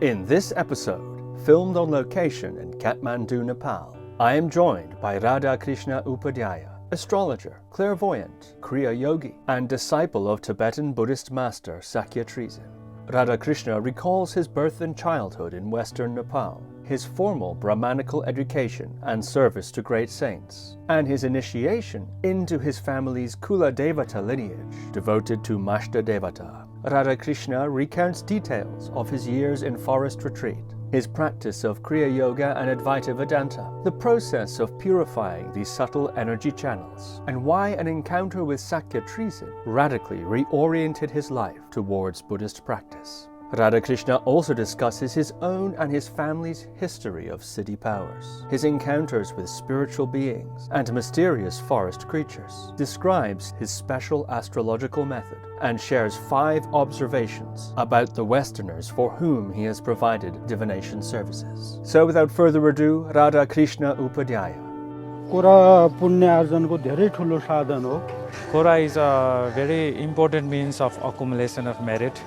In this episode, filmed on location in Kathmandu, Nepal, I am joined by Radha Krishna Upadhyaya, astrologer, clairvoyant, Kriya Yogi, and disciple of Tibetan Buddhist master Sakya Trizin. Radha Krishna recalls his birth and childhood in Western Nepal, his formal Brahmanical education and service to great saints, and his initiation into his family's Kuladevata lineage devoted to Mashta Devata. Radha Krishna recounts details of his years in forest retreat, his practice of Kriya Yoga and Advaita Vedanta, the process of purifying these subtle energy channels, and why an encounter with Sakya Trizin radically reoriented his life towards Buddhist practice. Radha Krishna also discusses his own and his family's history of siddhi powers, his encounters with spiritual beings and mysterious forest creatures, describes his special astrological method, and shares 5 observations about the Westerners for whom he has provided divination services. So without further ado, Radha Krishna Upadhyaya. Kora punya arjanko धेरै ठुलो साधन हो. Kora is a very important means of accumulation of merit.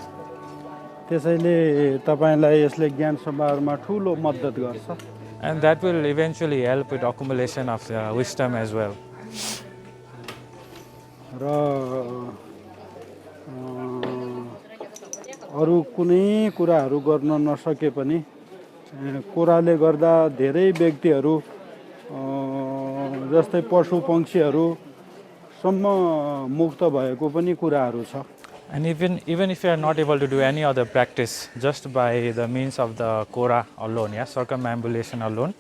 त्यसैले तपाईलाई यसले ज्ञान सम्भारमा ठुलो मद्दत गर्छ. And that will eventually help with accumulation of wisdom as well. र अरु कुनै कुराहरु गर्न नसके पनि कोराले गर्दा धेरै व्यक्तिहरु जस्तै पशु पक्षीहरु सम्म मुक्त भएको पनि कुराहरु छ. And even if you are not able to do any other practice, just by the means of the Kora alone, circumambulation alone,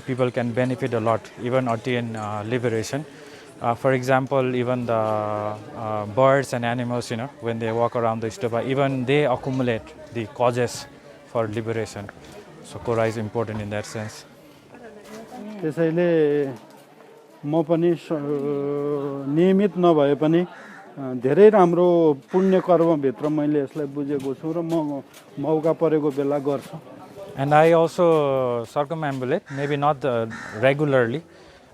people can benefit a lot, even attain liberation. For example, even the birds and animals, when they walk around the stupa, even they accumulate the causes for liberation. So Kora is important in that sense. त्यसैले म पनि नियमित नभए पनि धेरै राम्रो पुण्य कर्म भित्र मैले यसलाई बुझेको छु र म मौका परेको बेला गर्छु. And I also circumambulate, maybe not regularly,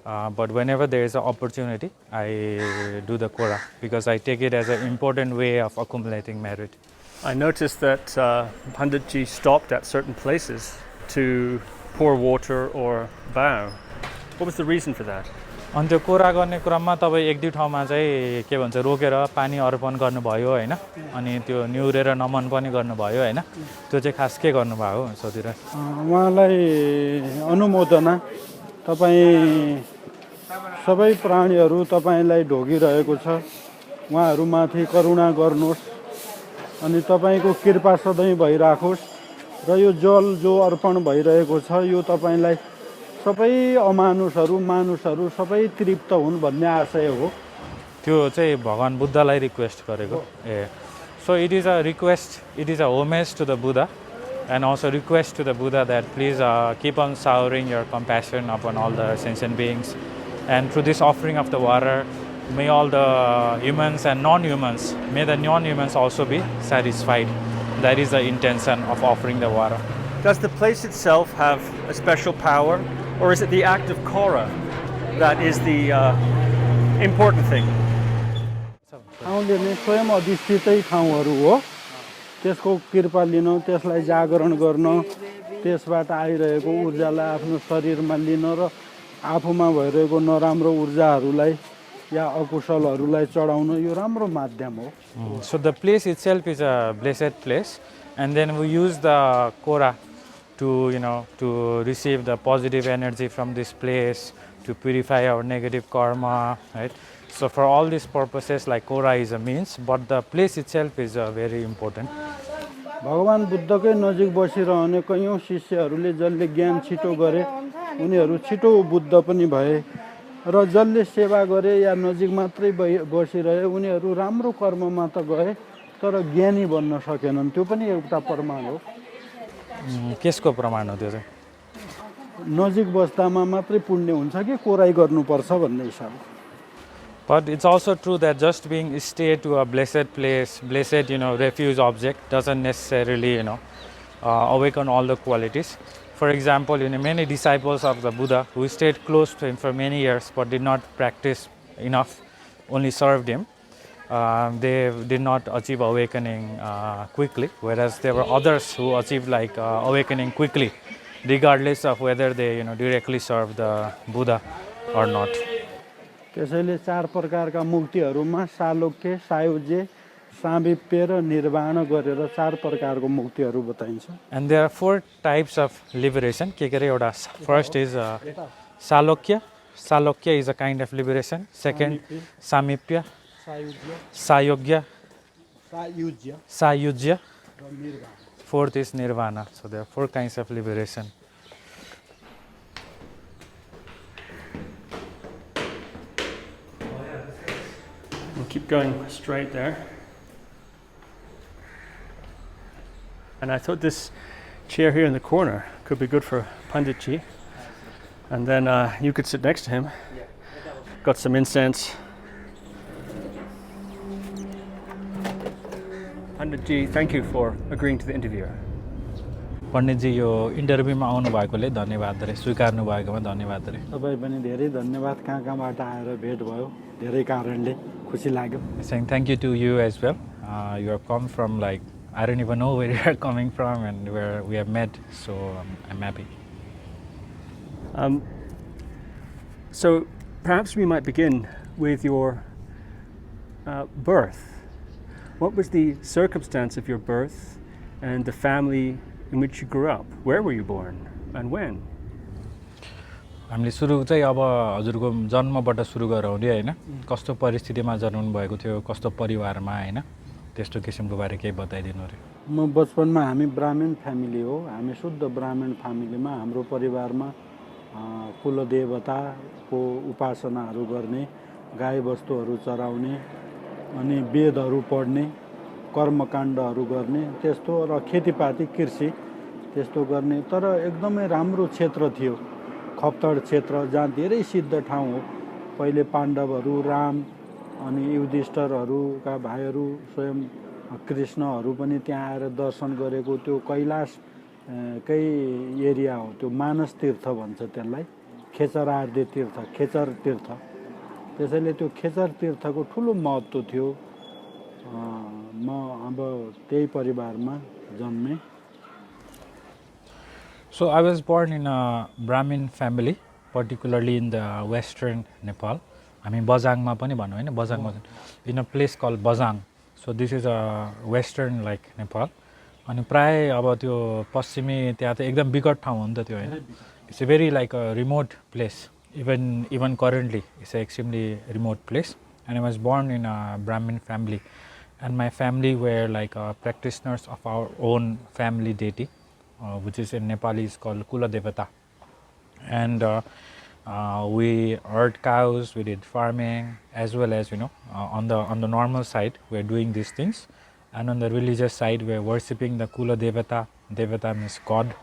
but whenever there is an opportunity, I do the Kora because I take it as an important way of accumulating merit. I noticed that Panditji stopped at certain places to pour water or bow. What was the reason for that? अनि त्यो कोरा गर्ने क्रममा तपाईँ एक दुई ठाउँमा चाहिँ के भन्छ रोकेर पानी अर्पण गर्नुभयो हैन, अनि त्यो निहुरेर नमन पनि गर्नुभयो हैन, त्यो चाहिँ खास के गर्नुभयो सोतिर? उहाँलाई अनुमोदना, तपाईँ सबै प्राणीहरू तपाईलाई ढोगिरहेको छ, उहाँहरूमाथि करुणा गर्नुहोस् अनि तपाईको कृपा सधैँ भइराखोस् र यो जल जो अर्पण भइरहेको छ यो तपाईलाई सबै अमानुषहरू मानुषहरू सबै तृप्त हुन् भन्ने आशय हो. त्यो चाहिँ भगवान बुद्धलाई रिक्वेस्ट गरेको. So it is a request, it is a homage to the Buddha, and also request to the Buddha that please keep on showering your compassion upon all the sentient beings, and through this offering of the water, may all the humans and non-humans, may the non-humans also be satisfied. That is the intention of offering the water. Does the place itself have a special power, or is it the act of Kora that is the important thing? ठाउँले नै स्वयं अधिष्ठितै ठाउँहरू हो. त्यसको कृपा लिन, त्यसलाई जागरण गर्न, त्यसबाट आइरहेको ऊर्जालाई आफ्नो शरीरमा लिन र आफूमा भइरहेको नराम्रो ऊर्जाहरूलाई या अकुशलहरूलाई चढाउन यो राम्रो माध्यम हो. So the place itself is a blessed place, and then we use the Kora to to receive the positive energy from this place, to purify our negative karma, right? So for all these purposes, like Kora is a means, but the place itself is very important. भगवान बुद्धकै नजिक बसिरहने कयौं शिष्यहरूले जसले ज्ञान छिटो गरे उनीहरू छिटो बुद्ध पनि भए र जसले सेवा गरे या नजिक मात्रै बसिरहे उनीहरू राम्रो कर्ममा त गए तर ज्ञानी बन्न सकेनन्. त्यो पनि एउटा प्रमाण हो. केसको प्रमाण हो त्यो चाहिँ? नजिक बस्दामा मात्रै पुण्य हुन्छ कि कोराई गर्नुपर्छ भन्ने हिसाब. But it's also true that just being stay to a blessed place, blessed refuge object doesn't necessarily awaken all the qualities. For example, many disciples of the Buddha who stayed close to him for many years but did not practice enough, only served him. they did not achieve awakening quickly, whereas there were others who achieved like awakening quickly, regardless of whether they directly served the Buddha or not. त्यसैले चार प्रकारका मुक्तिहरूमा सालोक्य, सायुज्य, सामिप्य र निर्वाण गरेर चार प्रकारको मुक्तिहरू बताइन्छ. And there are 4 types of liberation. First is salokya. Salokya is a kind of liberation. Second, samipya, sayogya, sayujya. Fourth is nirvana. So there are 4 kinds of liberation. We'll keep going straight there. And I thought this chair here in the corner could be good for Panditji. And then you could sit next to him. Got some incense. Panditji, thank you for agreeing to the interview. पण्डितजी यो इन्टरभ्यूमा आउनु भएकोले धन्यवाद रे, स्वीकार्नु भएकोमा धन्यवाद रे. तपाईँ पनि धेरै धन्यवाद. कहाँबाट आएर भेट भयो, धेरै कारणले खुसी लाग्यो. Saying thank you to you as well. You have come from like, I don't even know where you are coming from and where we have met, so I'm happy. So perhaps we might begin with your birth. What was the circumstance of your birth and the family in which you grew up? Where were you born and when? हामीले सुरु चाहिँ अब हजुरको जन्मबाट सुरु गरौँ नि हैन, कस्तो परिस्थितिमा जन्मनु भएको थियो, कस्तो परिवारमा हैन, त्यस्तो किसिमको बारे केही बताइदिनु रे. म बचपनमा हामी ब्राह्मण फ्यामिली हो. हामी शुद्ध ब्राह्मण फ्यामिलीमा हाम्रो परिवारमा कुलदेवताको उपासनाहरू गर्ने, गाई वस्तुहरू चराउने अनि वेदहरू पढ्ने, कर्मकाण्डहरू गर्ने, त्यस्तो र खेतीपाती कृषि त्यस्तो गर्ने. तर एकदमै राम्रो क्षेत्र थियो खप्तड क्षेत्र, जहाँ धेरै सिद्ध ठाउँ हो. पहिले पाण्डवहरू, राम अनि युधिष्ठिरहरूका भाइहरू, स्वयं कृष्णहरू पनि त्यहाँ आएर दर्शन गरेको त्यो कैलाशकै एरिया हो. त्यो मानस तीर्थ भन्छ त्यसलाई, खेचरार्दे तीर्थ, खेचर तीर्थ. त्यसैले त्यो खेचर तीर्थको ठुलो महत्त्व थियो. म अब त्यही परिवारमा जन्मेँ. So I was born in a Brahmin family, particularly in the Western Nepal. I mean Bajangma pani भन्नु हैन, Bajang, in a place called Bajang. So this is a Western like Nepal. अनि प्राय अब त्यो पश्चिमी त्यहाँ त एकदम विकट ठाउँ हो नि त त्यो हैन. It's a very like a remote place. Even currently it's an extremely remote place. And I was born in a Brahmin family. And my family were like practitioners of our own family deity, which is in Nepali is called Kuladevata. And we herd cows, we did farming, as well as on the normal side we're doing these things, and on the religious side we're worshipping the Kuladevata. Devata means God.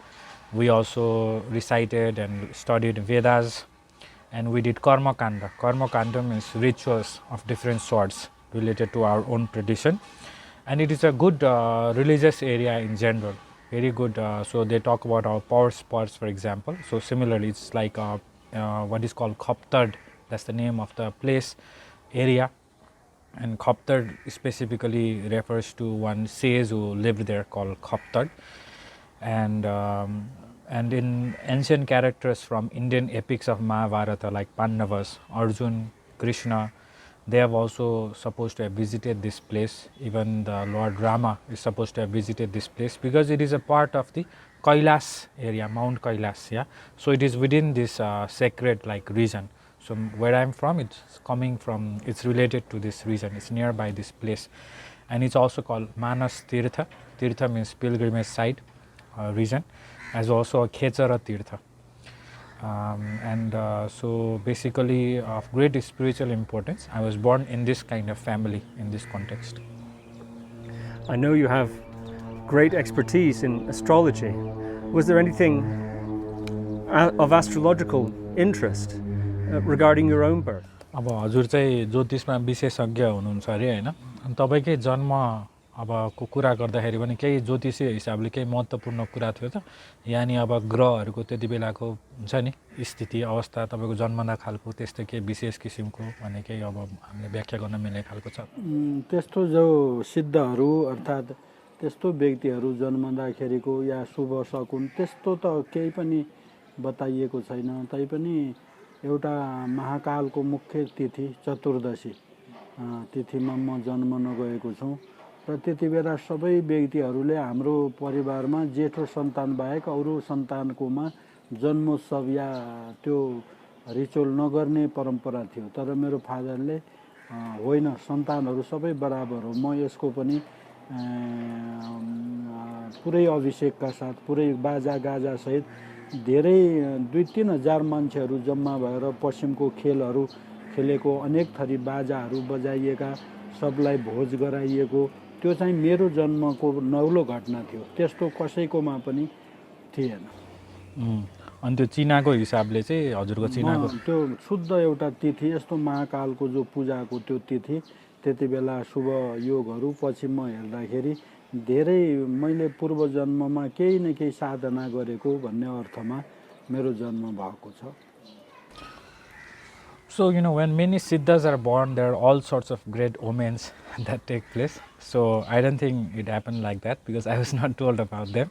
We also recited and studied Vedas, and we did karma kanda. Karma kanda means rituals of different sorts related to our own tradition, and it is a good religious area in general, very good. So they talk about our power spots, for example. So similarly it's like what is called Khoptad, that's the name of the place area, and Khoptad specifically refers to one sage who lived there called Khoptad. And in ancient characters from Indian epics of Mahabharata like Pandavas, Arjun, Krishna, they have also supposed to have visited this place. Even the Lord Rama is supposed to have visited this place because it is a part of the Kailash area, Mount Kailash. Yeah, so it is within this sacred like region. So where I am from, it's related to this region. It's nearby this place, and it's also called Manas Tirtha. Tirtha means pilgrimage site region, as also a Khechara Tirtha. So basically of great spiritual importance. I was born in this kind of family, in this context. I know you have great expertise in astrology. Was there anything of astrological interest regarding your own birth? अब हजुर चाहिँ ज्योतिषमा विशेषज्ञ हुनुहुन्छ अरे हैन, अनि तपाईकै जन्म अबको कुरा गर्दाखेरि पनि केही ज्योतिषीय हिसाबले केही महत्त्वपूर्ण कुरा थियो त यानि अब ग्रहहरूको त्यति बेलाको हुन्छ नि स्थिति अवस्था तपाईँको जन्मदा खालको त्यस्तै केही विशेष किसिमको भने केही अब हामीले व्याख्या गर्न मिल्ने खालको छ त्यस्तो जो सिद्धहरू अर्थात् त्यस्तो व्यक्तिहरू जन्मँदाखेरिको या शुभ सकुन त्यस्तो त केही पनि बताइएको छैन। तैपनि एउटा महाकालको मुख्य तिथि चतुर्दशी तिथिमा म जन्मन गएको छु र त्यति बेला सबै व्यक्तिहरूले हाम्रो परिवारमा जेठो सन्तान बाहेक अरू सन्तानकोमा जन्मोत्सव या त्यो रिचुअल नगर्ने परम्परा थियो। तर मेरो फादरले होइन सन्तानहरू सबै बराबर हो, म यसको पनि पुरै अभिषेकका साथ पुरै बाजा गाजा सहित धेरै 2-3 हजार मान्छेहरू जम्मा भएर पश्चिमको खेलहरू खेलेको अनेक थरी बाजाहरू बजाइएका सबलाई भोज गराइएको त्यो चाहिँ मेरो जन्मको नौलो घटना थियो। त्यस्तो कसैकोमा पनि थिएन। अनि त्यो चिनाको हिसाबले चाहिँ हजुरको चिनाको त्यो शुद्ध एउटा तिथि यस्तो महाकालको जो पूजाको त्यो तिथि त्यति बेला शुभ योगहरू पछि म हेर्दाखेरि धेरै मैले पूर्व जन्ममा केही न केही साधना गरेको भन्ने अर्थमा मेरो जन्म भएको छ। So, when many siddhas are born, there are all sorts of great omens that take place. So, I don't think it happened like that because I was not told about them.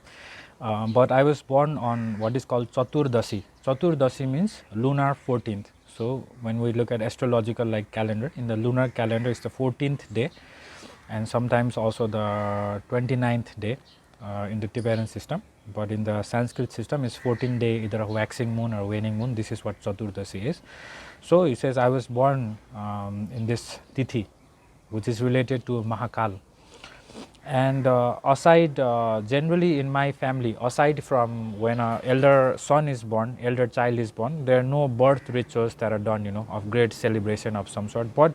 But I was born on what is called Chaturdasi. Chaturdasi means lunar 14th. So, when we look at astrological like calendar, in the lunar calendar is the 14th day and sometimes also the 29th day in the Tibetan system. But in the Sanskrit system is 14th day either a waxing moon or waning moon. This is what Chaturdasi is. So, he says I was born in this tithi which is related to Mahakal. And aside generally in my family, aside from when an elder son is born, elder child is born, there are no birth rituals that are done of great celebration of some sort. But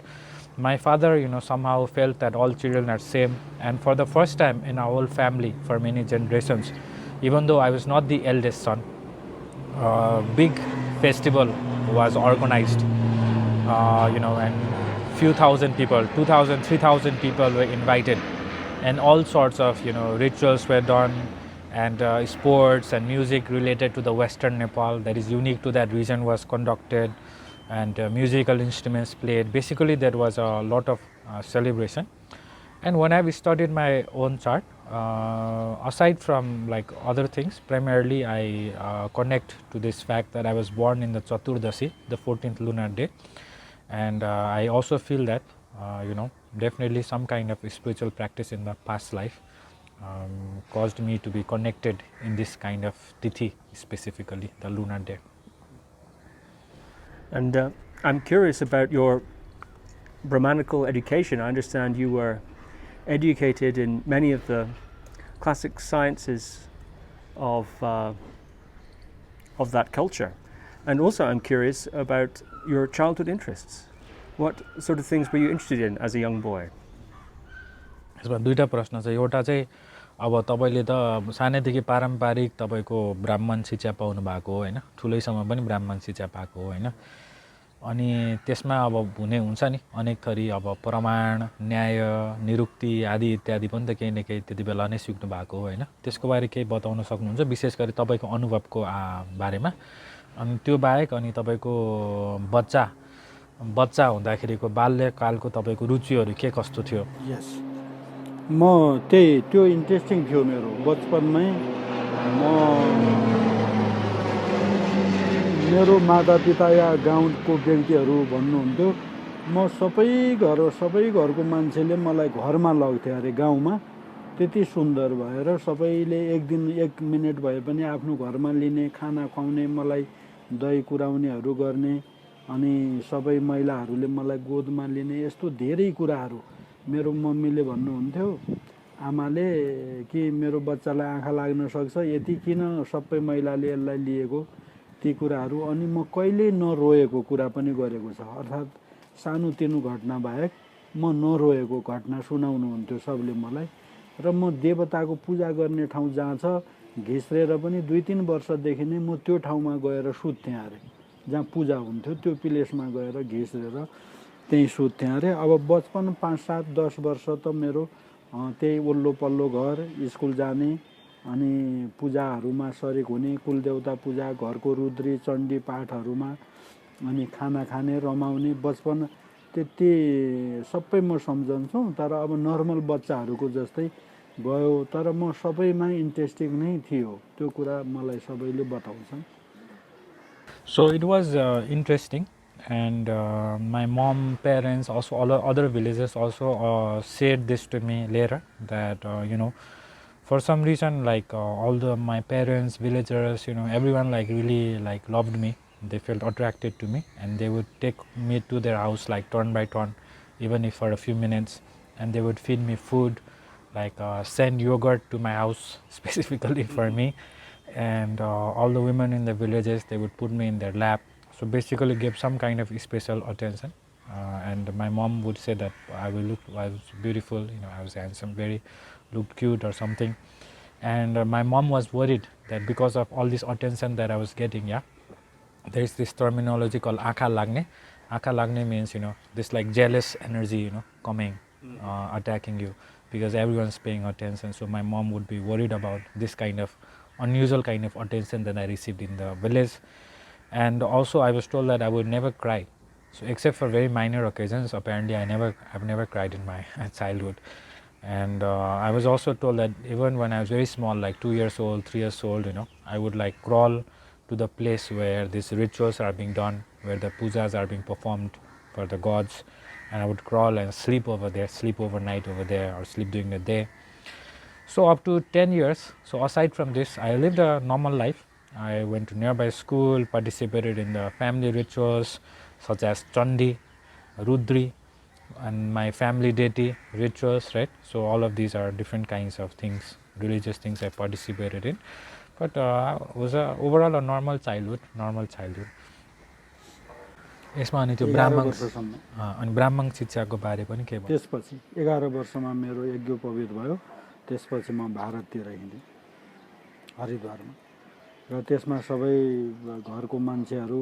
my father somehow felt that all children are same, and for the first time in our whole family for many generations, even though I was not the eldest son, big festival was organized, and few thousand people, 2,000, 3,000 people were invited, and all sorts of rituals were done, and sports and music related to the Western Nepal that is unique to that region was conducted, and musical instruments played. Basically there was a lot of celebration. And when I studied my own chart, aside from like other things, primarily I connect to this fact that I was born in the Chaturdasi, the 14th lunar day, and I also feel that definitely some kind of spiritual practice in the past life caused me to be connected in this kind of tithi, specifically the lunar day. And I'm curious about your Brahmanical education. I understand you were educated in many of the classic sciences of that culture. And also I'm curious about your childhood interests. What sort of things were you interested in as a young boy? यसमा दुईटा प्रश्न छ। एउटा चाहिँ अब तपाईले त सानैदेखि पारम्परिक तपाईको ब्राह्मण शिक्षा पाउनु भएको हो हैन, ठुलैसम्म पनि ब्राह्मण शिक्षा पाएको हो हैन। अनि त्यसमा अब हुने हुन्छ नि अनेक थरी अब प्रमाण, न्याय, निरुक्ति आदि इत्यादि पनि त केही न केही त्यतिबेला नै सिक्नु भएको हो हैन। त्यसको बारे केही बताउन सक्नुहुन्छ विशेष गरी तपाईको अनुभवको बारेमा? अनि त्यो बाहेक अनि तपाईको बच्चा हुँदाखेरिको बाल्यकालको तपाईको रुचिहरू के कस्तो थियो? यस, म त्यो इन्ट्रेस्टिङ थियो मेरो बचपनमै। मेरो मातापिता या गाउँको व्यक्तिहरू भन्नुहुन्थ्यो, म सबै घरको मान्छेले मलाई घरमा लग्थ्यो अरे गाउँमा। त्यति सुन्दर भएर सबैले एक मिनट भए पनि आफ्नो घरमा लिने, खाना खुवाउने, मलाई दही कुराउनेहरू गर्ने, अनि सबै महिलाहरूले मलाई गोदमा लिने, यस्तो धेरै कुराहरू मेरो मम्मीले भन्नुहुन्थ्यो आमाले कि मेरो बच्चालाई आँखा लाग्न सक्छ, यति किन सबै महिलाले यसलाई लिएको, ती कुराहरू। अनि म कहिल्यै नरोएको कुरा पनि गरेको छ, अर्थात् सानोतिनो घटना बाहेक म नरोएको घटना सुनाउनुहुन्थ्यो सबले मलाई। र म देवताको पूजा गर्ने ठाउँ जहाँ छ घिस्रेर पनि 2-3 वर्षदेखि नै म त्यो ठाउँमा गएर सुत्थेँ अरे, जहाँ पूजा हुन्थ्यो त्यो प्लेसमा गएर घिस्रेर त्यहीँ सुत्थेँ अरे। अब बचपन 5, 7, 10 वर्ष त मेरो त्यही वल्लो पल्लो घर स्कुल जाने अनि पूजाहरूमा सरेक हुने कुलदेवता पूजा घरको रुद्री चण्डी पाठहरूमा अनि खाना खाने रमाउने बचपन त्यति सबै म सम्झन्छु तर अब नर्मल बच्चाहरूको जस्तै गयो तर म सबैमा इन्ट्रेस्टिङ नै थियो त्यो कुरा मलाई सबैले बताउँछन् So it was interesting, and my mom, parents, also all other villagers also said this to me later that for some reason like my parents, villagers, everyone like really like loved me. They felt attracted to me, and they would take me to their house like turn by turn, even if for a few minutes, and they would feed me food, like send yogurt to my house specifically for me. And all the women in the villages, they would put me in their lap, so basically give some kind of special attention. And my mom would say that I was beautiful, I was handsome, looked cute or something. And my mom was worried that because of all this attention that I was getting, there is this terminology called akha lagne. Akha lagne means this like jealous energy coming, attacking you because everyone's paying attention. So my mom would be worried about this kind of unusual kind of attention that I received in the village. And also I was told that I would never cry, so except for very minor occasions. Apparently I've never cried in my childhood. And I was also told that even when I was very small, like 2 years old, 3 years old, I would like crawl to the place where these rituals are being done, where the pujas are being performed for the gods, and I would crawl and sleep over there, sleep overnight over there, or sleep during the day. So up to 10 years, so aside from this, I lived a normal life. I went to nearby school, participated in the family rituals such as Chandi, Rudri, and my family deity rituals, right? So all of these are different kinds of things, religious things I participated in. But it was overall a normal childhood. यसमा अनि त्यो ब्राह्मण शिक्षाको बारे पनि के भयो त्यसपछि 11 वर्षमा मेरो यज्ञोपवीत भयो त्यसपछि म भारततिर हिँडेँ हरिद्वारमा र त्यसमा सबै घरको मान्छेहरू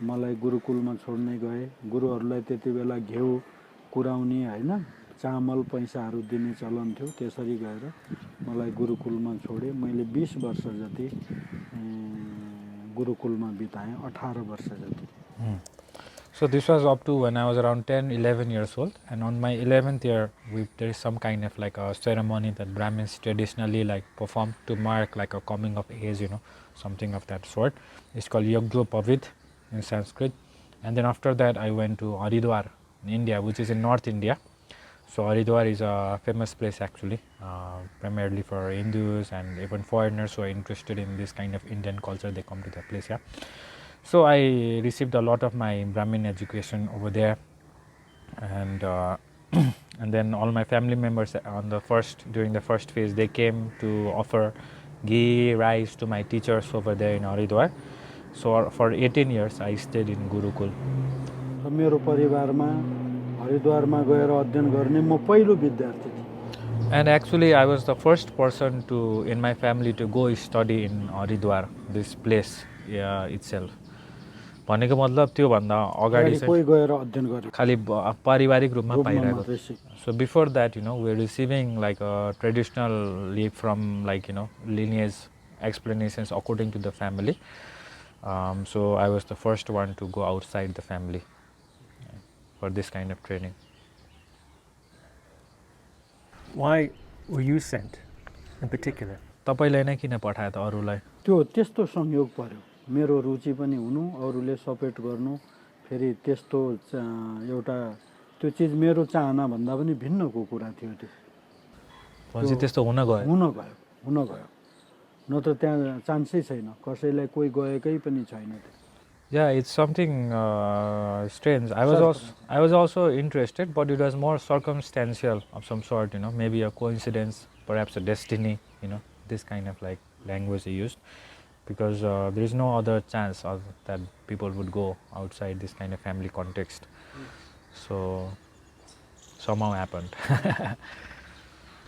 मलाई गुरुकुलमा छोड्ने गए गुरुहरूलाई त्यति बेला घिउ कुराउने हैन चामल पैसाहरू दिने चलन थियो त्यसरी गएर मलाई गुरुकुलमा छोडे मैले 20 वर्ष जति गुरुकुलमा बिताएँ 18 वर्ष जति So this was up to when I was around 10-11 years old, and on my 11th year there is some kind of like a ceremony that Brahmins traditionally like perform to mark like a coming of age, something of that sort. It's called Yajnaopavit in Sanskrit. And then after that I went to Haridwar in India, which is in North India. So Haridwar is a famous place actually, primarily for Hindus and even foreigners who are interested in this kind of Indian culture, they come to that place. So I received a lot of my Brahmin education over there, and and then all my family members during the first phase, they came to offer ghee, rice to my teachers over there in Haridwar. So for 18 years I stayed in Gurukul. मेरो परिवारमा हरिद्वारमा गएर अध्ययन गर्ने म पहिलो विद्यार्थी थिएँ. And actually I was the first person in my family to go study in Haridwar, this place itself. भनेको मतलब त्यो भन्दा अगाडि कोही गएर अध्ययन गरे खाली पारिवारिक रूपमा पाइरहेको. So before that, we're receiving like a traditional from like lineage explanations according to the family. So I was the first one to go outside the family for this kind of training. Why were you sent in particular? तपाईलाई नै किन पठाए त अरूलाई? त्यो त्यस्तो संयोग पर्यो. मेरो रुचि पनि हुनु, अरूले सपोर्ट गर्नु, फेरि त्यस्तो एउटा त्यो चीज मेरो चाहना भन्दा पनि भिन्नको कुरा थियो त्यो. पछि त्यस्तो हुन गयो. न त त्यहाँ चान्सै छैन. कसैलाई कोही गएकै पनि छैन. Yeah, it's something strange. I was also interested, but it was more circumstantial of some sort, maybe a coincidence, perhaps a destiny, this kind of like language they used, because there is no other chance that people would go outside this kind of family context. So somehow happened.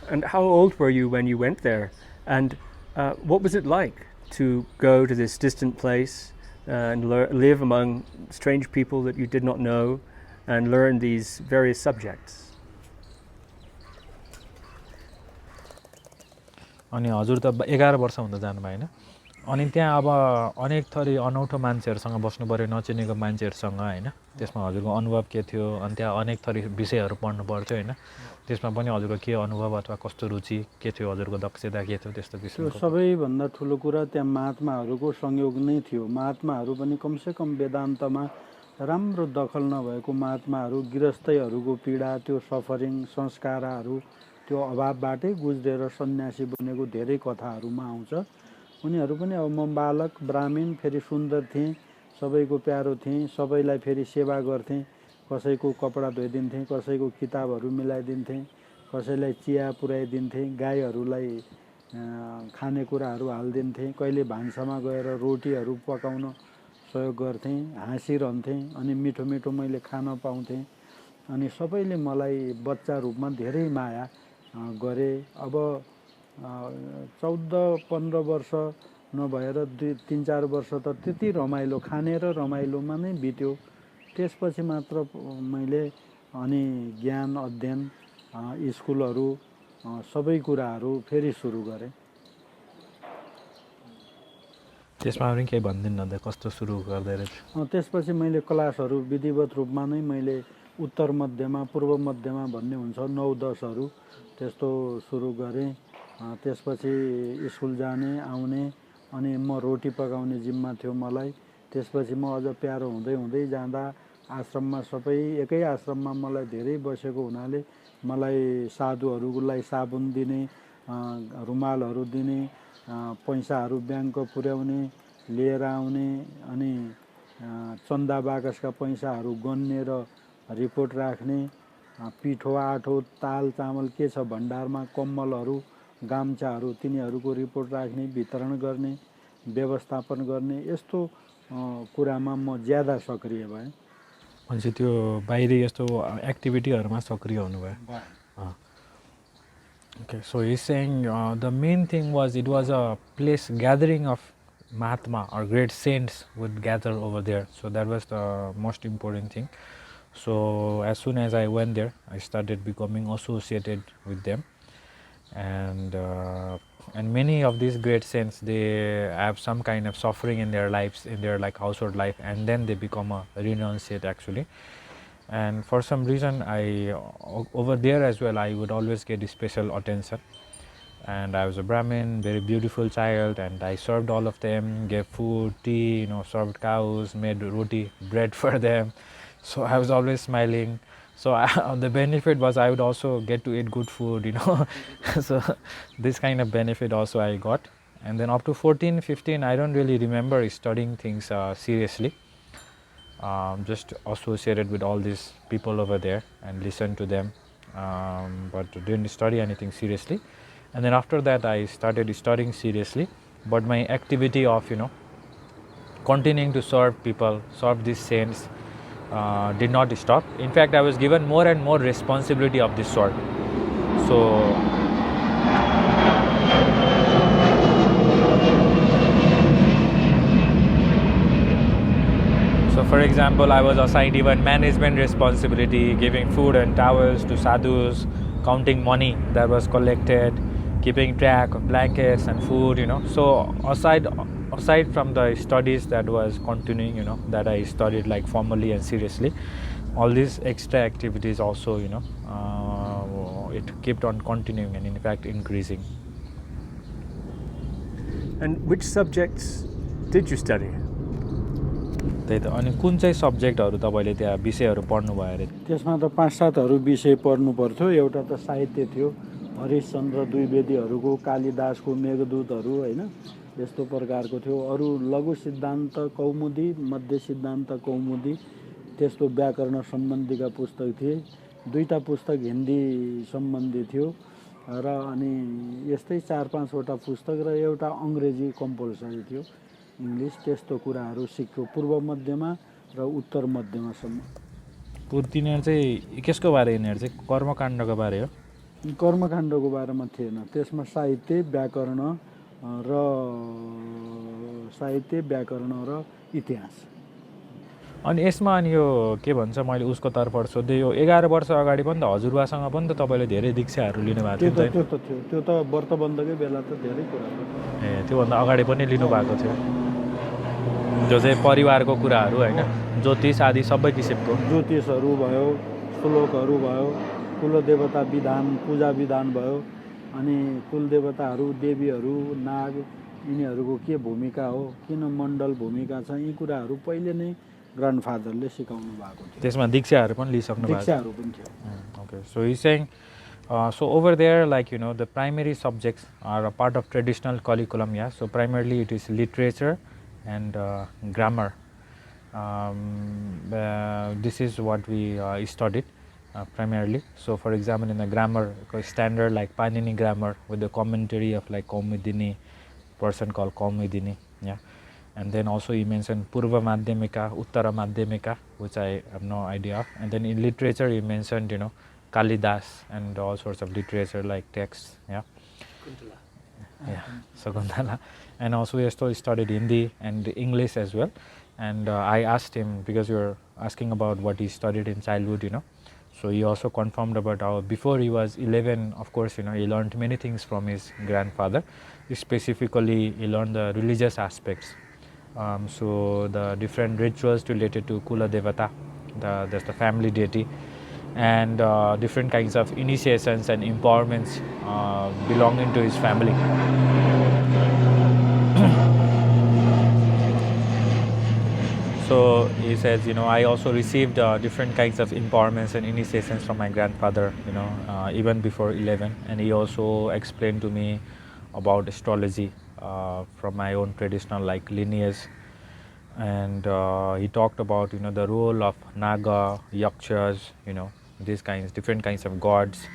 And how old were you when you went there? And what was it like to go to this distant place and live among strange people that you did not know and learn these various subjects? अनि हजुर त 11 वर्ष हुँदा जानुभयो हैन अनि त्यहाँ अब अनेक थरी अनौठो मान्छेहरुसँग बस्नु पर्यो नचिनेको मान्छेहरुसँग हैन त्यसमा हजुरको अनुभव के थियो अनि त्यहाँ अनेक थरी विषयहरु पढ्नु पर्थ्यो हैन त्यसमा पनि हजुरको के अनुभव अथवा कस्तो रुचि के थियो हजुरको दक्षता के थियो त्यस्तो किसिमको सबैभन्दा ठुलो कुरा त्यहाँ महात्माहरूको संयोग नै थियो महात्माहरू पनि कमसेकम वेदान्तमा राम्रो दखल नभएको महात्माहरू गृहस्थैहरूको पीडा त्यो सफरिङ संस्कारहरू त्यो अभावबाटै गुज्रेर सन्यासी बनेको धेरै कथाहरूमा आउँछ उनीहरू पनि अब म बालक ब्राह्मण फेरि सुन्दर थिएँ सबैको प्यारो थिएँ सबैलाई फेरि सेवा गर्थेँ कसैको कपडा धोइदिन्थेँ कसैको किताबहरू मिलाइदिन्थेँ कसैलाई चिया पुर्याइदिन्थेँ गाईहरूलाई खानेकुराहरू हालिदिन्थेँ कहिले भान्सामा गएर रोटीहरू पकाउन सहयोग गर्थेँ हाँसिरहन्थेँ अनि मिठो मिठो मैले खान पाउँथेँ अनि सबैले मलाई बच्चा रूपमा धेरै माया गरे अब 14-15 वर्ष नभएर 2-3-4 वर्ष त त्यति रमाइलो खाने र रमाइलोमा नै बित्यो त्यसपछि मात्र मैले अनि ज्ञान अध्ययन स्कुलहरू सबै कुराहरू फेरि सुरु गरेँ त्यसमा पनि केही भन्दिनु न त कस्तो सुरु गर्दै रहेछ त्यसपछि मैले क्लासहरू विधिवत रूपमा नै मैले उत्तर मध्यमा पूर्व मध्यमा भन्ने हुन्छ 9-10हरू त्यस्तो सुरु गरेँ त्यसपछि स्कुल जाने आउने अनि म रोटी पकाउने जिम्मा थियो मलाई त्यसपछि म अझ प्यारो हुँदै हुँदै जाँदा आश्रममा सबै एकै आश्रममा मलाई धेरै बसेको हुनाले मलाई साधुहरूलाई साबुन दिने रुमालहरू दिने पैसाहरू ब्याङ्कको पुर्याउने लिएर आउने अनि चन्दा बाकसका पैसाहरू गन्ने र रिपोर्ट राख्ने पिठो आठो ताल चामल के छ भण्डारमा कम्मलहरू गाम्चाहरू तिनीहरूको रिपोर्ट राख्ने वितरण गर्ने व्यवस्थापन गर्ने यस्तो कुरामा म ज्यादा सक्रिय भएँ भनेपछि त्यो बाहिरी यस्तो एक्टिभिटीहरुमा सक्रिय हुनुभयो Okay, so he's saying the main thing was it was a place gathering of Mahatma or great saints would gather over there. So that was the most important thing. So as soon as I went there, I started becoming associated with them, and many of these great saints, they have some kind of suffering in their lives, in their like household life, and then they become a renunciate actually. And for some reason, over there as well, I would always get special attention. And I was a Brahmin, very beautiful child, and I served all of them, gave food, tea, served cows, made roti, bread for them. So I was always smiling. So the benefit was I would also get to eat good food, So this kind of benefit also I got. And then up to 14, 15, I don't really remember studying things seriously. Just associated with all these people over there and listened to them, but didn't study anything seriously. And then after that, I started studying seriously. But my activity of continuing to serve people, serve these saints, did not stop. In fact, I was given more and more responsibility of this sort. So for example, I was assigned even management responsibility, giving food and towels to sadhus, counting money that was collected, keeping track of blankets and food, So aside from the studies that was continuing, that I studied like formally and seriously, all these extra activities also, it kept on continuing and in fact increasing. And which subjects did you study? त्यही त अनि कुन चाहिँ सब्जेक्टहरु तपाईले त्यहाँ विषयहरु पढ्नु भयो रे त्यसमा त 5-7 विषय पढ्नु पर्थ्यो एउटा त साहित्य थियो हरिश्चन्द्र द्विवेदीहरुको कालिदासको मेघदूतहरु हैन यस्तो प्रकारको थियो अरु लघु सिद्धान्त कौमुदी मध्य सिद्धान्त कौमुदी त्यस्तो व्याकरण सम्बन्धीका पुस्तक थिए दुईटा पुस्तक हिन्दी सम्बन्धी थियो र अनि यस्तै 4-5 वटा पुस्तक र एउटा अंग्रेजी कम्पल्सरी थियो इंग्लिश त्यस्तो कुराहरु सिक्यो पूर्व मध्यमा र उत्तर मध्यमासम्म तिनीहरु चाहिँ केसको बारे यिनीहरु चाहिँ कर्मकाण्डको बारे हो कर्मकाण्डको बारेमा थिएन त्यसमा साहित्य व्याकरण र इतिहास अनि यसमा अनि यो के भन्छ मैले उसको तर्फबाट सोधेँ यो 11 वर्ष अगाडि पनि त हजुरबासँग पनि त तपाईँले धेरै दीक्षाहरू लिनुभएको थियो त्यो त व्रतबन्धकै बेला त धेरै कुरा ए त्योभन्दा अगाडि पनि लिनुभएको थियो जो चाहिँ परिवारको कुराहरू होइन ज्योतिष आदि सबै किसिमको ज्योतिषहरू भयो श्लोकहरू भयो कुलदेवता विधान पूजा विधान भयो अनि कुलदेवताहरू देवीहरू नाग यिनीहरूको के भूमिका हो किन मण्डल भूमिका छ यी कुराहरू पहिले नै ग्रान्डफादरले सिकाउनु भएको थियो त्यसमा दीक्षाहरू पनि लिइसक्नु भएको दीक्षाहरू पनि थियो okay so he's saying so over there like the primary subjects are a part of traditional curriculum so primarily it is literature and grammar this is what we studied primarily so for example in the grammar standard like Panini grammar with the commentary of like Kaumudini person called Kaumudini and then also he mentioned Purva Madhyamika, Uttara Madhyamika, which I have no idea of. And then in literature he mentioned, Kalidas and all sorts of literature like texts, Sakuntala. And also he also studied Hindi and English as well. And I asked him, because you were asking about what he studied in childhood, so he also confirmed about how before he was 11, of course, he learned many things from his grandfather. Specifically, he learned the religious aspects. So the different rituals related to Kuladevata, that's the family deity, and different kinds of initiations and empowerments belonging to his family. So he says, I also received different kinds of empowerments and initiations from my grandfather, even before 11, and he also explained to me about astrology from my own traditional like lineage, and he talked about the role of Naga, Yakshas, these different kinds of gods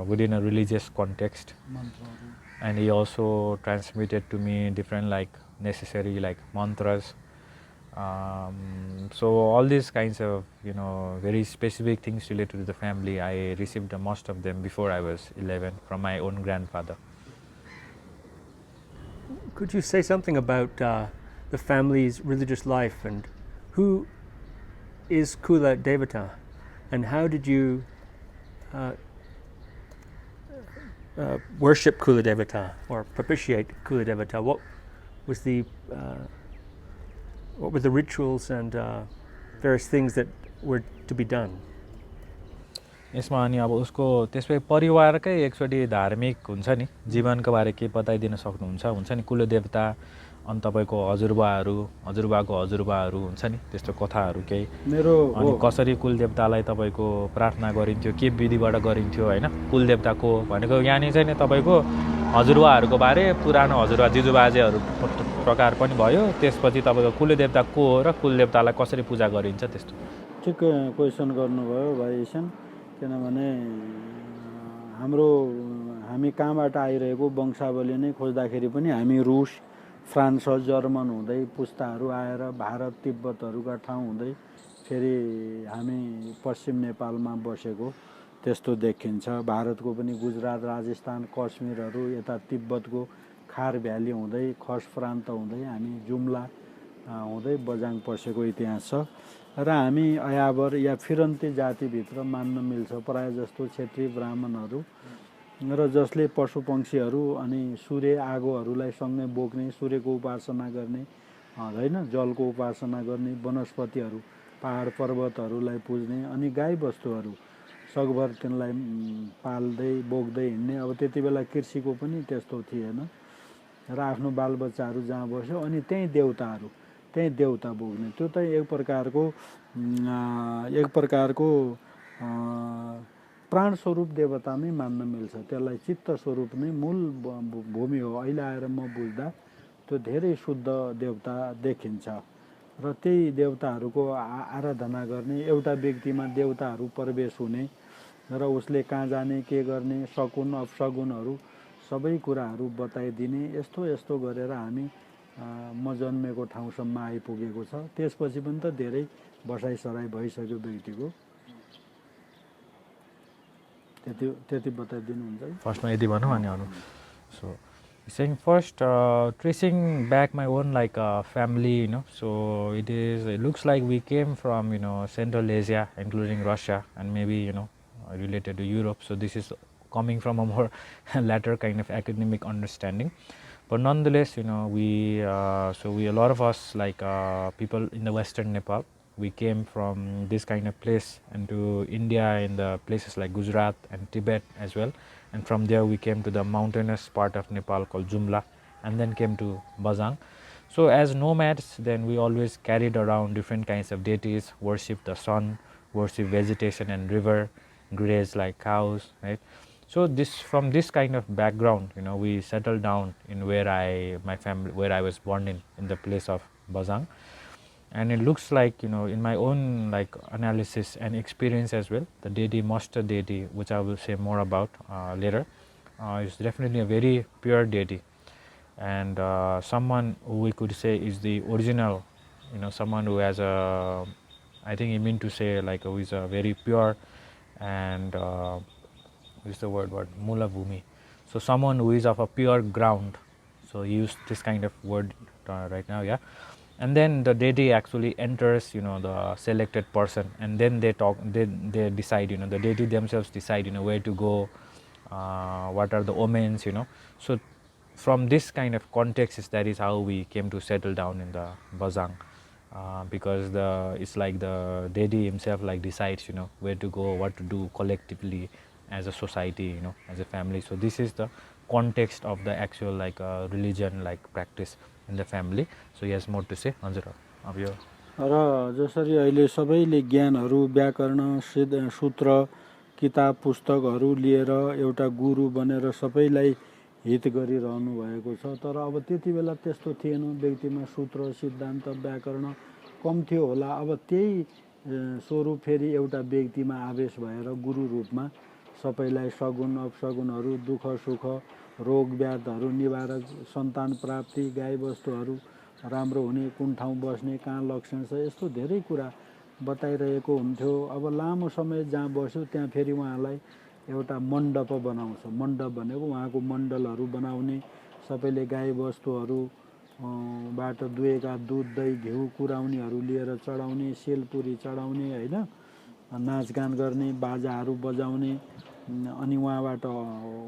within a religious context, and he also transmitted to me different like necessary like mantras. So all these kinds of very specific things related to the family, I received most of them before I was 11 from my own grandfather. Could you say something about the family's religious life and who is Kuladevata and how did you worship Kuladevata or propitiate Kuladevata? What were the rituals and various things that were to be done? यसमा अनि अब उसको त्यसै परिवारकै एकचोटि धार्मिक हुन्छ नि जीवनको बारे के बताइदिन सक्नुहुन्छ नि कुलदेवता अनि तपाईको हजुरबाको हजुरबाहरू हुन्छ नि त्यस्तो कथाहरू केही अनि कसरी कुलदेवतालाई तपाईको प्रार्थना गरिन्थ्यो के विधिबाट गरिन्थ्यो हैन कुलदेवताको भनेको यानी चाहिँ नि तपाईको हजुरबाहरूको बारे पुरानो हजुरबा जिजुबाजेहरू प्रकार पनि भयो त्यसपछि तपाईको कुलदेवता को हो र कुलदेवतालाई कसरी पूजा गरिन्छ त्यस्तो ठिक क्वेशन गर्नुभयो भाइ ईशन किनभने हामी कहाँबाट आइरहेको वंशावली नै खोज्दाखेरि पनि हामी रुस फ्रान्स जर्मन हुँदै पुस्ताहरू आएर भारत तिब्बतहरूका ठाउँ हुँदै फेरि हामी पश्चिम नेपालमा बसेको त्यस्तो देखिन्छ भारतको पनि गुजरात राजस्थान कश्मीरहरू यता तिब्बतको खार भ्याली हुँदै खस प्रान्त हुँदै हामी जुम्ला हुँदै बजाङ पसेको इतिहास छ र हामी अयावर या फिरन्ती जातिभित्र मान्न मिल्छ प्राय जस्तो क्षेत्री ब्राह्मणहरू र जसले पशु पंक्षीहरू अनि सूर्य आगोहरूलाई सँगै बोक्ने सूर्यको उपासना गर्ने हैन जलको उपासना गर्ने वनस्पतिहरू पहाड पर्वतहरूलाई पुज्ने अनि गाई बस्तुहरू सकभर तिनलाई पाल्दै बोक्दै हिँड्ने अब त्यति बेला कृषिको पनि त्यस्तो थिएन र आफ्नो बालबच्चाहरू जहाँ बस्यो अनि त्यही देवता बोक्ने त्यो त एक प्रकारको प्राण स्वरूप देवता नै मान्न मिल्छ त्यसलाई चित्त स्वरूप नै मूल भूमि हो अहिले आएर म बुझ्दा त्यो धेरै शुद्ध देवता देखिन्छ र त्यही देवताहरूको आराधना गर्ने एउटा व्यक्तिमा देवताहरू प्रवेश हुने र उसले कहाँ जाने के गर्ने सगुन अपसगुनहरू सबै कुराहरू बताइदिने यस्तो गरेर हामी म जन्मेको ठाउँसम्म आइपुगेको छ त्यसपछि पनि त धेरै बसाइसराई भइसक्यो व्यक्तिको त्यति बताइदिनुहुन्छ फर्स्टमा यदि भनौँ अनि अरु सो Saying first, tracing back my own like family, you know, so it looks like we came from, you know, Central Asia, including Russia, and maybe, you know, related to Europe. So this is coming from a more latter kind of academic understanding, but nonetheless, you know, a lot of us like people in the Western Nepal, we came from this kind of place into India in the places like Gujarat and Tibet as well, and from there we came to the mountainous part of Nepal called Jumla, and then came to Bazang. So as nomads, then we always carried around different kinds of deities, worship the sun, worship vegetation and river, graze like cows, right? So from this kind of background, you know, we settled down in where I was born in the place of Bazang. And it looks like, you know, in my own like analysis and experience as well, the deity Mashta deity, which I will say more about later, is definitely a very pure deity, and someone who we could say is the original, you know, someone who has a, I think he meant to say like who is a very pure and is the word what Mula Bhumi. So someone who is of a pure ground. So he used this kind of word right now, yeah. And then the deity actually enters, you know, the selected person, and then they decide, you know, the deity themselves decide, you know, where to go, what are the omens, you know. So from this kind of context, that is how we came to settle down in the Bazang, because it's like the deity himself like decides, you know, where to go, what to do collectively as a society, you know, as a family. So this is the context of the actual like religion like practice in the family. So he has more to say. हजुर अब यो र जसरी अहिले सबैले ज्ञानहरू व्याकरण सूत्र किताब पुस्तकहरू लिएर एउटा गुरु बनेर सबैलाई हित गरिरहनु भएको छ, तर अब त्यति बेला त्यस्तो थिएन। व्यक्तिमा सूत्र सिद्धान्त व्याकरण कम थियो होला। अब त्यही स्वरूप फेरि एउटा व्यक्तिमा आवेश भएर गुरु रूपमा सबैलाई सगुण अपसगुणहरू, दुःख सुख, रोग व्याधहरू निवारक, सन्तान प्राप्ति, गाई वस्तुहरू राम्रो हुने, कुन ठाउँ बस्ने, कहाँ लक्षण छ, यस्तो धेरै कुरा बताइरहेको हुन्थ्यो। अब लामो समय जहाँ बस्यो त्यहाँ फेरि उहाँलाई एउटा मण्डप बनाउँछ। मण्डप भनेको उहाँको मण्डलहरू बनाउने, सबैले गाई वस्तुहरू बाट दुहेका दुध दही घिउ कुराउनीहरू लिएर चढाउने, सेलपुरी चढाउने, होइन, नाचगान गर्ने, बाजाहरू बजाउने, अनि उहाँबाट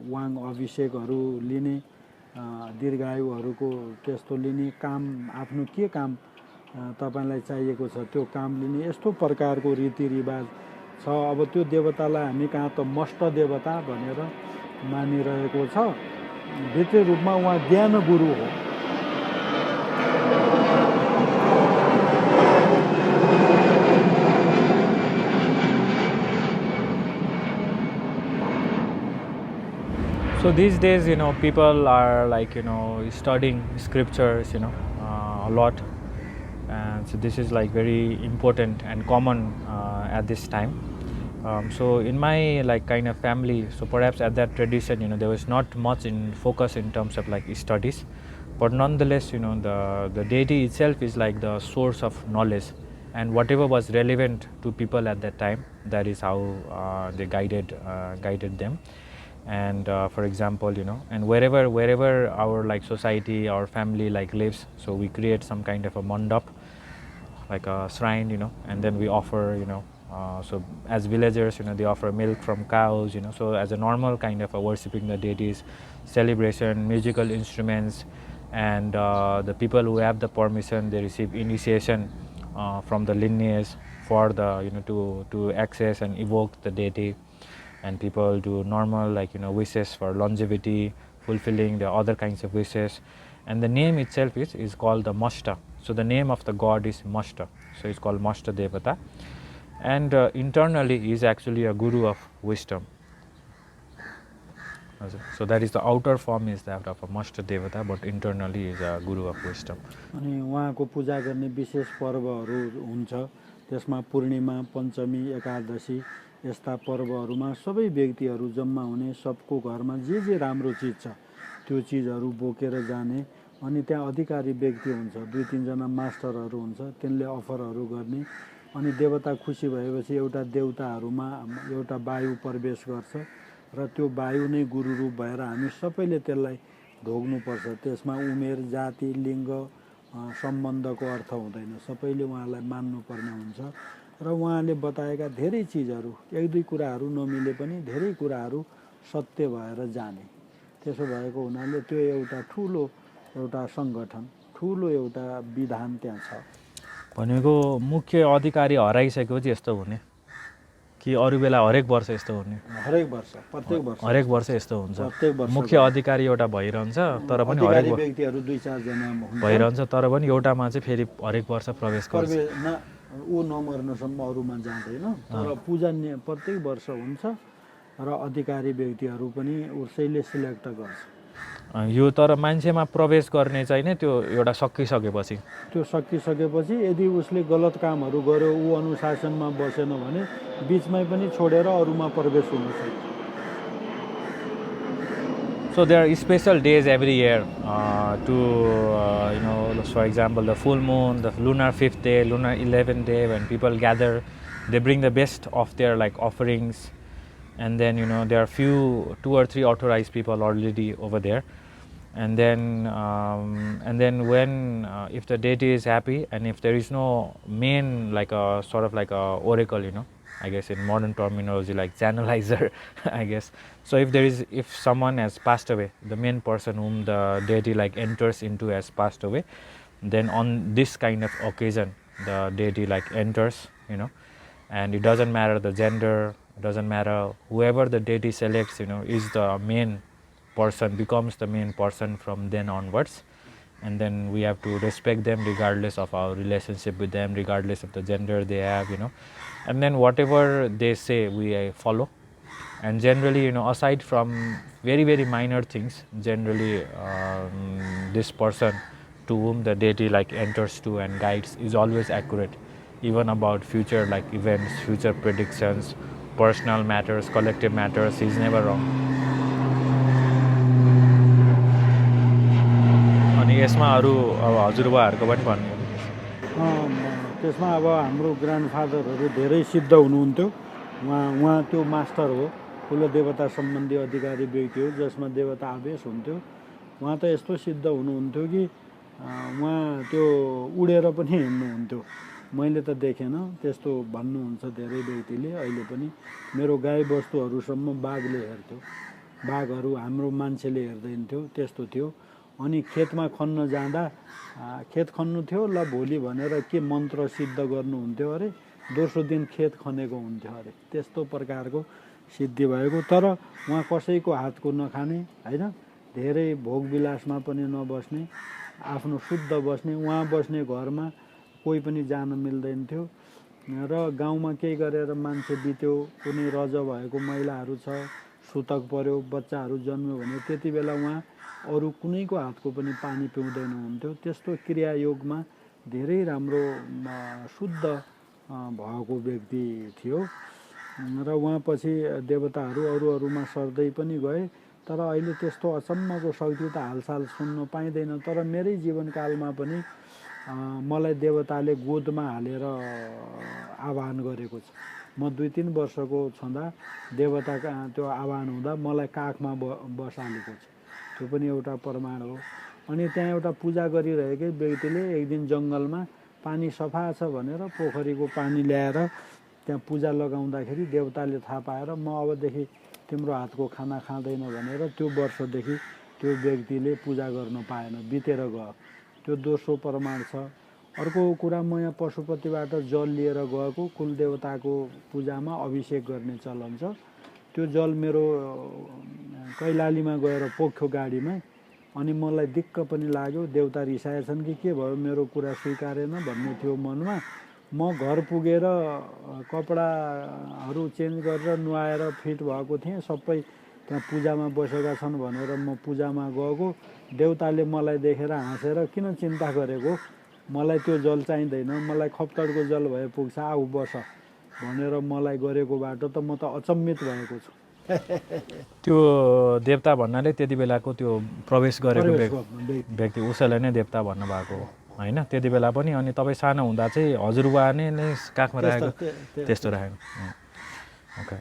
वाङ अभिषेकहरू लिने, दीर्घायुहरूको त्यस्तो लिने, काम आफ्नो के काम तपाईलाई चाहिएको छ त्यो काम लिने, यस्तो प्रकारको रीतिरिवाज छ। अब त्यो देवतालाई हामी कहाँ त मष्ट देवता भनेर मानिरहेको छ। भित्री रूपमा उहाँ ज्ञान गुरु हो। So these days, you know, people are like, you know, studying scriptures, you know, a lot, and so this is like very important and common at this time. So in my like kind of family, so perhaps at that tradition, you know, there was not much in focus in terms of like studies, but nonetheless, you know, the deity itself is like the source of knowledge, and whatever was relevant to people at that time, that is how they guided them. And for example, you know, and wherever our like society, our family like lives, so we create some kind of a mandap, like a shrine, you know, and then we offer, you know, so as villagers, you know, they offer milk from cows, you know, so as a normal kind of a worshipping the deities, celebration, musical instruments, and the people who have the permission, they receive initiation from the lineage for the, you know, to access and evoke the deity. And people do normal, like, you know, wishes for longevity, fulfilling the other kinds of wishes. And the name itself is called the Mashta. So the name of the god is Mashta. So it's called Mashta Devata. And internally he is actually a guru of wisdom. So that is the outer form is that of a Mashta Devata, but internally is a guru of wisdom. अनि उहाँको पूजा गर्ने विशेष पर्वहरू हुन्छ। त्यसमा पूर्णिमा, पञ्चमी, एकादशी यस्ता पर्वहरूमा सबै व्यक्तिहरू जम्मा हुने, सबको घरमा जे राम्रो चिज छ त्यो चिजहरू बोकेर जाने। अनि त्यहाँ अधिकारी व्यक्ति हुन्छ, 2-3 जना मास्टरहरू हुन्छ, तिनले अफरहरू गर्ने। अनि देवता खुसी भएपछि एउटा देवताहरूमा एउटा वायु प्रवेश गर्छ र त्यो वायु नै गुरु रूप भएर हामी सबैले त्यसलाई ढोग्नुपर्छ। त्यसमा उमेर, जाति, लिङ्ग, सम्बन्धको अर्थ हुँदैन, सबैले उहाँलाई मान्नुपर्ने हुन्छ। र उहाँले बताएका धेरै चिजहरू, एक दुई कुराहरू नमिले पनि धेरै कुराहरू सत्य भएर जाने। त्यसो भएको हुनाले त्यो एउटा ठुलो एउटा सङ्गठन, ठुलो एउटा विधान त्यहाँ छ। भनेको मुख्य अधिकारी हराइसकेपछि यस्तो हुने कि अरू बेला हरेक वर्ष यस्तो हुने? हरेक वर्ष, प्रत्येक वर्ष, हरेक वर्ष यस्तो हुन्छ। प्रत्येक वर्ष मुख्य अधिकारी एउटा भइरहन्छ, तर पनि हरेक व्यक्तिहरू 2-4 जना भइरहन्छ, तर पनि एउटामा चाहिँ फेरि हरेक वर्ष प्रवेश गर्छ। ऊ नमर्नसम्म अरूमा जाँदैन, तर पूजा प्रत्येक वर्ष हुन्छ र अधिकारी व्यक्तिहरू पनि उसैले सिलेक्ट गर्छ। यो तर मान्छेमा प्रवेश गर्ने चाहिँ नि त्यो एउटा सकिसकेपछि, त्यो सकिसकेपछि यदि उसले गलत कामहरू गर्यो, ऊ अनुशासनमा बसेन भने बिचमै पनि छोडेर अरूमा प्रवेश हुन सक्छ। So there are special days every year to for example, the full moon, the lunar 5th day, lunar 11th day, when people gather, they bring the best of their offerings, and then there are 2 or 3 authorized people already over there, and then when if the deity is happy, and if there is no main a sort of a oracle, I guess in modern terminology like channelizer, I guess. So if someone has passed away, the main person whom the deity enters into has passed away, then on this kind of occasion the deity enters, and it doesn't matter the gender, it doesn't matter, whoever the deity selects, is the main person, becomes the main person from then onwards. And then we have to respect them regardless of our relationship with them, regardless of the gender they have, and then whatever they say we follow. And generally, aside from very, very minor things, generally this person to whom the deity enters to and guides is always accurate, even about future events, future predictions, personal matters, collective matters, he's never wrong. यसमा अरू अब हजुरबाहरूको पनि भन्ने त्यसमा अब हाम्रो ग्रान्डफादरहरू धेरै सिद्ध हुनुहुन्थ्यो। उहाँ त्यो मास्टर हो, कुलदेवता सम्बन्धी अधिकारी व्यक्ति हो, जसमा देवता आवेश हुन्थ्यो। उहाँ त यस्तो सिद्ध हुनुहुन्थ्यो कि उहाँ त्यो उडेर पनि हिँड्नुहुन्थ्यो। मैले त देखेन, त्यस्तो भन्नुहुन्छ धेरै व्यक्तिले। अहिले पनि मेरो गाई बस्तुहरूसम्म बाघले हेर्थ्यो, बाघहरू हाम्रो मान्छेले हेर्दैन थियो, त्यस्तो थियो। अनि खेतमा खन्न जाँदा खेत खन्नु थियो ल भोलि भनेर के मन्त्र सिद्ध गर्नुहुन्थ्यो अरे, दोस्रो दिन खेत खनेको हुन्थ्यो अरे। त्यस्तो प्रकारको सिद्धि भएको। तर उहाँ कसैको हातको नखाने होइन, धेरै भोगविलासमा पनि नबस्ने, आफ्नो शुद्ध बस्ने। उहाँ बस्ने घरमा कोही पनि जान मिल्दैन थियो र गाउँमा केही गरेर मान्छे बित्यो, कुनै रज भएको महिलाहरू छ, सुतक पर्यो, बच्चाहरू जन्म्यो भने त्यति बेला उहाँ अरू कुनैको हातको पनि पानी पिउँदैन हुन्थ्यो। त्यस्तो क्रिया योगमा धेरै राम्रो शुद्ध भएको व्यक्ति थियो र उहाँ पछि देवताहरू अरूमा सर्दै पनि गए। तर अहिले त्यस्तो अचम्मको शक्ति त हालसाल सुन्न पाइँदैन। तर मेरै जीवनकालमा पनि मलाई देवताले गोदमा हालेर आह्वान गरेको छ। म 2-3 वर्षको छँदा देवताका त्यो आह्वान हुँदा मलाई काखमा बसालेको छ। त्यो पनि एउटा प्रमाण हो। अनि त्यहाँ एउटा पूजा गरिरहेकै व्यक्तिले एक दिन जङ्गलमा पानी सफा छ भनेर पोखरीको पानी ल्याएर त्यहाँ पूजा लगाउँदाखेरि देवताले थाहा पाएर म अबदेखि तिम्रो हातको खाना खाँदैन भनेर त्यो वर्षदेखि त्यो व्यक्तिले पूजा गर्न पाएन, बितेर गयो। त्यो दोस्रो प्रमाण छ। अर्को कुरा, म यहाँ पशुपतिबाट जल लिएर गएको, कुलदेवताको पूजामा अभिषेक गर्ने चलन छ। त्यो जल मेरो कैलालीमा गएर पोख्यो गाडीमा। अनि मलाई दिक्क पनि लाग्यो, देवता रिसाएछन् कि के भयो, मेरो कुरा स्वीकारेन भन्ने थियो मनमा। म घर पुगेर कपडाहरू चेन्ज गरेर नुहाएर फिट भएको थिएँ। सबै त्यहाँ पूजामा बसेका छन् भनेर म पूजामा गएको। देवताले मलाई देखेर हाँसेर, किन चिन्ता गरेको, मलाई त्यो जल चाहिँदैन, मलाई खप्तडको जल भए पुग्छ, आऊ बस भनेर मलाई गरेको बाटो त म त अचम्मित भएको छु। त्यो देवता भन्नाले त्यति बेलाको त्यो प्रवेश गरेको व्यक्ति उसैलाई नै देवता भन्नुभएको हो होइन त्यति बेला पनि। अनि तपाईँ सानो हुँदा चाहिँ हजुरबा नै काखमा राखेको, त्यस्तो राखेको। Okay.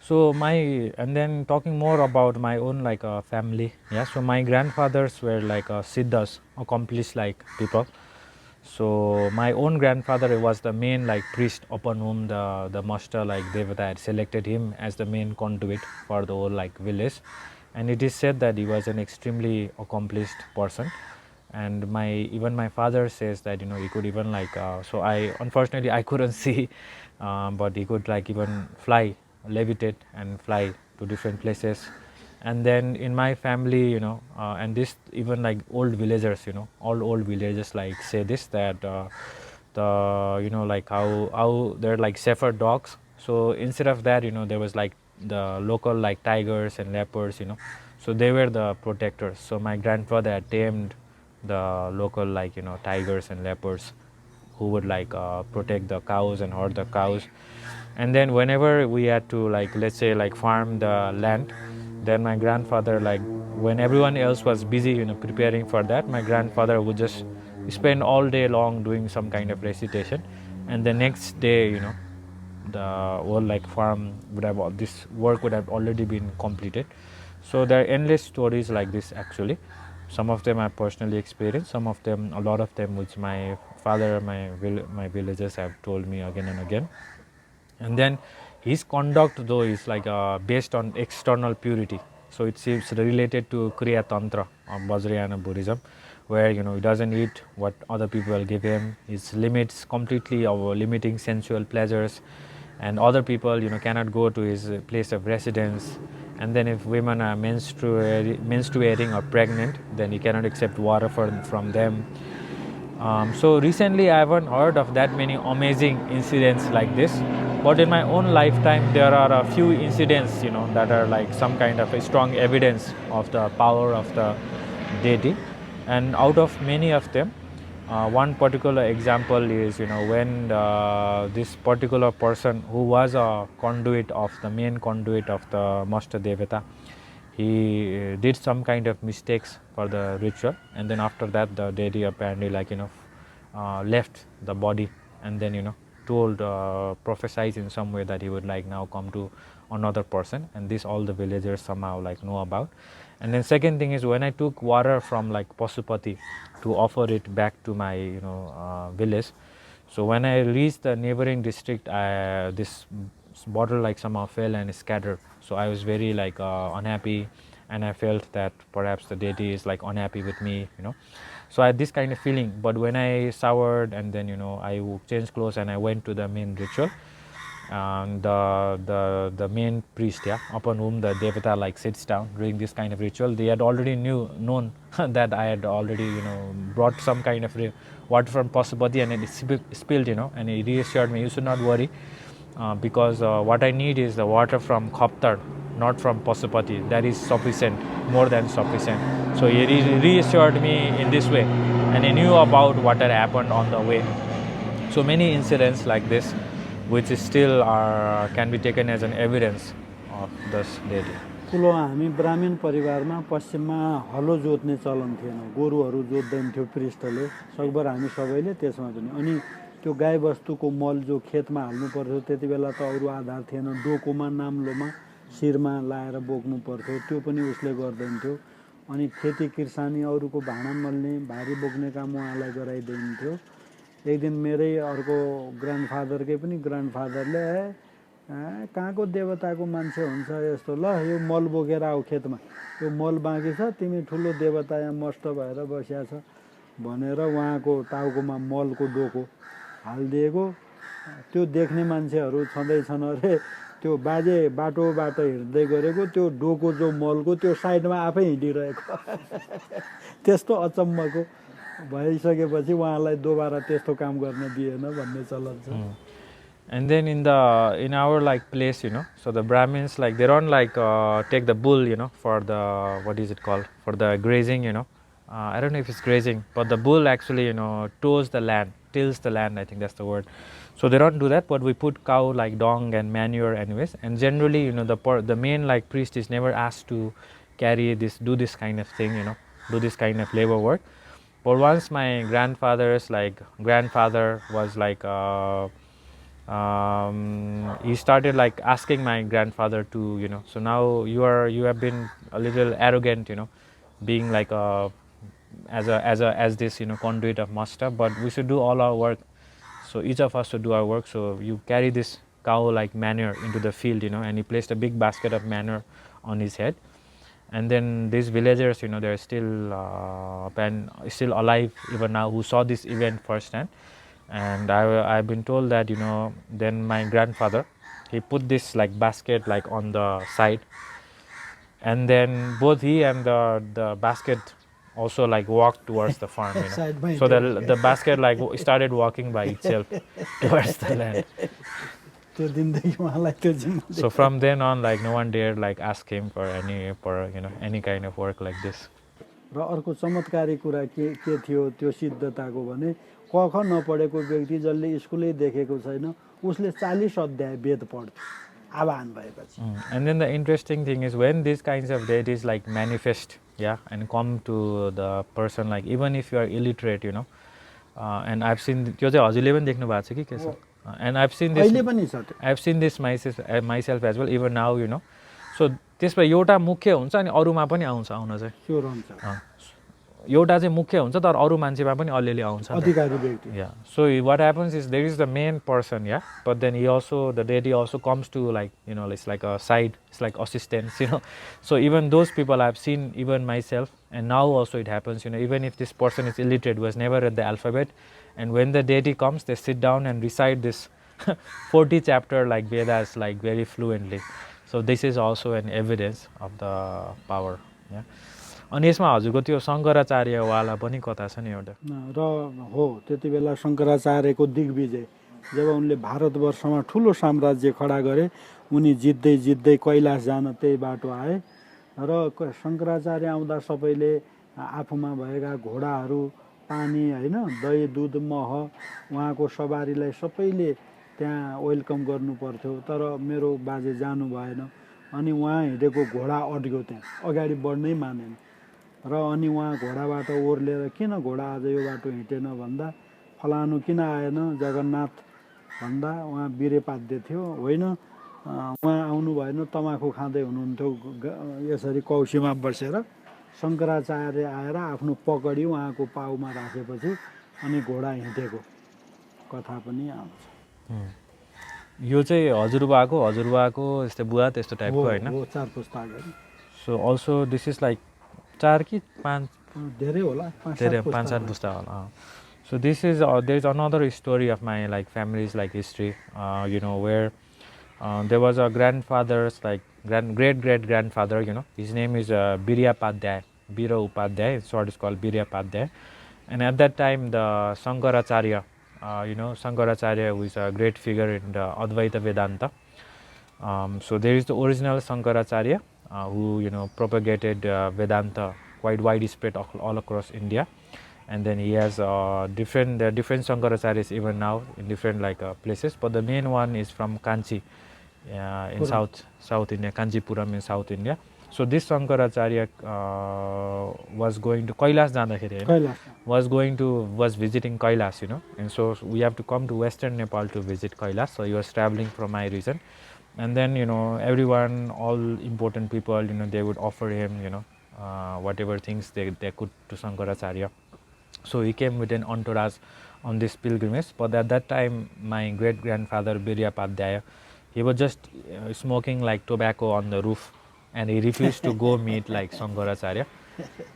So and then talking more about my own like family, yeah. So my grandfathers were like siddhas, accomplished like people. So my own grandfather was the main like priest upon whom the Mashta like Devata had selected him as the main conduit for the whole like village, and it is said that he was an extremely accomplished person. And even my father says that he could even like so I unfortunately I couldn't see, but he could like even fly, levitate and fly to different places. And then in my family, and this even like old villagers, all old villagers like say this, that the like how they're like shepherd dogs. So instead of that, there was like the local like tigers and leopards, so they were the protectors. So my grandfather had tamed the local like tigers and leopards, who would like protect the cows and herd the cows. And then whenever we had to like, let's say like farm the land, then my grandfather, like when everyone else was busy preparing for that, my grandfather would just spend all day long doing some kind of recitation, and the next day the whole like farm would have this work would have already been completed. So there are endless stories like this actually. Some of them I personally experienced, some of them, a lot of them, which my father, my villagers have told me again and again. And then his conduct though is like based on external purity. So it seems related to Kriya Tantra of Vajrayana Buddhism, where he doesn't eat what other people give him. His limits completely of limiting sensual pleasures, and other people cannot go to his place of residence. And then if women are menstruating or pregnant, then he cannot accept water from them. So recently I haven't heard of that many amazing incidents like this, but in my own lifetime there are a few incidents that are like some kind of a strong evidence of the power of the deity. And out of many of them, one particular example is when this particular person who was a conduit of the main conduit of the Mashta Devata, he did some kind of mistakes for the ritual, and then after that the deity apparently like left the body, and then told prophesied in some way that he would like now come to another person, and this all the villagers somehow like know about. And then second thing is when I took water from like Pasupati to offer it back to my village, so when I reached the neighboring district, this bottle like somehow fell and scattered. So I was very like unhappy, and I felt that perhaps the deity is like unhappy with me, So I had this kind of feeling. But when I showered and then I changed clothes and I went to the main ritual, the main priest, yeah, upon whom the devata like sits down during this kind of ritual, they had already known that I had already brought some kind of water from Pasupati, and it spilled, and he reassured me, you should not worry, because what I need is the water from Khaptar, not from Pasupati. That is sufficient, more than sufficient. So he reassured me in this way, and he knew about what had happened on the way. So many incidents like this, which is still can be taken as an evidence of this deity. ठुलो हामी ब्राह्मण परिवारमा पश्चिममा hello जोत्ने चलन थिएन, गोरुहरू जोत्दैन्थ्यो पृष्ठले, सकभर हामी सबैले त्यसमा पनि। अनि त्यो गाईबस्तुको मल जो खेतमा हाल्नु पर्थ्यो, त्यति बेला त अरू आधार थिएन, डोकोमा नाम्लोमा शिरमा लाएर बोक्नु पर्थ्यो, त्यो पनि उसले गर्दैन्थ्यो। अनि खेती किर्सानी अरूको भाँडा मल्ने भारी बोक्ने काम उहाँलाई गराइदिन्थ्यो। एक दिन मेरै अर्को ग्रान्डफादरकै पनि ग्रान्डफादरले कहाँको देवताको मान्छे हुन्छ यस्तो, ल यो मल बोकेर आऊ खेतमा, यो मल बाँकी छ, तिमी ठुलो देवता यहाँ मस्त भएर बसिया छ भनेर उहाँको टाउकोमा मलको डोको हालिदिएको। त्यो देख्ने मान्छेहरू छँदैछन् अरे, त्यो बाजे बाटो हिँड्दै गरेको त्यो डोको जो मलको त्यो साइडमा आफै हिँडिरहेको। त्यस्तो अचम्मको भइसकेपछि उहाँलाई दोबारा त्यस्तो काम गर्न दिएन भन्ने चलन छ। And then in our like place, so the Brahmins like they don't like take the bull, for the, what is it called, for the grazing, I don't know if it's grazing, but the bull actually tills the land, I think that's the word. So they don't do that, but we put cow like dung and manure anyways. And generally the main like priest is never asked to do this kind of thing, do this kind of labor work. But once my grandfather was like he started like asking my grandfather to, you know, so now you have been a little arrogant, you know, being like as this, you know, conduit of Mashta, but we should do all our work. So each of us should do our work. So you carry this cow like manure into the field, you know, and he placed a big basket of manure on his head. And then these villagers, you know, they're still still alive even now, who saw this event firsthand. And I've been told that, you know, then my grandfather, he put this like basket like on the side, and then both he and the basket also like walked towards the farm, you know. Side by So side. the basket like started walking by itself towards the land. त्यो दिनदेखि उहाँलाई त्यो जिम्मा So from then on, like no one dared like ask him for you know, any kind of work like this. र अर्को चमत्कारी कुरा के थियो त्यो सिद्धताको भने क ख नपढेको व्यक्ति जसले स्कुलै देखेको छैन उसले 40 अध्याय वेद पढ्थ्यो आवाहन भएपछि. And then the interesting thing is when these kinds of deities like manifest, yeah, and come to the person, like even if you are illiterate, you know, and I've seen त्यो चाहिँ हजुरले पनि देख्नु भएको छ कि के छ, and I've seen this अहिले पनि छ त्यो. I've seen this myself as well, even now, you know. So त्यसमा एउटा मुख्य हुन्छ अनि अरूमा पनि आउँछ आउन चाहिँ. त्यो रहन्छ एउटा चाहिँ मुख्य हुन्छ तर अरू मान्छेमा पनि अलिअलि आउँछ. अधिकारी व्यक्ति. Yeah. So what happens is there is the main person, yeah, but then the deity also comes to, like, you know, it's like a side, it's like assistance, you know. So even those people I've seen, even myself, and now also it happens, you know, even if this person is illiterate, was never read the alphabet, and when the deity comes, they sit down and recite this 40 chapter like Vedas like very fluently. So this is also an evidence of the power. Yeah. अनि यसमा हजुरको त्यो शङ्कराचार्यवाला पनि कथा छ नि एउटा. र हो त्यति बेला शङ्कराचार्यको दिग्विजय जब उनले भारतवर्षमा ठुलो साम्राज्य खडा गरे उनी जित्दै जित्दै कैलाश जान त्यही बाटो आए र शङ्कराचार्य आउँदा सबैले आफूमा भएका घोडाहरू पानी हैन दही दुध मह उहाँको सवारीलाई सबैले त्यहाँ वेलकम गर्नु पर्थ्यो तर मेरो बाजे जानु भएन अनि उहाँ हिँडेको घोडा अड्क्यो त्यहाँ अगाडि बढ्नै मानेन र अनि उहाँ घोडाबाट ओर्लेर किन घोडा आज यो बाटो हिँडेन भन्दा फलानु किन आएन जगन्नाथ भन्दा उहाँ बिरेपाद्य थियो होइन उहाँ आउनु भएन तमाखु खाँदै हुनुहुन्थ्यो यसरी कौशीमा बसेर शङ्कराचार्य आएर आफ्नो पकडी उहाँको पाउमा राखेपछि अनि घोडा हिँडेको कथा पनि आउँछ. यो चाहिँ हजुरबाको यस्तो बुवा त्यस्तो टाइपको हैन. हो चार पुस्ता गरी. सो अल्सो दिस इज लाइक 4 कि 5 धेरै होला 5-7 पुस्ता होला. So this is there is another story of my like family's like history, you know, where there was a grandfather's like great grandfather, you know, his name is Bira Upadhyaya, it's what is called Bira Upadhyaya. And at that time the Sankaracharya, you know, Sankaracharya who is a great figure in the Advaita Vedanta. So there is the original Sankaracharya who, you know, propagated Vedanta quite widespread all across India. And then he has there are different Sankaracharyas even now in different like places, but the main one is from Kanchi in South India, Kanchipuram in South India. So this Sankaracharya was going to Kailash jandakeri was visiting Kailash, you know, and so we have to come to Western Nepal to visit Kailash. So he was traveling from my region, and then, you know, everyone, all important people, you know, they would offer him, you know, whatever things they could to Sankaracharya. So he came with an entourage on this pilgrimage, but at that time my great grandfather Birya Upadhyaya, he was just smoking like tobacco on the roof, and he refused to go meet like Sankaracharya.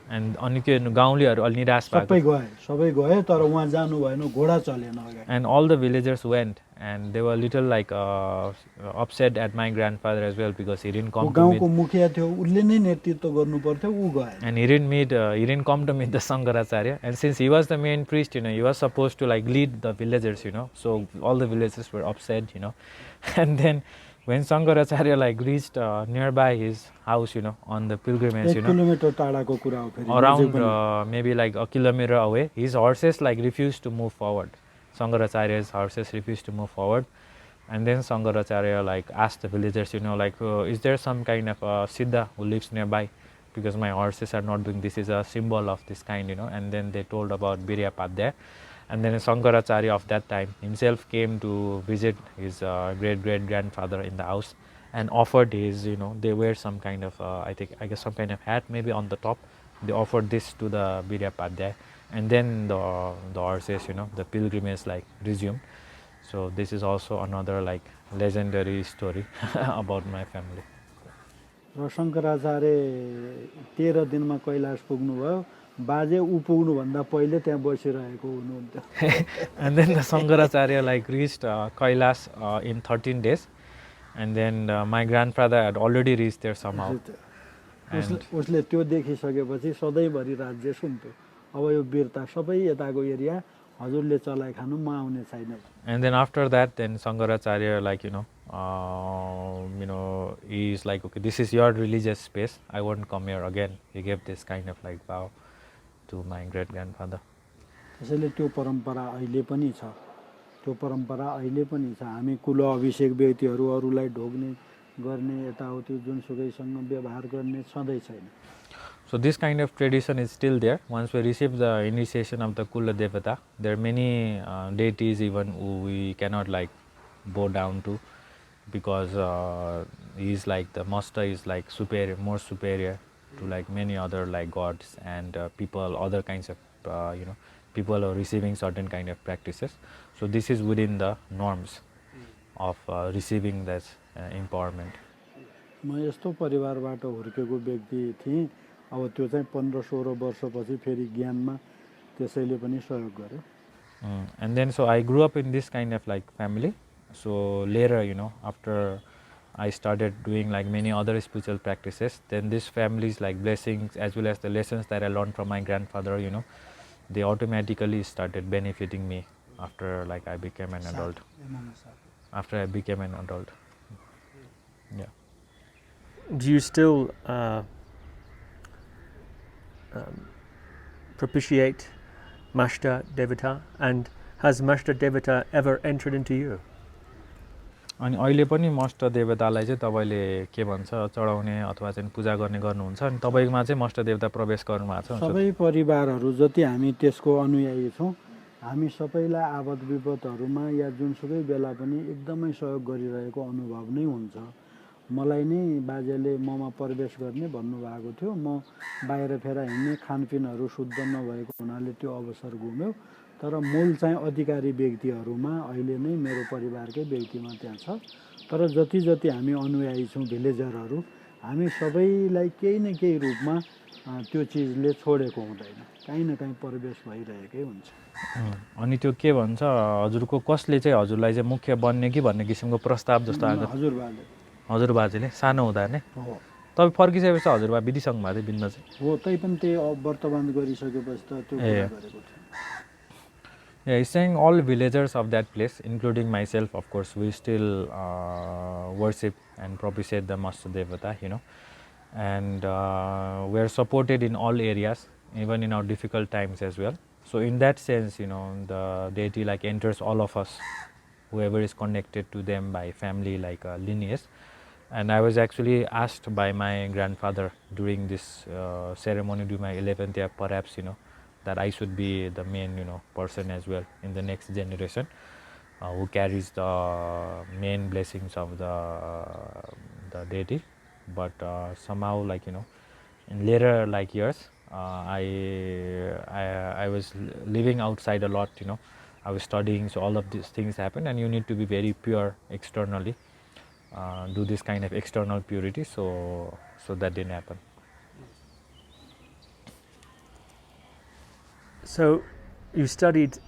And अनि के गाउँलेहरु अलि निराश भएको सबै गए तर उहाँ जानु भएन घोडा चलेन अगाडि. And all the villagers went, and they were little like upset at my grandfather as well because he didn't come to meet. गाउँको मुखिया थियो उले नै नेतृत्व गर्नु पर्थ्यो उ गए. And he didn't come to meet the Sankaracharya, and since he was the main priest, you know, he was supposed to like lead the villagers, you know, so all the villagers were upset, you know. And then when Sankaracharya like reached nearby his house, you know, on the pilgrimage, you know, kilometre टाढाको कुरा हो फेरि around maybe like a kilometer away, his horses like refused to move forward. Sankaracharya's horses refused to move forward, and then Sankaracharya like asked the villagers, you know, like is there some kind of siddha who lives nearby, because my horses are not doing this is a symbol of this kind, and then they told about Viryapadhyaya. And then Shankaracharya of that time himself came to visit his great-great-grandfather in the house and offered his, they wear some kind of, I guess some kind of hat maybe on the top. They offered this to the Viryapadhyaya, and then the horses, the pilgrimage resumed. So this is also another legendary story about my family. र शङ्कराचार्य 13 दिनमा कैलाश पुग्नुभयो बाजे उ पुग्नु भन्दा पहिले त्यहाँ बसिरहेको हुनुहुन्थ्यो And then the Shankaracharya reached Kailash in 13 days, and then my grandfather had already reached there somehow. उसले त्यो देखिसकेपछि सधैँभरि राज्य सुन्थ्यो अब यो वीरता सबै यताको एरिया हजुरले चलाइ खानु म आउने छैन. And then after that, then Shankaracharya he is like, okay, this is your religious space, I won't come here again. He gave this kind of vow to my great grandfather. त्यसैले त्यो परम्परा अहिले पनि छ. त्यो परम्परा अहिले पनि छ. हामी कुल अभिषेक व्यक्तिहरू अरूलाई ढोग्ने गर्ने यताउति जुनसुकैसँग व्यवहार गर्ने सधैँ छैन. So this kind of tradition is still there. Once we receive the initiation of the Kuladevata, there are many deities even who we cannot bow down to, because he is the Mashta is superior, more superior to many other gods and people, other kinds of people are receiving certain kind of practices. So this is within the norms of receiving this empowerment. म यस्तो परिवारबाट हुर्केको व्यक्ति थिएँ. अब त्यो चाहिँ 15-16 वर्षपछि फेरि ज्ञानमा त्यसैले पनि सहयोग गर्यो. And then so I grew up in this kind of family. So later, after I started doing many other spiritual practices, then this family's blessings as well as the lessons that I learned from my grandfather, they automatically started benefiting me after I became an adult. After I became an adult. Yeah. Do you still propitiate Mashta Devata, and has Mashta Devata ever entered into you? अनि अहिले पनि मष्ट देवतालाई चाहिँ तपाईले के भन्छ चढाउने अथवा चाहिँ पूजा गर्ने गर्नुहुन्छ अनि तपाईमा चाहिँ मष्ट देवता प्रवेश गर्नु भएको छ. सबै परिवारहरू जति हामी त्यसको अनुयायी छौं हामी सबैलाई आपद विपदहरुमा या जुनसुकै बेला पनि एकदमै सहयोग गरिरहेको अनुभव नै हुन्छ. मलाई नै बाजेले ममा प्रवेश गर्ने भन्नु भएको थियो. म बाहिर फेर हिँड्ने खानपिनहरु शुद्ध नभएको हुनाले त्यो अवसर गुम्यो. तर मूल चाहिँ अधिकारी व्यक्तिहरुमा अहिले नै मेरो परिवारकै व्यक्तिमा त्यहाँ छ. तर जति जति हामी अनुयायी छौं भिलेजरहरु हामी सबैलाई केही न केही रूपमा त्यो चीजले छोडेको हुँदैन. काहीँ न काहीँ प्रवेश भइरहेकै हुन्छ. अनि त्यो के भन्छ हजुरको कसले चाहिँ हजुरलाई चाहिँ मुख्य बन्ने कि भन्ने किसिमको प्रस्ताव जस्तो आएको? हजुरबाजेले सानो हुँदा नै हो. तपाई फर्किसकेपछि हजुरबा विधिसँग भए बिन्न चाहिँ हो. तै पनि त्यो वर्तमान गरिसकेपछि त त्यो कुरा गरेको थियो. Yeah, he's saying all villagers of that place, including myself, of course, we still worship and propitiate the Mashta Devata, and we are supported in all areas, even in our difficult times as well. So in that sense, the deity enters all of us, whoever is connected to them by family, lineage. And I was actually asked by my grandfather during this ceremony, during my 11th year, perhaps, that I should be the main, person as well in the next generation who carries the main blessings of the deity. But somehow, in later years, I was living outside a lot. I was studying, so all of these things happened, and you need to be very pure externally, do this kind of external purity. So that didn't happen. So you studied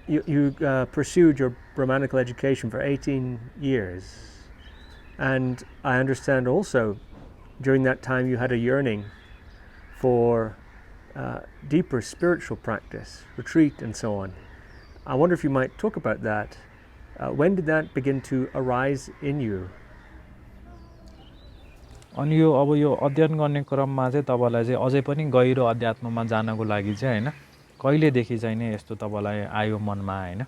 you pursued your Brahmanical education for 18 years, and I understand also during that time you had a yearning for deeper spiritual practice, retreat and so on. I wonder if you might talk about that. When did that begin to arise in you? अनि यो अब यो अध्ययन गर्ने क्रममा चाहिँ तपाईलाई चाहिँ अझै पनि गहिरो अध्यात्ममा जानको लागि चाहिँ हैन कहिलेदेखि चाहिँ नि यस्तो तपाईलाई आयो मनमा हैन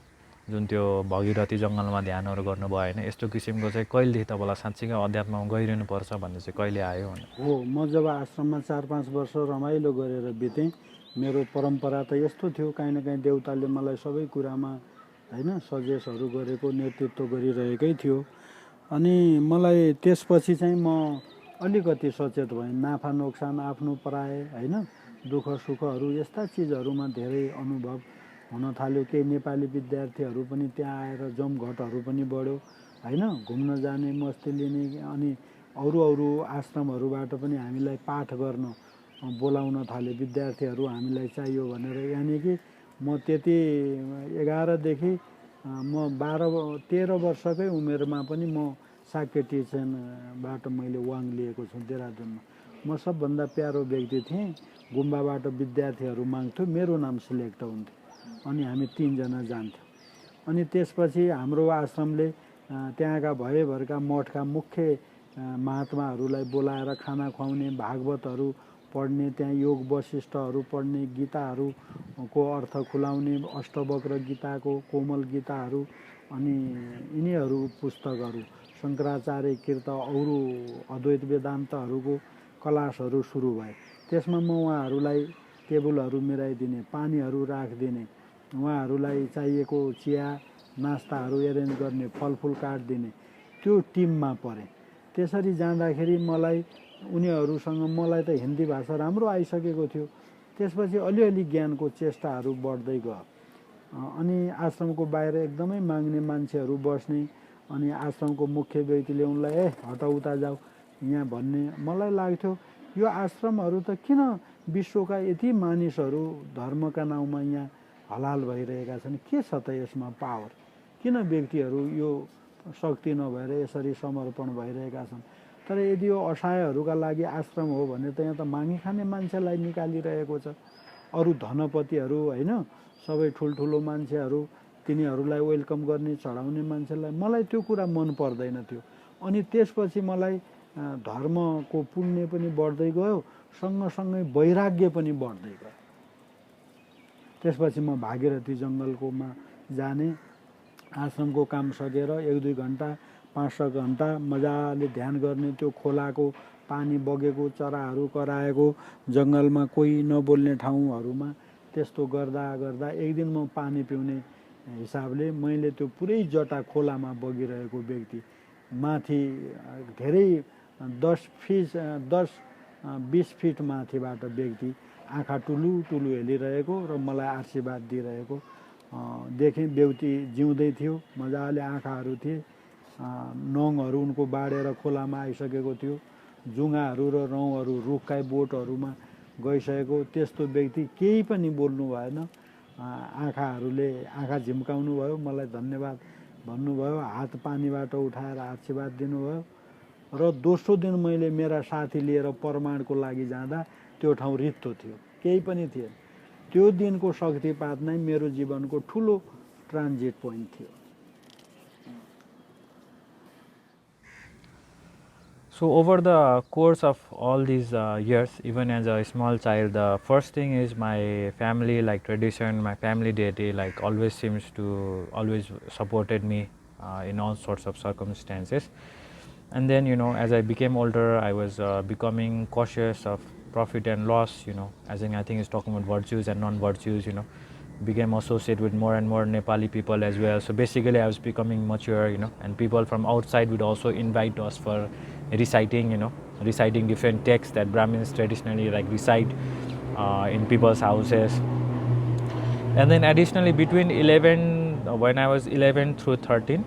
जुन त्यो भगीरथी जङ्गलमा ध्यानहरू गर्नुभयो होइन, यस्तो किसिमको चाहिँ कहिलेदेखि तपाईँलाई साँच्चीकै अध्यात्ममा गइरहनुपर्छ भन्ने चाहिँ कहिले आयो भने? हो, म जब आश्रममा 4-5 वर्ष रमाइलो गरेर बितेँ, मेरो परम्परा त यस्तो थियो, काहीँ न काहीँ देउताले मलाई सबै कुरामा होइन सजेसहरू गरेको, नेतृत्व गरिरहेकै थियो। अनि मलाई त्यसपछि चाहिँ म अलिकति सचेत भएँ। नाफा नोक्सान, आफ्नो पराए होइन, दुःख सुखहरू यस्ता चिजहरूमा धेरै अनुभव हुन थाल्यो। केही नेपाली विद्यार्थीहरू पनि त्यहाँ आएर जमघटहरू पनि बढ्यो होइन, घुम्न जाने, मस्ती लिने। अनि अरू आश्रमहरूबाट पनि हामीलाई पाठ गर्न बोलाउन थाले विद्यार्थीहरू, हामीलाई चाहियो भनेर। यानि कि म त्यति 11देखि म 12-13 वर्षकै उमेरमा पनि म साक्य ट्रिजिनबाट मैले वाङ लिएको छु देहरादुनमा। म सबभन्दा प्यारो व्यक्ति थिएँ। गुम्बाबाट विद्यार्थीहरू माग्थ्यो, मेरो नाम सिलेक्ट हुन्थ्यो, अनि हामी 3 जना जान्थ्यौँ। अनि त्यसपछि हाम्रो आश्रमले त्यहाँका भएभरका मठका मुख्य महात्माहरूलाई बोलाएर खाना खुवाउने, भागवतहरू पढ्ने, त्यहाँ योग वशिष्ठहरू पढ्ने, गीताहरूको अर्थ खुलाउने, अष्टवक्र गीताको कोमल गीताहरू, अनि यिनीहरू पुस्तकहरू, शङ्कराचार्य कृत, अरू अद्वैत वेदान्तहरूको क्लासहरू सुरु भए। त्यसमा म उहाँहरूलाई टेबलहरू मिलाइदिने, पानीहरू राखिदिने, उहाँहरूलाई चाहिएको चिया नास्ताहरू एरेन्ज गर्ने, फलफुल काटिदिने, त्यो टिममा परेँ। त्यसरी जाँदाखेरि मलाई उनीहरूसँग मलाई त हिन्दी भाषा राम्रो आइसकेको थियो। त्यसपछि अलिअलि ज्ञानको चेष्टाहरू बढ्दै गयो। अनि आश्रमको बाहिर एकदमै माग्ने मान्छेहरू बस्ने, अनि आश्रमको मुख्य व्यक्तिले उनलाई हट उता जाऊ यहाँ भन्ने। मलाई लाग्थ्यो यो आश्रमहरू त किन विश्वका यति मानिसहरू धर्मका नाउँमा यहाँ हलाल भइरहेका छन्, के छ त यसमा पावर, किन व्यक्तिहरू यो शक्ति नभएर यसरी समर्पण भइरहेका छन्। तर यदि यो असहायहरूका लागि आश्रम हो भने त यहाँ त मागी खाने मान्छेलाई निकालिरहेको छ, अरू धनपतिहरू होइन, सबै ठुल्ठुलो मान्छेहरू, तिनीहरूलाई वेलकम गर्ने, चढाउने मान्छेलाई। मलाई त्यो कुरा मन पर्दैन थियो। अनि त्यसपछि मलाई धर्मको पुण्य पनि बढ्दै गयो, सँगसँगै वैराग्य पनि बढ्दै गयो। त्यसपछि म भागीरथी जङ्गलकोमा जाने, आश्रमको काम सकेर 1-2 घन्टा 5-6 घन्टा मजाले ध्यान गर्ने, त्यो खोलाको पानी बगेको, चराहरू कराएको जङ्गलमा कोही नबोल्ने ठाउँहरूमा त्यस्तो गर्दा गर्दा एक दिन म पानी पिउने हिसाबले मैले त्यो पुरै जटा खोलामा बगिरहेको व्यक्ति माथि धेरै 10-20 फिट माथिबाट व्यक्ति आँखा टुलु टुलु हेलिरहेको र मलाई आशीर्वाद दिइरहेको देखेँ। व्यक्ति जिउँदै थियो, मजाले आँखाहरू थिए, नङहरू उनको बाडेर खोलामा आइसकेको थियो, जुङ्गाहरू र रौँहरू रुखका बोटहरूमा गइसकेको। त्यस्तो व्यक्ति केही पनि बोल्नु भएन, आँखा झिम्काउनु भयो, मलाई धन्यवाद भन्नुभयो, हात पानीबाट उठाएर आशीर्वाद दिनुभयो। र दोस्रो दिन मैले मेरा साथी लिएर प्रमाणको लागि जाँदा त्यो ठाउँ रित्तो थियो, केही पनि थिएन। त्यो दिनको शक्तिपात नै मेरो जीवनको ठुलो ट्रान्जिट पोइन्ट थियो। So over the course of all these years, even as a small child, the first thing is my family, like tradition, my family deity, like always supported me in all sorts of circumstances. And then, as I became older, I was becoming cautious of profit and loss, as in I think it's talking about virtues and non-virtues, became associated with more and more Nepali people as well. So basically I was becoming mature, and people from outside would also invite us for reciting different texts that Brahmins traditionally like recite in people's houses. And then additionally when I was 11 through 13,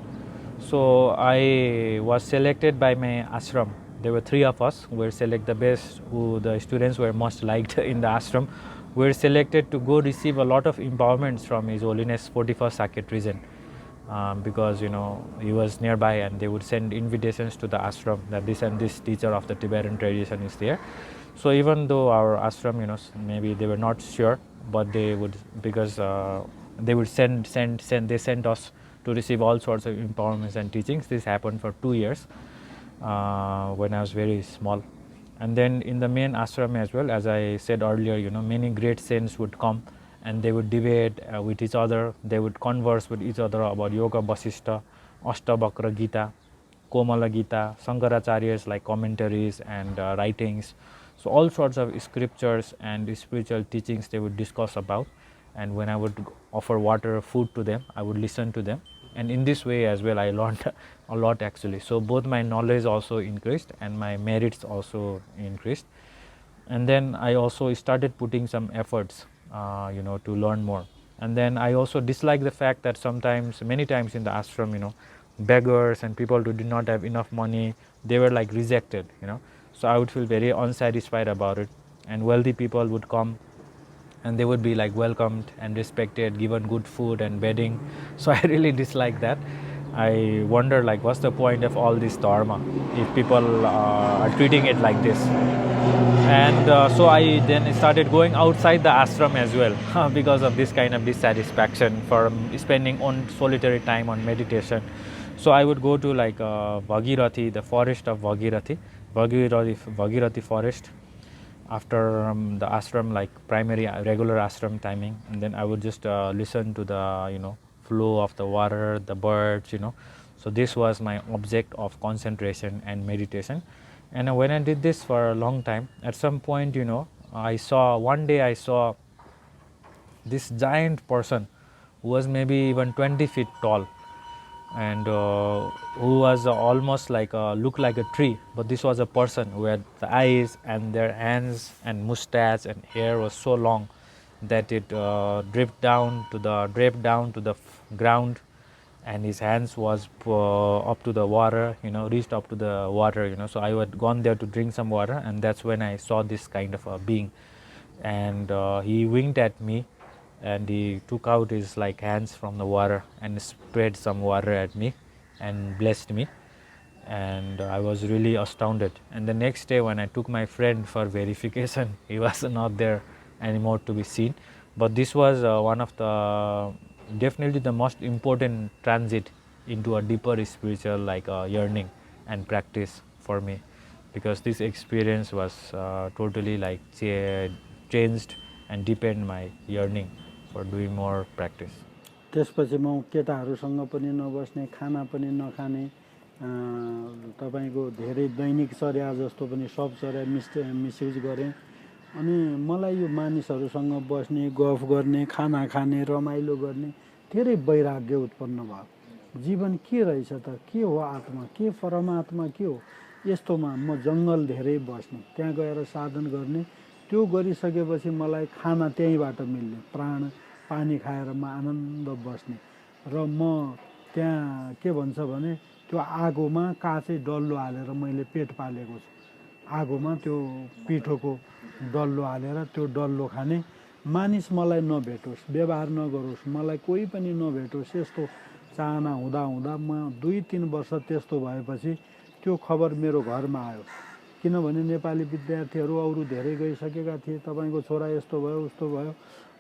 so I was selected by my ashram. There were 3 of us. We were selected the best, who the students were most liked in the ashram. We were selected to go receive a lot of empowerments from His Holiness 41st Sakya Trizin, because he was nearby, and they would send invitations to the ashram that this and this teacher of the Tibetan tradition is there. So even though our ashram, maybe they were not sure, but they would, because they would they sent us to receive all sorts of empowerments and teachings. This happened for 2 years when I was very small. And then in the main ashram as well, as I said earlier, many great saints would come and they would debate with each other. They would converse with each other about Yoga Vasishta, Ashtavakra Gita, Komala Gita, Shankaracharya's like commentaries and writings. So all sorts of scriptures and spiritual teachings they would discuss about. And when I would offer water, food to them, I would listen to them. And in this way as well, I learned a lot actually. So both my knowledge also increased and my merits also increased. And then I also started putting some efforts, to learn more. And then I also dislike the fact that sometimes, many times in the ashram, beggars and people who did not have enough money, they were like rejected, So I would feel very unsatisfied about it. And wealthy people would come and they would be like welcomed and respected, given good food and bedding. So I really dislike that. I wonder like what's the point of all this dharma if people are treating it like this. And so I then started going outside the ashram as well because of this kind of dissatisfaction from spending on solitary time on meditation. So I would go to like Bhagirathi, the forest of Bhagirathi forest after the ashram, like primary regular ashram timing, and then I would just listen to the flow of the water, the birds. So this was my object of concentration and meditation. And when I did this for a long time, at some point, one day I saw this giant person who was maybe even 20 feet tall and who was almost like looked like a tree, but this was a person who had the eyes and their hands and mustache and hair was so long that it draped down to the ground, and his hands was up to the water, reached up to the water. So I had gone there to drink some water, and that's when I saw this kind of a being, and he winked at me and he took out his like hands from the water and spread some water at me and blessed me, and I was really astounded. And the next day when I took my friend for verification, he was not there anymore to be seen. But this was one of the definitely the most important transit into a deeper spiritual like yearning and practice for me, because this experience was totally like changed and deepened my yearning for doing more practice. त्यसपछि म केटाहरूसँग पनि नबस्ने, खाना पनि नखाने, तपाईको धेरै दैनिक चर्या जस्तो पनि सब चर्या मिसयुज गरेँ। अनि मलाई यो मानिसहरूसँग बस्ने, गफ गर्ने, खाना खाने, रमाइलो गर्ने धेरै वैराग्य उत्पन्न भयो। जीवन के रहेछ त, के हो आत्मा, के परमात्मा के हो, यस्तोमा म जङ्गल धेरै बस्ने, त्यहाँ गएर साधन गर्ने। त्यो गरिसकेपछि मलाई खाना त्यहीँबाट मिल्ने, प्राण पानी खाएर म आनन्द बस्ने। र म त्यहाँ के भन्छ भने त्यो आगोमा काँचै डल्लो हालेर मैले पेट पालेको छु। आगोमा त्यो पिठोको डल्लो हालेर त्यो डल्लो खाने। मानिस मलाई नभेटोस्, व्यवहार नगरोस्, मलाई कोही पनि नभेटोस्, यस्तो चाहना हुँदा हुँदा म 2-3 वर्ष त्यस्तो भएपछि त्यो खबर मेरो घरमा आयो। किनभने नेपाली विद्यार्थीहरू अरू धेरै गइसकेका थिए, तपाईको छोरा यस्तो भयो उस्तो भयो,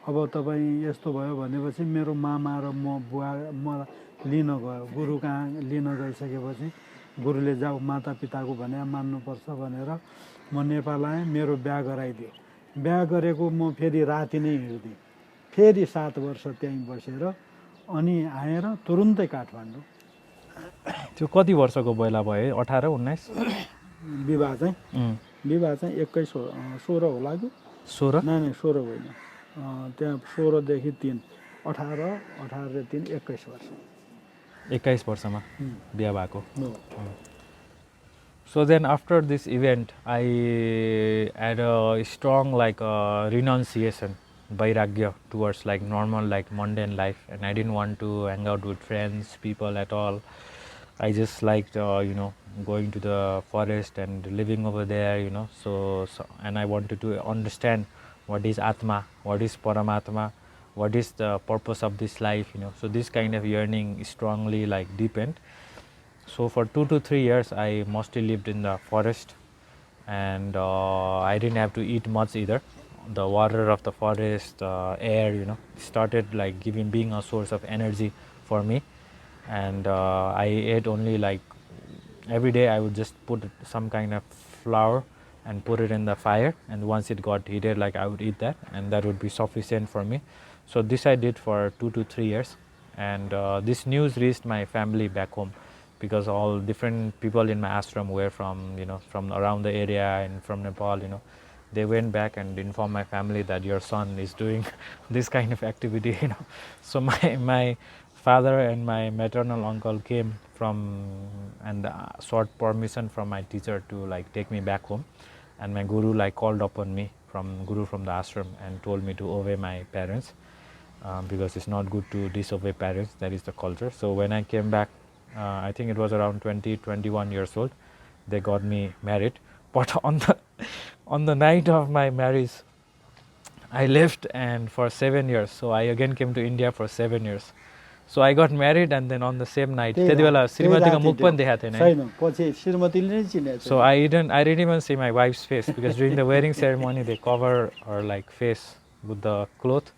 अब तपाईँ यस्तो भयो भनेपछि मेरो मामा र म बुवा म लिन गयो। गुरु कहाँ लिन गइसकेपछि गुरुले जाऊ माता पिताको भने मान्नुपर्छ भनेर म नेपाल आएँ। मेरो बिहा गराइदियो। बिहा गरेको म फेरि राति नै हिँड्दै, फेरि 7 वर्ष त्यहीँ बसेर अनि आएर तुरुन्तै काठमाडौँ। त्यो कति वर्षको बेला भयो? 18-19? विवाह चाहिँ 21-16 होला कि 16? नै 16 होइन, त्यहाँ 16 देखि 3, 18 र 3 21 वर्ष। 21 वर्षमा बिहा भएको। So then after this event, I had a strong like renunciation, vairagya towards like normal like mundane life, and I didn't want to hang out with friends, people at all. I just liked going to the forest and living over there, so and I wanted to understand what is Atma, what is Paramatma, what is the purpose of this life, so this kind of yearning strongly like deepened. So for 2 to 3 years I mostly lived in the forest, and I didn't have to eat much either. The water of the forest, the air, started like being a source of energy for me. And I ate only like every day I would just put some kind of flour and put it in the fire, and once it got heated, like I would eat that, and that would be sufficient for me. So this I did for 2 to 3 years, and this news reached my family back home, because all different people in my ashram were from, you know, from around the area and from Nepal, you know. They went back and informed my family that your son is doing this kind of activity, you know. So my father and my maternal uncle came from and sought permission from my teacher to like take me back home, and my guru like called upon me from the ashram and told me to obey my parents, because it's not good to disobey parents. That is the culture. So when I came back, I think it was around 21 years old, they got me married. But on the night of my marriage, I left and for 7 years. So I again came to India for 7 years. So I got married, and then on the same night, so I didn't even see my wife's face, because during the wedding ceremony they cover her like face with the cloth.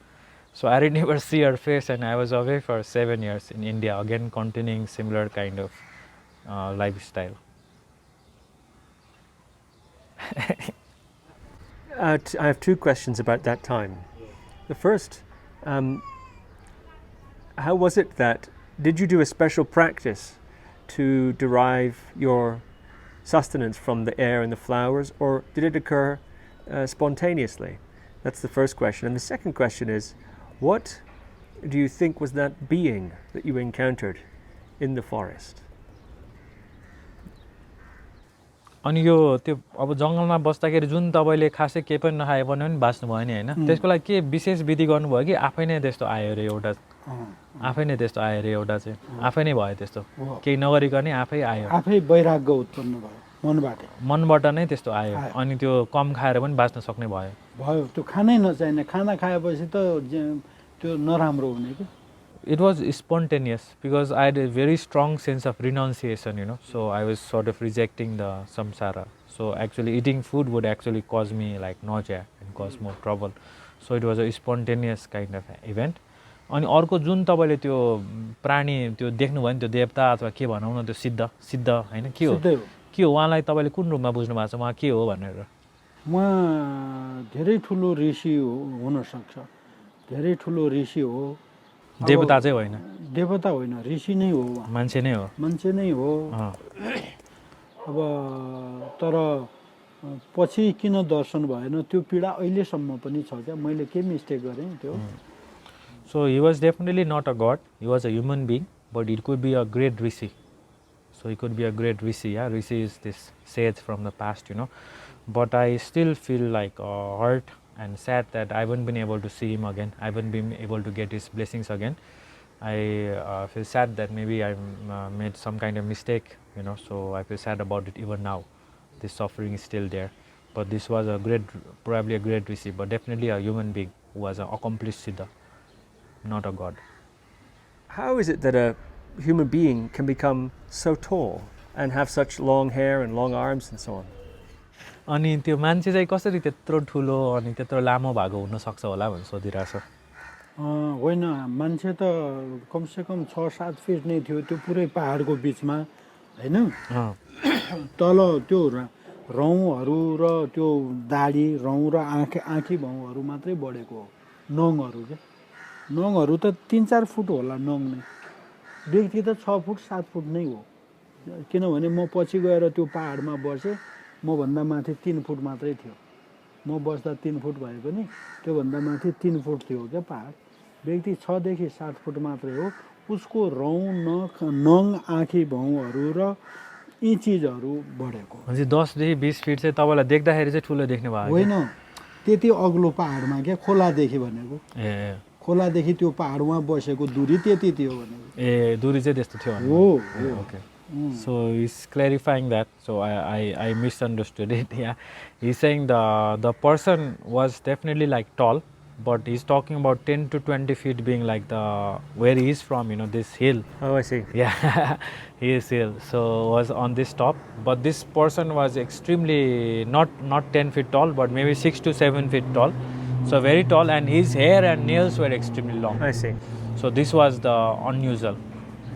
So I didn't ever see her face, and I was away for 7 years in India, again continuing similar kind of lifestyle. I have two questions about that time. The first, how was it that, did you do a special practice to derive your sustenance from the air and the flowers, or did it occur spontaneously? That's the first question. And the second question is, what do you think was that being that you encountered in the forest? अनि यो त्यो अब जङ्गलमा बस्दाखेरि जुन तपाईले खासै केही पनि नखाए भने पनि बाँच्नु भयो नि हैन, त्यसको लागि के विशेष विधि गर्नुभयो कि आफै नै त्यस्तो आयो रे एउटा, आफै नै त्यस्तो आयो रे एउटा चाहिँ आफै नै भयो त्यस्तो, केही नगरिकन आफै आयो, आफै वैराग्य उत्पन्न भयो मनबाट नै त्यस्तो आयो, अनि त्यो कम खाएर पनि बाँच्न सक्ने भयो त्यो खानै नचाहिने, खाना खाएपछि त त्यो नराम्रो हुने कि. It was spontaneous, because I had a very strong sense of renunciation, you know. So I was sort of rejecting the samsara. So actually eating food would actually cause me like nausea and cause more trouble. So it was a spontaneous kind of event. अनि अर्को जुन तपाईले त्यो प्राणी त्यो देख्नुभयो नि, त्यो देवता अथवा के भनौँ न, त्यो सिद्ध हैन, के हो उहाँलाई तपाईले कुन रूपमा बुझ्नु भएको छ, उहाँ के हो भनेर? उहाँ धेरै ठुलो ऋषि हुन सक्छ, धेरै ठुलो ऋषि हो. देवता चाहिँ होइन, देवता होइन, ऋषि नै हो, मान्छे नै हो. अब तर पछि किन दर्शन भएन त्यो पीडा अहिलेसम्म पनि छ क्या, मैले के मिस्टेक गरेँ त्यो. So he was definitely not a god, he was a human being, but it could be a great rishi. So he could be a great rishi, yeah. Rishi is this sage from the past, you know. But I still feel like hurt and sad that I haven't been able to see him again. I haven't been able to get his blessings again. I feel sad that maybe I made some kind of mistake, you know. So I feel sad about it even now. This suffering is still there. But this was probably a great rishi, but definitely a human being who was an accomplished siddha, not a god. How is it that a human being can become so tall and have such long hair and long arms and so on? अनि त्यो मान्छे चाहिँ कसरी त्यत्रो ठुलो अनि त्यत्रो लामो भएको हुन सक्छ होला भनेर सोधिरहेछ. होइन, मान्छे त कमसेकम 6-7 फिट नै थियो, त्यो पुरै पहाडको बिचमा हैन. तल त्यो रौँहरू र त्यो दाढी रौँ र आँखी भाउहरू मात्रै बढेको हो. नङहरू त 3-4 फुट होला नङ नै. व्यक्ति त 6 फुट 7 फुट नै हो. किनभने म पछि गएर त्यो पहाडमा बसेँ, म भन्दा माथि 3 फुट मात्रै थियो. म बस्दा 3 फुट भए पनि त्यो भन्दा माथि 3 फुट थियो क्या पहाड. व्यक्ति 6 देखि 7 फुट मात्रै हो. उसको रौँ नङ आँखी भाउहरू र यी चिजहरू बढेको. म्हणजे 10 देखि 20 फिट चाहिँ तपाईलाई देख्दाखेरि चाहिँ ठुलो देख्ने भयो होइन, त्यति अग्लो पहाडमा क्या, खोलादेखि भनेको. खोलादेखि त्यो पहाडमा बसेको दूरी त्यति थियो भनेको. दूरी चाहिँ त्यस्तो थियो हो. Okay. So he's clarifying that. So I misunderstood it. Yeah, he's saying the person was definitely like tall, but he's talking about 10 to 20 feet being like where he is from, you know, this hill. Oh, I see. Yeah, he is hill. So was on this top, but this person was extremely not 10 feet tall, but maybe 6 to 7 feet tall. So very tall, and his hair and nails were extremely long. I see. So this was the unusual.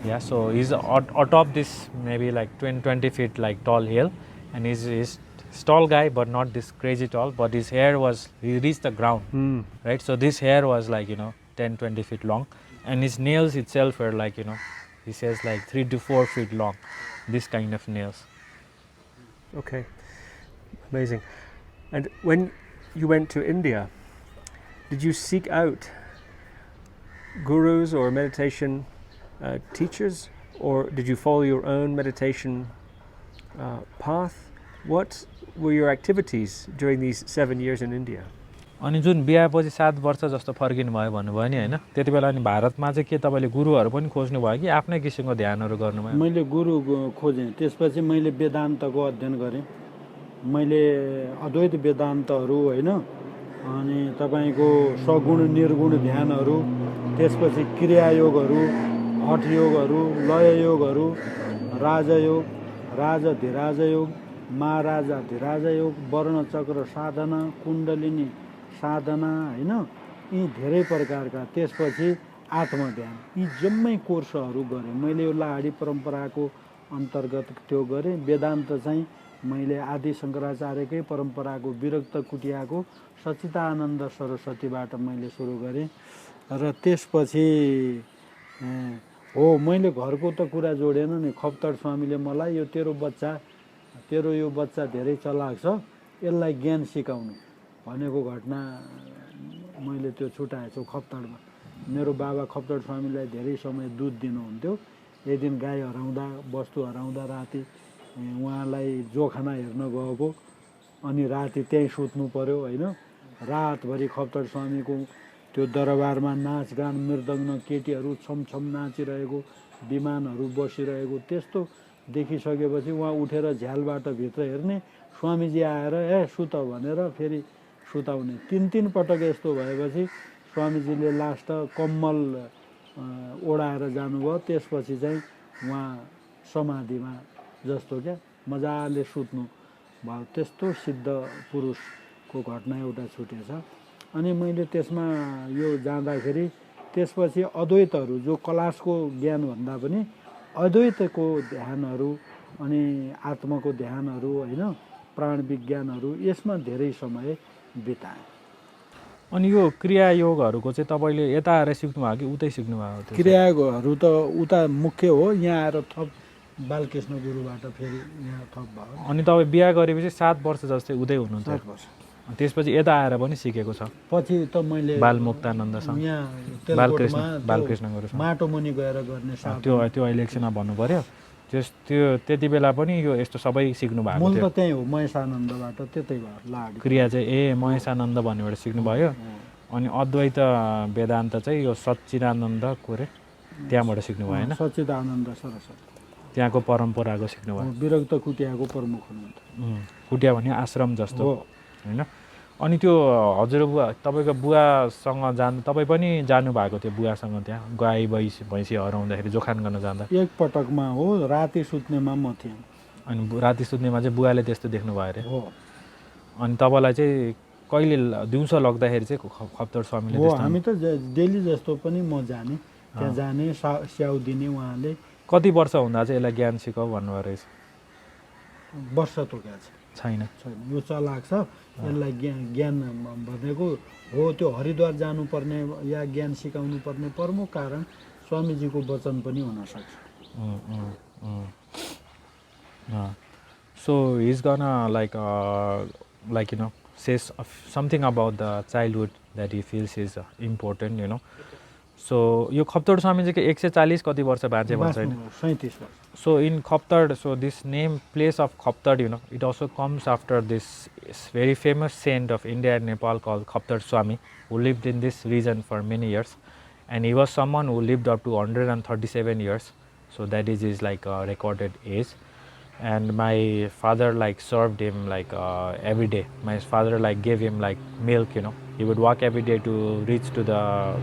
Yeah, so he's atop this maybe like 20 feet like tall hill, and he's tall guy, but not this crazy tall, but his hair he reached the ground, right? So this hair was like, you know, 10-20 feet long, and his nails itself were like, he says like 3 to 4 feet long, this kind of nails. Okay, amazing. And when you went to India, did you seek out gurus or meditation teachers, or did you follow your own meditation path? What were your activities during these 7 years in India? अनि जुन बिहापछि 7 वर्ष जस्तो फर्किनु भयो भन्नुभयो नि हैन, त्यति बेला अनि भारतमा चाहिँ के तपाईले गुरुहरु पनि खोज्नु भयो कि आफ्नै किसिमको ध्यानहरु गर्नुभयो? मैले गुरु खोजेँ, त्यसपछि मैले वेदान्तको अध्ययन गरेँ। मैले अद्वैत वेदान्तहरु हैन, अनि तपाईको सगुण निर्गुण ध्यानहरु, त्यसपछि क्रिया योगहरु, हठ योगहरु, लय योगहरु, राजयोग, राजधिराज योग, महाराजाधिराज योग, वर्ण चक्र साधना, कुण्डलिनी साधना हैन, यी धेरै प्रकारका, त्यसपछि आत्मध्यान, यी जम्मै कोर्सहरु गरे। मैले यो लाहाडी परम्पराको अन्तर्गत त्यो गरे। वेदान्त चाहिँ मैले आदि शंकराचार्यकै परम्पराको विरक्त कुटियाको सच्चिदानन्द सरस्वतीबाट मैले सुरु गरे। र त्यसपछि हो मैले घरको त कुरा जोडेन नि, खप्तड स्वामीले मलाई तेरो यो बच्चा धेरै चलाक छ, यसलाई ज्ञान सिकाउनु भनेको घटना मैले त्यो छुटाएछु खप्तडमा। मेरो बाबा खप्तड स्वामीलाई धेरै समय दुध दिनुहुन्थ्यो। एक दिन गाई हराउँदा, वस्तु हराउँदा राति उहाँलाई जोखाना हेर्न गएको, अनि राति त्यही सुत्नु पर्यो हैन। रातभरि खप्तड स्वामीको त्यो दरबारमा नाचगान, मृदङ्ग, केटीहरू छमछम नाचिरहेको, विमानहरू बसिरहेको, त्यस्तो देखिसकेपछि उहाँ उठेर झ्यालबाट भित्र हेर्ने, स्वामीजी आएर सुत भनेर फेरि सुताउने। 3 पटक यस्तो भएपछि स्वामीजीले लास्ट कम्मल ओढाएर जानुभयो। त्यसपछि चाहिँ उहाँ समाधिमा जस्तो क्या मजाले सुत्नु भयो। त्यस्तो सिद्ध पुरुषको घटना एउटा छुटेछ। अनि मैले त्यसमा यो जाँदाखेरि त्यसपछि अद्वैतहरू, जो क्लासको ज्ञान भन्दा पनि अद्वैतको ध्यानहरू, अनि आत्माको ध्यानहरू हैन, प्राण विज्ञानहरू, यसमा धेरै समय बिताएँ। अनि यो क्रिया योगहरुको चाहिँ तपाईले यता आएर सिक्नु भयो कि उतै सिक्नु भयो? क्रियाहरू त उता मुख्य हो, यहाँ आएर थप बालकृष्ण गुरुबाट फेरि यहाँ थप भयो। अनि तपाई बिहा गरेपछि 7 वर्ष जस्तै उतै हुनुहुन्छ? 7 वर्ष। त्यसपछि यता आएर पनि सिकेको छ? पछि त मैले बालमुक्तानन्दसँग यहाँ बालकृष्ण गुरुसँग माटो मुनि गएर गर्ने साथ। त्यो अहिले एकछिनमा भन्नु पर्यो। त्यति बेला पनि यो यस्तो सबै सिक्नु भएको मूल त त्यही हो, महेशानन्दबाट त्यतै भयो लाडी। क्रिया चाहिँ महेशानन्द भन्नेबाट सिक्नु भयो। अनि अद्वैत वेदान्त चाहिँ यो सच्चिदानन्द कोरे त्यहाँबाट सिक्नु भयो हैन? सच्चिदानन्द सरस्वती त्यहाँको परम्पराको सिक्नु भयो। विरक्त कुटियाको प्रमुख हुनुहुन्छ। कुटिया भने आश्रम जस्तो हैन? अनि त्यो हजुरबुवा तपाईको बुवासँग तपाई पनि जानु भएको थियो बुवासँग त्यहाँ गाई भैँसी हराउँदाखेरि जोखान गर्न जाँदा? एक पटकमा हो, राति सुत्नेमा म थिएँ। अनि राति सुत्नेमा चाहिँ बुवाले त्यस्तो देख्नु भयो अरे? हो। अनि तपाईलाई चाहिँ कहिले दिउँसो लग्दाखेरि चाहिँ खप्तड स्वामीले हो, हामी त डेली जस्तो पनि म जाने, त्यहाँ जाने, स्याउ दिने। उहाँले कति वर्ष हुँदा चाहिँ यसलाई ज्ञान सिकाउ भन्नुभयो रहेछ? वर्ष तोक्या छैन। यो चलाक छ, यसलाई ज्ञान भनेको हो। त्यो हरिद्वार जानुपर्ने या ज्ञान सिकाउनु पर्ने प्रमुख कारण स्वामीजीको वचन पनि हुन सक्छ। So he's gonna says something about the childhood that he feels is important. So यो खप्तड स्वामी चाहिँ 140 कति वर्ष बाँचे भन्छ हैन? 37 वर्ष। So in Khaptad, so this name place of Khaptad, it also comes after this very famous saint of India and Nepal called Khaptad Swami, who lived in this region for many years, and he was someone who lived up to 137 years. So that is his recorded age. And my father served him every day. My father gave him milk. He would walk every day to reach to the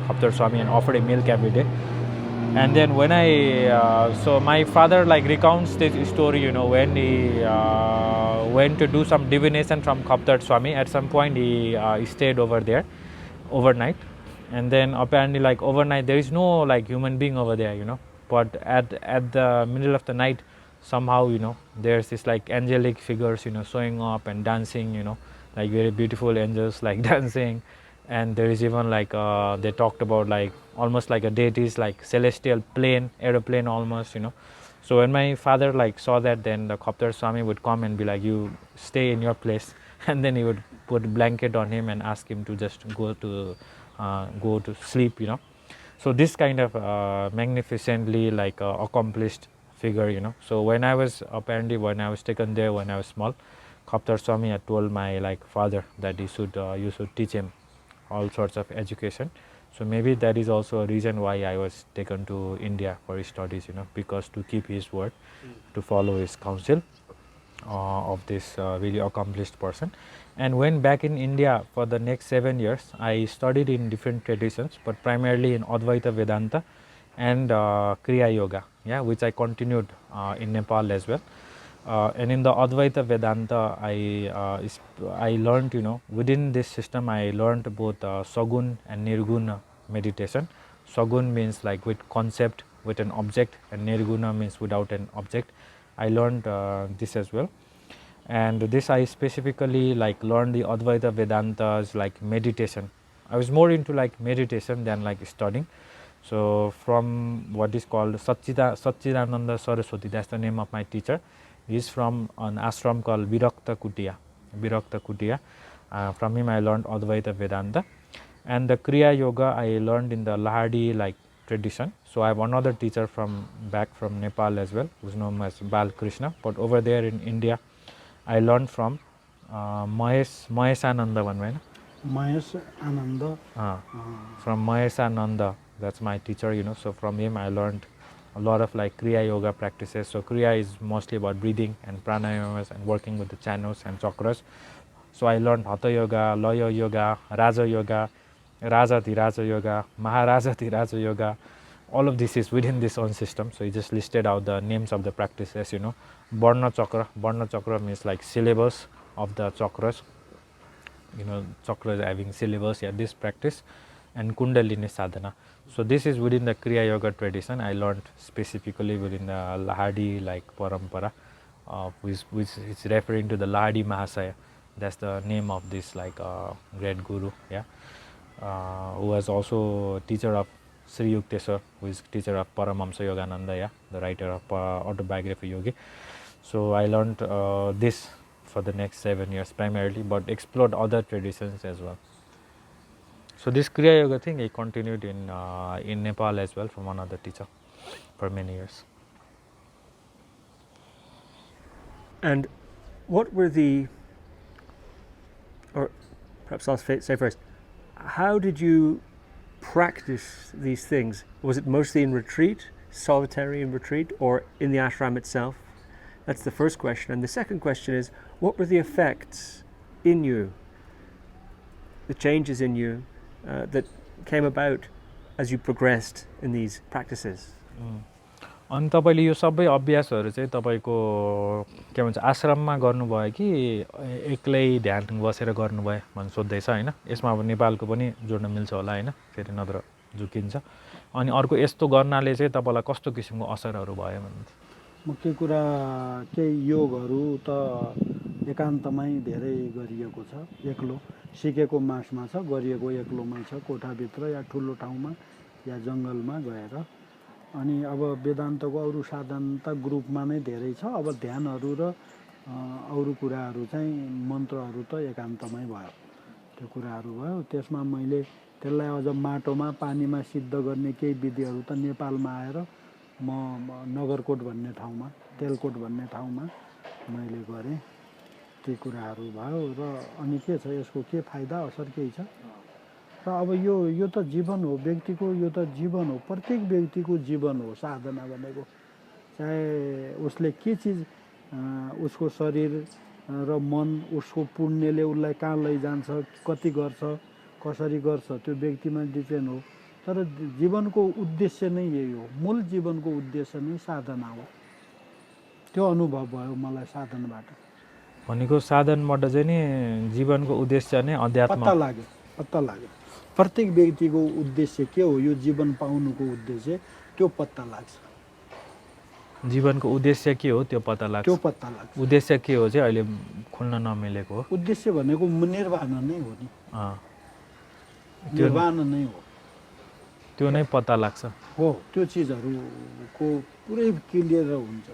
Khaptad Swami and offered him milk every day. And then when so my father recounts this story, when he went to do some divination from Khaptad Swami. At some point he stayed over there overnight, and then apparently overnight there is no human being over there, but at the middle of the night somehow there's this angelic figures showing up and dancing, very beautiful angels dancing, And there is even like they talked about like almost like a deity's like celestial plane, aeroplane almost, you know. So when my father like saw that, then the Kaptar Swami would come and be like, you stay in your place, and then he would put a blanket on him and ask him to just go to sleep, you know. So this kind of magnificently like accomplished figure, you know. So when I was taken there when I was small, Kaptar Swami had told my like father that you should teach him all sorts of education. So maybe that is also a reason why I was taken to India for his studies, you know, because to keep his word, to follow his counsel of this really accomplished person. And when back in India for the next 7 years, I studied in different traditions, but primarily in Advaita Vedanta and Kriya Yoga, yeah, which I continued in Nepal as well. And in the Advaita Vedanta, I learned, you know, within this system, I learned both Sagun and Nirguna meditation. Sagun means like with concept, with an object, and Nirguna means without an object. I learned this as well. And this I specifically like learned the Advaita Vedantas like meditation. I was more into like meditation than like studying. So from what is called Satchidananda Saraswati, that's the name of my teacher. He's from an ashram called Virakta Kutia. From him I learned Advaita Vedanta. And the Kriya Yoga I learned in the Lahadi like tradition. So I have another teacher from Nepal as well, who's known as Radha Krishna. But over there in India, I learned from Mahesh Ananda one way. Mahesh Ananda. From Mahesh Ananda, that's my teacher, you know. So from him I learned a lot of like Kriya Yoga practices. So Kriya is mostly about breathing and pranayamas and working with the channels and chakras. So I learned Hatha Yoga, Laya Yoga, Raja Yoga, Raja Yoga, Maharaja Raja Yoga. All of this is within this own system. So he just listed out the names of the practices, you know. Varna Chakra means like syllabus of the chakras. You know, chakras having syllabus, yeah, this practice. And Kundalini Sadhana. So this is within the Kriya Yoga tradition. I learned specifically within the Lahadi like Parampara, which is referring to the Lahadi Mahasaya. That's the name of this like great guru, yeah, who was also teacher of Sri Yukteswar, who is teacher of Paramahamsa Yogananda, yeah, the writer of Autobiography Yogi. So I learned this for the next 7 years primarily, but explored other traditions as well. So this Kriya Yoga thing I continued in Nepal as well from another teacher for many years. And what were or perhaps I'll say first, how did you practice these things? Was it mostly in retreat, solitary in retreat, or in the ashram itself? That's the first question. And the second question is, what were the effects in you, the changes in you that came about as you progressed in these practices? अनि तपाईले यो सबै अभ्यासहरू चाहिँ तपाईको के भन्छ आश्रममा गर्नुभयो कि एक्लै ध्यान बसेर गर्नुभयो भन्न सोध्दैछ हैन. यसमा अब नेपालको पनि जोड्न मिल्छ होला हैन, फेरि नत्र झुकिन्छ. अनि अर्को यस्तो गर्नाले चाहिँ तपाईलाई कस्तो किसिमको असरहरू भयो भन्ने. मुख्य कुरा केही योगहरू त एकान्तमै धेरै गरिएको छ, एक्लो सिकेको मासमा छ, गरिएको एक्लोमै छ, कोठाभित्र या ठुलो ठाउँमा या जङ्गलमा गएर. अनि अब वेदान्तको अरू साधन त ग्रुपमा नै धेरै छ. अब ध्यानहरू र अरू कुराहरू चाहिँ मन्त्रहरू त एकान्तमै भयो, त्यो कुराहरू भयो. त्यसमा मैले त्यसलाई अझ माटोमा पानीमा सिद्ध गर्ने केही विधिहरू त नेपालमा आएर म नगरकोट भन्ने ठाउँमा, तेलकोट भन्ने ठाउँमा मैले गरेँ. ती कुराहरू भयो. र अनि के छ यसको के फाइदा असर केही छ. र अब यो त जीवन हो, व्यक्तिको यो त जीवन हो, प्रत्येक व्यक्तिको जीवन हो साधना भनेको. चाहे उसले के चिज उसको शरीर र मन, उसको पुण्यले उसलाई कहाँ लैजान्छ, कति गर्छ, कसरी गर्छ, त्यो व्यक्तिमा डिपेन्ड हो. तर जीवनको उद्देश्य नै यही हो. मूल जीवनको उद्देश्य नै साधना हो. त्यो अनुभव भयो मलाई साधनबाट. भनेको साधनबाट चाहिँ नि जीवनको उद्देश्य नै अध्यात्म पत्ता लाग्यो. प्रत्येक व्यक्तिको उद्देश्य के हो, यो जीवन पाउनुको उद्देश्य, त्यो पत्ता लाग्छ. जीवनको उद्देश्य के हो त्यो पत्ता लाग्छ. उद्देश्य के हो चाहिँ अहिले खुल्न नमिलेको हो. उद्देश्य भनेको निर्वाण नै हो नि. निर्वाण नै हो। त्यो नै पत्ता लाग्छ। हो, त्यो चिजहरूको पुरै क्लियर हुन्छ।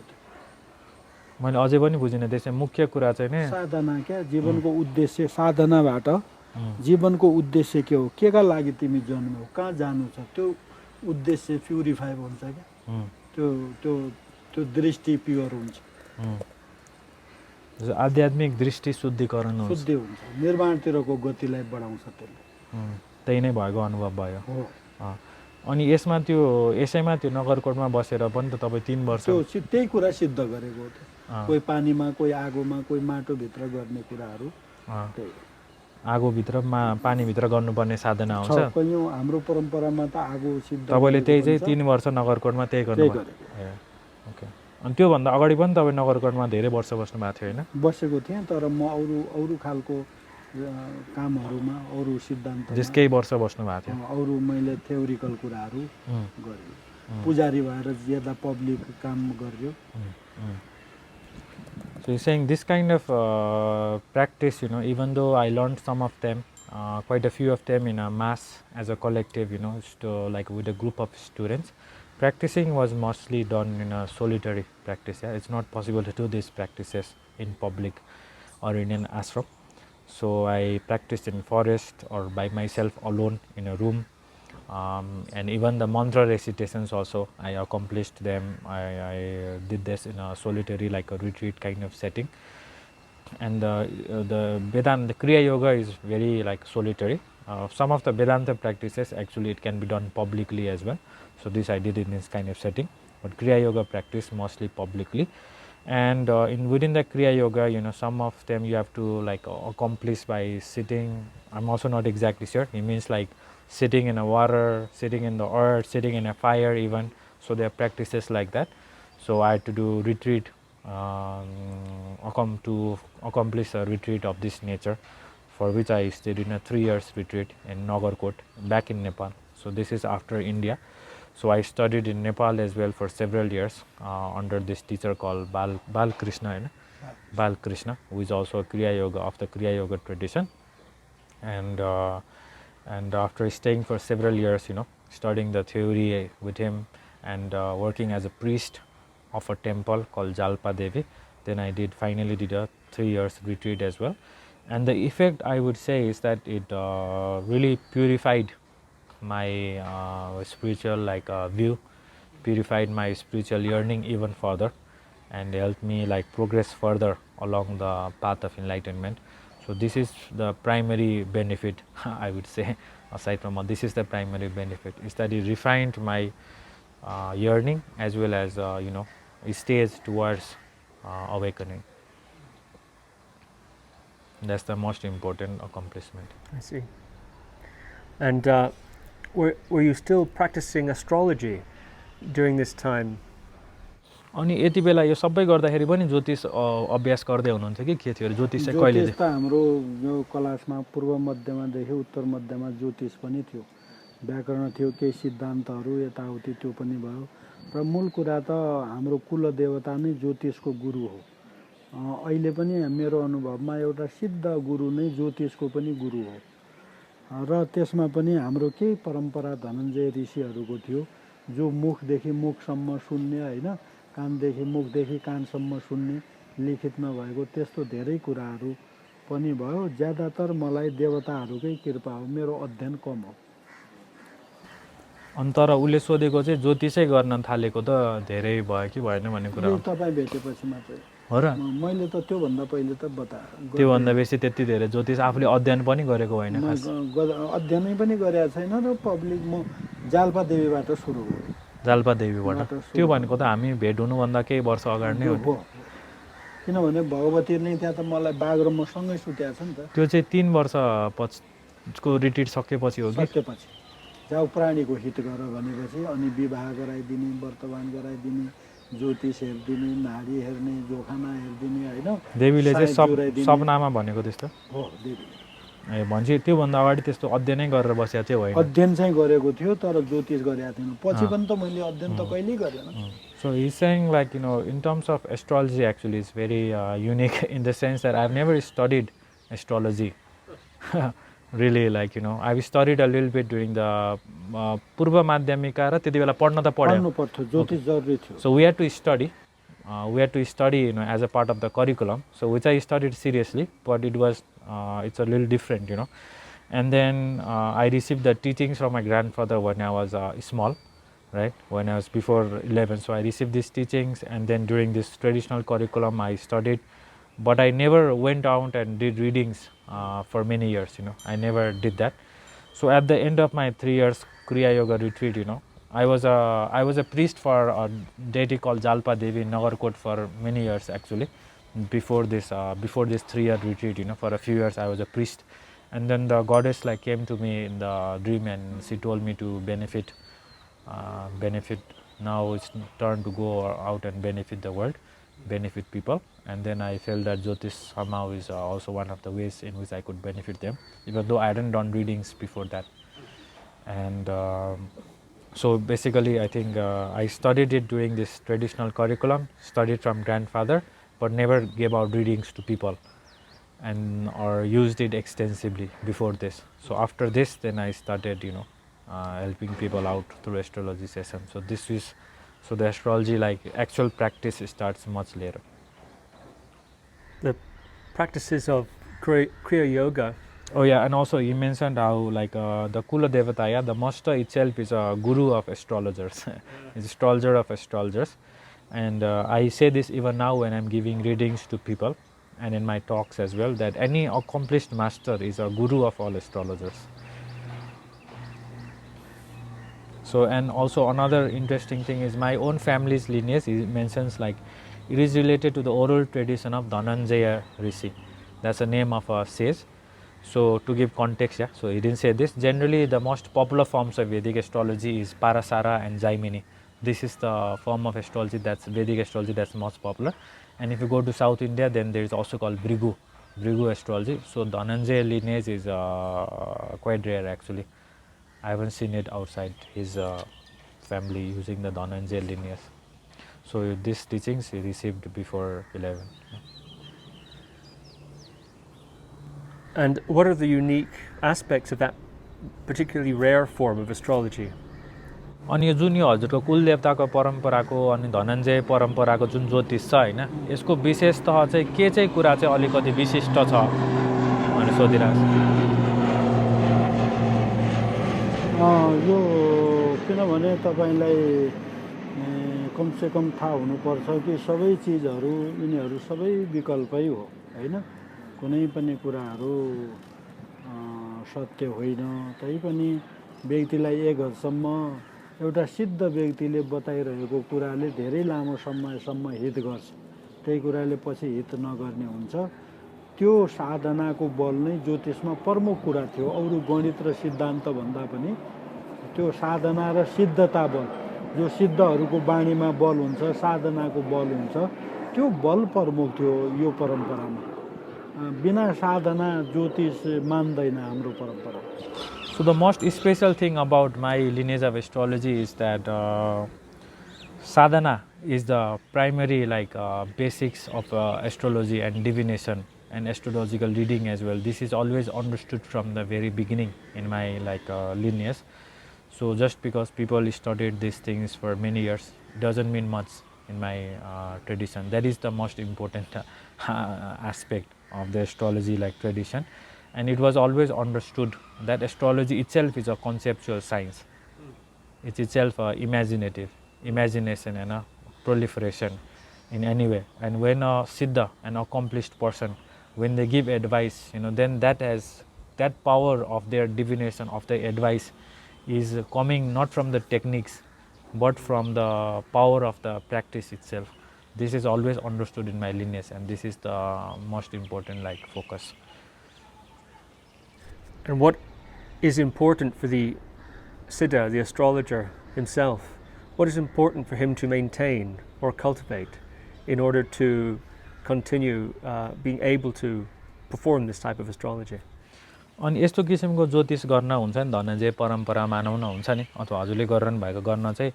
मैले अझै पनि बुझिनँ त्यसै मुख्य कुरा चाहिँ नि साधना क्या, जीवनको उद्देश्य साधनाबाट जीवनको उद्देश्य के हो, केका लागि तिमी जन्म्यौ, कहाँ जानु छ, त्यो उद्देश्य प्युरिफाई हुन्छ क्या। त्यो त्यो त्यो दृष्टि प्योर हुन्छ, आध्यात्मिक दृष्टि शुद्धिकरण हुन्छ, शुद्धि हुन्छ, निर्माणतिरको गतिलाई बढाउँछ त्यसले। त्यही नै भएको अनुभव भयो। हो। अनि यसैमा त्यो नगरकोटमा बसेर पनि त तपाईँ 3 वर्ष त्यही कुरा सिद्ध गरेको हो। कोही पानीमा, कोही आगोमा, कोही माटोभित्र गर्ने कुराहरू। आगोभित्र पानीभित्र गर्नुपर्ने साधना हुन्छ। हाम्रो परम्परामा त आगो सिद्ध। तपाईँले त्यही चाहिँ 3 वर्ष नगरकोटमा त्यही गर्नुभयो। ओके। अनि त्योभन्दा अगाडि पनि तपाईँ नगरकोटमा धेरै वर्ष बस्नु भएको थियो होइन? बसेको थिएँ, तर म अरू खालको कामहरूमा, अरू सिद्धान्त केही वर्ष बस्नु भएको थियो। अरू मैले थ्योरिकल कुराहरू गरेँ, पुजारी भएर ज्यादा पब्लिक काम गर्यो। So you're saying this kind of practice, even though I learned some of them, quite a few of them in a mass as a collective, like with a group of students, practicing was mostly done in a solitary practice. Yeah? It's not possible to do these practices in public or in an ashram. So I practiced in forest or by myself alone in a room. And even the mantra recitations also, I accomplished them. I did this in a solitary, like a retreat kind of setting. And the Vedanta, the Kriya Yoga is very like solitary. Some of the Vedanta practices, actually it can be done publicly as well. So this I did in this kind of setting. But Kriya Yoga practice mostly publicly. And within the Kriya Yoga, some of them you have to like accomplish by sitting. I'm also not exactly sure. It means like sitting in a water, sitting in the earth, sitting in a fire even. So there are practices like that. So I had to do retreat, to accomplish a retreat of this nature, for which I stayed in a 3 years retreat in Nagarkot, back in Nepal. So this is after India. So I studied in Nepal as well for several years under this teacher called Bal Krishna, Bal Krishna, who is also a Kriya Yoga of the Kriya Yoga tradition. And after staying for several years, studying the theory with him and working as a priest of a temple called Jalpa Devi, then I finally did a 3 years retreat as well. And the effect, I would say, is that it really purified my spiritual view, purified my spiritual yearning even further, and helped me progress further along the path of enlightenment. So this is the primary benefit, I would say, aside from all, this is the primary benefit, is that it refined my yearning as well as, stage towards awakening. That's the most important accomplishment. I see. And were you still practicing astrology during this time? अनि यति बेला यो सबै गर्दाखेरि पनि ज्योतिष अभ्यास गर्दै हुनुहुन्थ्यो कि के थियो? ज्योतिष चाहिँ कहिले? ज्योतिष त हाम्रो यो क्लासमा पूर्व मध्यमादेखि उत्तर मध्यमा ज्योतिष पनि थियो, व्याकरण थियो, केही सिद्धान्तहरू यताउति त्यो पनि भयो। र मूल कुरा त हाम्रो कुलदेवता नै ज्योतिषको गुरु हो। अहिले पनि मेरो अनुभवमा एउटा सिद्ध गुरु नै ज्योतिषको पनि गुरु हो। र त्यसमा पनि हाम्रो केही परम्परा धनञ्जय ऋषिहरूको थियो, जो मुखदेखि मुखसम्म सुन्ने होइन, कानदेखि मुखदेखि कानसम्म सुन्ने, लिखित नभएको त्यस्तो धेरै कुराहरू पनि भयो। ज्यादातर मलाई देवताहरूकै कृपा हो, मेरो अध्ययन कम हो। अनि तर उसले सोधेको चाहिँ ज्योतिषै गर्न थालेको त धेरै भयो कि भएन भन्ने कुरा हो? तपाईँ भेटेपछि मात्रै हो र? मैले त त्योभन्दा पहिले त बताएँ। त्योभन्दा बेसी त्यति धेरै ज्योतिष आफूले अध्ययन पनि गरेको होइन? अध्ययनै पनि गरेको छैन र पब्लिक म जाल्पा देवीबाट सुरु हो। जाल्पा देवीबाट? त्यो भनेको त हामी भेट हुनुभन्दा केही वर्ष अगाडि नै हो। किनभने भगवती नै त्यहाँ त मलाई बाघ र म सँगै सुतेको छ नि त। त्यो चाहिँ 3 वर्ष पछिको रिट्रिट सकेपछि हो कि? सकेपछि जाऊ प्राणीको हित गर भनेपछि अनि विवाह गराइदिने, वर्तमान गराइदिने, ज्योतिष हेरिदिने, नाडी हेर्ने, जोखाना हेरिदिने होइन। देवीले चाहिँ सपनामा भनेको त्यस्तो? हो, देवीले। ए भन्छ त्योभन्दा अगाडि त्यस्तो अध्ययनै गरेर बसेको थियो होइन? अध्ययन चाहिँ गरेको थियो तर ज्योतिष गरेको थिएन। पछि पनि त मैले अध्ययन त कहिल्यै गरेन। So he's saying in terms of astrology actually it's very unique in the sense that I've never studied astrology. really like I've studied a little bit during the Purva Madhyamika ra त्यति बेला पढ्न त पढ्यो पढ्नु पर्थ्यो ज्योतिष जरुरी थियो so we had to study as a part of the curriculum, so which I studied seriously, but it was it's a little different and then I received the teachings from my grandfather when I was small, right, when I was before 11. So I received these teachings, and then during this traditional curriculum I studied, but I never went out and did readings for many years. I never did that. So at the end of my 3 years Kriya Yoga retreat, I was a priest for a deity called Jalpa Devi in Nagarkot for many years actually. Before this 3-year retreat, for a few years I was a priest, and then the goddess like came to me in the dream and she told me to benefit. Now it's turn to go out and benefit the world, benefit people, and then I felt that Jyotish somehow is also one of the ways in which I could benefit them, even though I hadn't done readings before that. And so basically I think I studied it during this traditional curriculum, studied from grandfather, but never gave out readings to people and or used it extensively before this. So after this then I started helping people out through astrology session. So the astrology like actual practice starts much later. The practices of Kriya Yoga. Oh yeah, and also you mentioned how like the Kuladevata, the Mashta itself is a guru of astrologers, is astrologer of astrologers, and I say this even now when I'm giving readings to people and in my talks as well, that any accomplished master is a guru of all astrologers. So, and also another interesting thing is my own family's lineage. It mentions like it is related to the oral tradition of Dhananjaya Rishi. That's the name of a sage. So to give context, so he didn't say this. Generally, the most popular forms of Vedic astrology is Parasara and Jaimini. This is the form of astrology that's Vedic astrology that's most popular. And if you go to South India, then there is also called Bhrigu astrology. So Dhananjaya lineage is quite rare actually. I haven't seen it outside his family using the Dhananjaya lineage. So these teachings he received before 11. And what are the unique aspects of that particularly rare form of astrology? अनि यो जुन यो हजुरको कुलदेवताको परम्पराको अनि धनञ्जय परम्पराको जुन ज्योतिष छ हैन, यसको विशेषतः चाहिँ के चाहिँ कुरा चाहिँ अलिकति विशिष्ट छ भनेर सोधिरहेको छु। यो किनभने तपाईलाई कमसेकम थाहा हुनुपर्छ कि सबै चीजहरू यिनीहरू सबै विकल्पै हो हैन, कुनै पनि कुराहरू सत्य होइन। तैपनि व्यक्तिलाई एक हदसम्म एउटा सिद्ध व्यक्तिले बताइरहेको कुराले धेरै लामो समयसम्म हित गर्छ, त्यही कुराले पछि हित नगर्ने हुन्छ। त्यो साधनाको बल नै ज्योतिषमा प्रमुख कुरा थियो। अरु गणित र सिद्धान्त भन्दा पनि त्यो साधना र सिद्धता बल, जो सिद्धहरूको बाणीमा बल हुन्छ, साधनाको बल हुन्छ, त्यो बल प्रमुख थियो यो परम्परामा। बिना साधना ज्योतिष मान्दैन हाम्रो परम्परा। So the most special thing about my lineage of astrology is that sadhana is the primary basics of astrology and divination and astrological reading as well. This is always understood from the very beginning in my lineage. So just because people studied these things for many years doesn't mean much in my tradition. That is the most important aspect of the astrology tradition. And it was always understood that astrology itself is a conceptual science. It's itself imaginative, imagination and a proliferation in any way. And when a siddha, an accomplished person, when they give advice, then that power of their divination, of their advice is coming not from the techniques, but from the power of the practice itself. This is always understood in my lineage, and this is the most important focus. And what is important for the siddha, the astrologer himself? What is important for him to maintain or cultivate in order to continue being able to perform this type of astrology? अनि यस्तो किसिमको ज्योतिष गर्न हुन्छ नि, धनञ्जय परम्परा मानौ न हुन्छ नि, अथवा हजुरले गरिरहनु भएको गर्न चाहिँ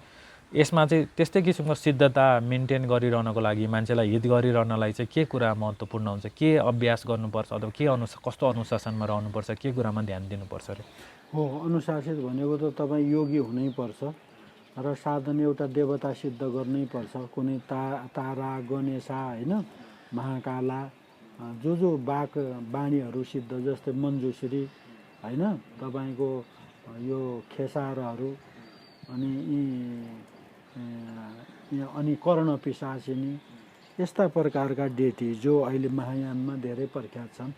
यसमा चाहिँ त्यस्तै किसिमको सिद्धता मेन्टेन गरिरहनको लागि मान्छेलाई हित गरिरहनलाई चाहिँ के कुरा महत्त्वपूर्ण हुन्छ, के अभ्यास गर्नुपर्छ अथवा के कस्तो अनुशासनमा रहनुपर्छ, के कुरामा ध्यान दिनुपर्छ अरे? हो, अनुशासित भनेको त तपाईँ योगी हुनैपर्छ र साधन एउटा देवता सिद्ध गर्नैपर्छ। कुनै तारा, गणेशा, होइन, महाकाला, जो बाणीहरू सिद्ध, जस्तै मञ्जुश्री, होइन, तपाईँको यो खेसारहरू, अनि कर्ण पिशाचिनी, यस्ता प्रकारका डेटी जो अहिले महायानमा धेरै प्रख्यात छन्।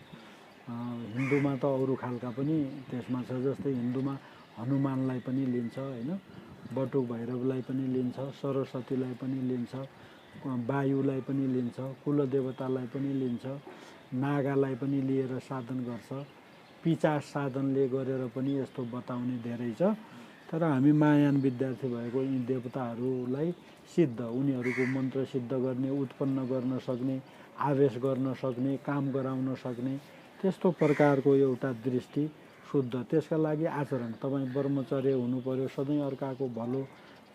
हिन्दूमा त अरू खालका पनि त्यसमा छ, जस्तै हिन्दूमा हनुमानलाई पनि लिन्छ, होइन, बटुक भैरवलाई पनि लिन्छ, सरस्वतीलाई पनि लिन्छ, वायुलाई पनि लिन्छ, कुलदेवतालाई पनि लिन्छ, नागालाई पनि लिएर साधन गर्छ, पिचास साधनले गरेर पनि यस्तो बताउने धेरै छ। तर हामी महायान विद्यार्थी भएको यी देवताहरूलाई सिद्ध, उनीहरूको मन्त्र सिद्ध गर्ने, उत्पन्न गर्न सक्ने, आवेश गर्न सक्ने, काम गराउन सक्ने, त्यस्तो प्रकारको एउटा दृष्टि शुद्ध। त्यसका लागि आचरण, तपाईँ ब्रह्मचर्य हुनु पर्यो, सधैँ अर्काको भलो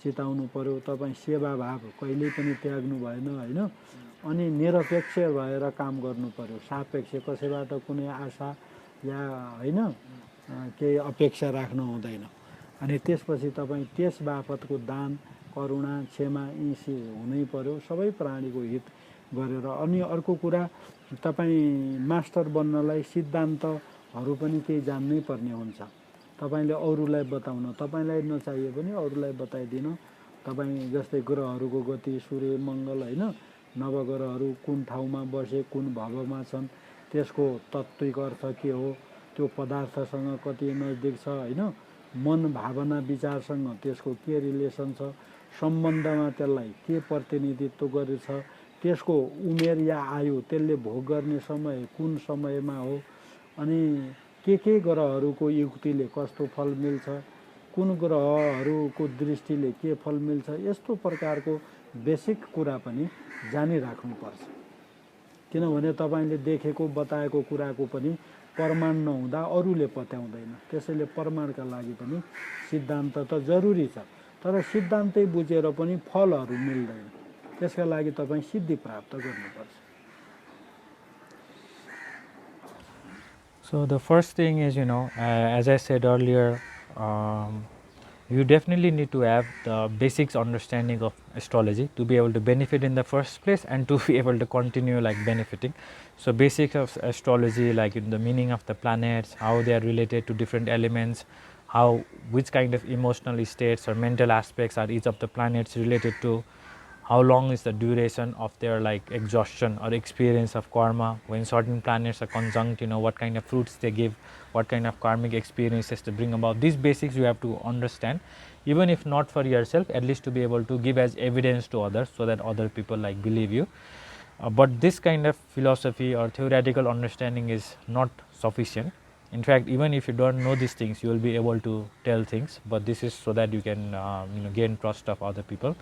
चिताउनु पर्यो, तपाईँ सेवाभाव कहिल्यै पनि त्याग्नु भएन, होइन, अनि निरपेक्ष भएर काम गर्नु पर्यो, सापेक्ष, कसैबाट कुनै आशा या होइन केही अपेक्षा राख्नु हुँदैन। अनि त्यसपछि तपाईँ त्यस बापतको दान, करुणा, क्षमा यी हुनै पर्यो, सबै प्राणीको हित गरेर। अनि अर्को कुरा, तपाईँ मास्टर बन्नलाई सिद्धान्तहरू पनि केही जान्नै पर्ने हुन्छ। तपाईँले अरूलाई बताउन, तपाईँलाई नचाहिए पनि अरूलाई बताइदिन। तपाईँ जस्तै ग्रहहरूको गति, सूर्य, मङ्गल, होइन, नवग्रहहरू कुन ठाउँमा बसे, कुन भवमा छन्, त्यसको तत्त्विक अर्थ के हो, त्यो पदार्थसँग कति नजिक छ, होइन, मन, भावना, विचारसँग त्यसको के रिलेसन छ, सम्बन्धमा त्यसलाई के प्रतिनिधित्व गरेछ, त्यसको उमेर या आयु, त्यसले भोग गर्ने समय कुन समयमा हो, अनि के ग्रहहरूको युक्तिले कस्तो फल मिल्छ, कुन ग्रहहरूको दृष्टिले के फल मिल्छ, यस्तो प्रकारको बेसिक कुरा पनि जानिराख्नुपर्छ। किनभने तपाईँले देखेको बताएको कुराको पनि प्रमाण नहुँदा अरूले पत्याउँदैन। त्यसैले प्रमाणका लागि पनि सिद्धान्त त जरुरी छ, तर सिद्धान्तै बुझेर पनि फलहरू मिल्दैन। त्यसका लागि तपाईँ सिद्धि प्राप्त गर्नुपर्छ। So the first thing is, as I said earlier, you definitely need to have the basics understanding of astrology to be able to benefit in the first place and to be able to continue like benefiting. So basics of astrology, like the meaning of the planets, how they are related to different elements, which kind of emotional states or mental aspects are each of the planets related to, how long is the duration of their like exhaustion or experience of karma, when certain planets are conjunct, what kind of fruits they give, what kind of karmic experiences to bring about. These basics you have to understand, even if not for yourself, at least to be able to give as evidence to others so that other people like believe you. But this kind of philosophy or theoretical understanding is not sufficient. In fact, even if you don't know these things, you will be able to tell things, but this is so that you can gain trust of other people.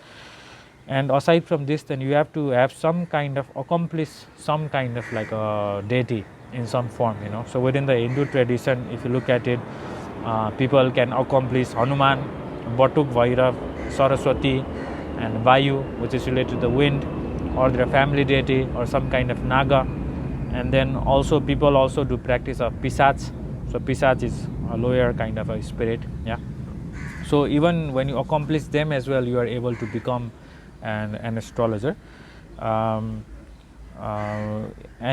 And aside from this, then you have to have some kind of accomplish some kind of like a deity in some form, So within the Hindu tradition, if you look at it, people can accomplish Hanuman, Batuk, Vairav, Saraswati, and Vayu, which is related to the wind, or their family deity, or some kind of Naga. And then also people also do practice of Pisach. So Pisach is a lower kind of a spirit, So even when you accomplish them as well, you are able to become an astrologer. And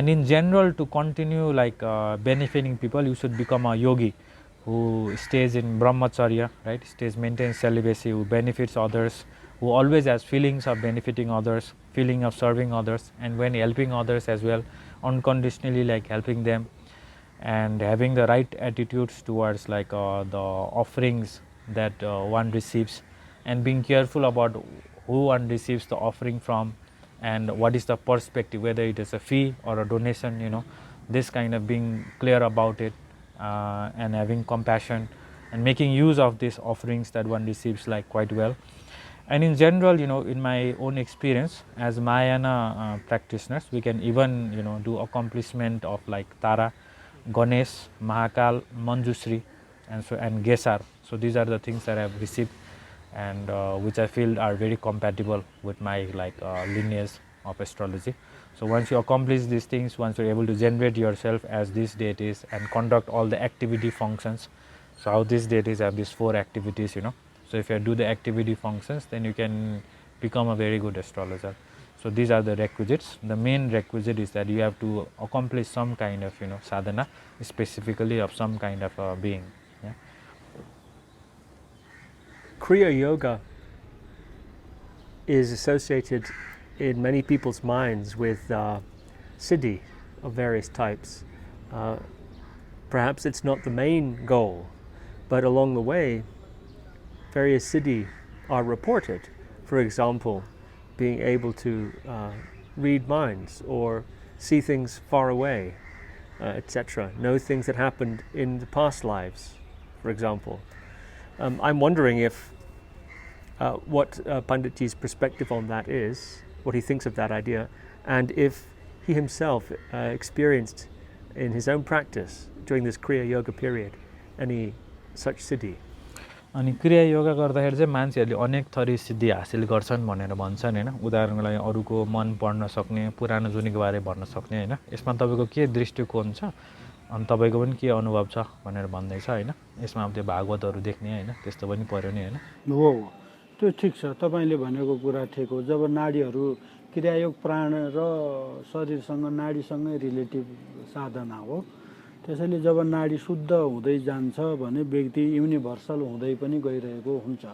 in general, to continue like benefiting people, you should become a yogi who stays in brahmacharya, right? Maintains celibacy, who benefits others, who always has feelings of benefiting others, feeling of serving others, and when helping others as well, unconditionally like helping them, and having the right attitudes towards like the offerings that one receives, and being careful about who one receives the offering from, and what is the perspective, whether it is a fee or a donation, this kind of being clear about it, and having compassion and making use of these offerings that one receives like quite well. And in general, in my own experience as Mahayana practitioners, we can even do accomplishment of like Tara, Ganesh, Mahakal, Manjushri, and Gesar. So these are the things that I have received and which I feel are very compatible with my lineage of astrology. So once you accomplish these things, once you're able to generate yourself as these deities and conduct all the activity functions, so how these deities have these 4 activities, so if you do the activity functions, then you can become a very good astrologer. So these are the requisites. The main requisite is that you have to accomplish some kind of sadhana, specifically of some kind of a being. Yeah. Kriya Yoga is associated in many people's minds with siddhi of various types. Perhaps it's not the main goal, but along the way, various siddhi are reported. For example, being able to read minds or see things far away, etc. Know things that happened in the past lives, for example. I'm wondering if what Panditji's perspective on that is, what he thinks of that idea, and if he himself experienced in his own practice during this Kriya Yoga period any such siddhi. अनि क्रिया योगा गर्दाखेरि चाहिँ मान्छेहरूले अनेक थरी सिद्धि हासिल गर्छन् भनेर भन्छन् हैन। उदाहरणको लागि अरूको मन पढ्न सक्ने, पुरानो जुनीको बारे भन्न सक्ने हैन। यसमा तपाईको के दृष्टिकोण छ अनि तपाईको पनि के अनुभव छ भनेर भन्दै छ हैन। यसमा अब त्यो भागवतहरु देख्ने हैन, त्यस्तो पनि पर्यो नि हैन। हो त्यो ठीक छ, तपाईले भनेको कुरा ठीक हो। जब नाडीहरु क्रियायोग प्राण र शरीरसँग नाडीसँगै रिलेटिभ साधना हो, त्यसैले जब नाडी शुद्ध हुँदै जान्छ भने व्यक्ति युनिभर्सल हुँदै पनि गइरहेको हुन्छ।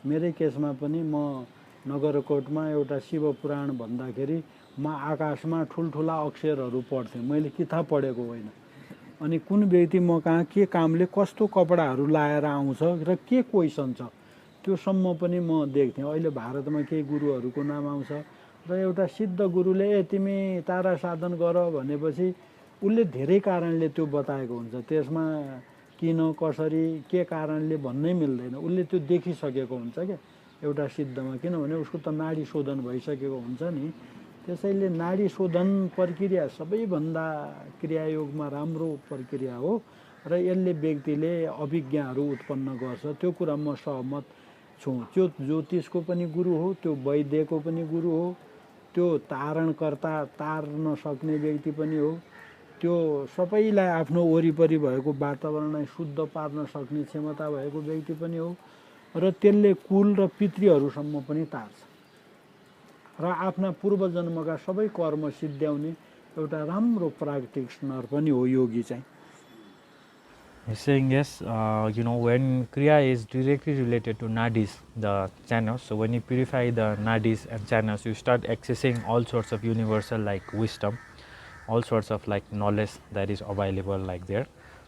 मेरै केसमा पनि म नगरकोटमा एउटा शिव पुराण भन्दाखेरि म आकाशमा ठुलठुला अक्षरहरू पढ्थेँ। मैले किताब पढेको होइन। अनि कुन व्यक्ति म कहाँ के कामले कस्तो कपडाहरू लाएर आउँछ र के क्वेसन छ त्यो सम्म पनि म देख्थेँ। अहिले भारतमा केही गुरुहरूको नाम आउँछ र एउटा सिद्ध गुरुले तिमी तारा साधन गर भनेपछि उसले धेरै कारणले त्यो बताएको हुन्छ। त्यसमा किन कसरी के कारणले भन्नै मिल्दैन। उसले त्यो देखिसकेको हुन्छ क्या एउटा सिद्धमा, किनभने उसको त नाडी शोधन भइसकेको हुन्छ नि। त्यसैले नाडी शोधन प्रक्रिया सबैभन्दा क्रियायोगमा राम्रो प्रक्रिया हो र यसले व्यक्तिले अभिज्ञाहरू उत्पन्न गर्छ। त्यो कुरा म सहमत छु। त्यो ज्योतिषको पनि गुरु हो, त्यो वैद्यको पनि गुरु हो, त्यो तारणकर्ता तार्न सक्ने व्यक्ति पनि हो, त्यो सबैलाई आफ्नो वरिपरि भएको वातावरणलाई शुद्ध पार्न सक्ने क्षमता भएको व्यक्ति पनि हो र त्यसले कुल र पितृहरूसम्म पनि तार्छ र आफ्ना पूर्वजन्मका सबै कर्म सिद्ध्याउने एउटा राम्रो प्र्याक्टिसनर पनि हो योगी चाहिँ। He's saying yes, when Kriya is directly related to nadis, the channels, so when you purify the nadis and channels, you start accessing all sorts of universal like wisdom, all sorts of like knowledge that is available like there.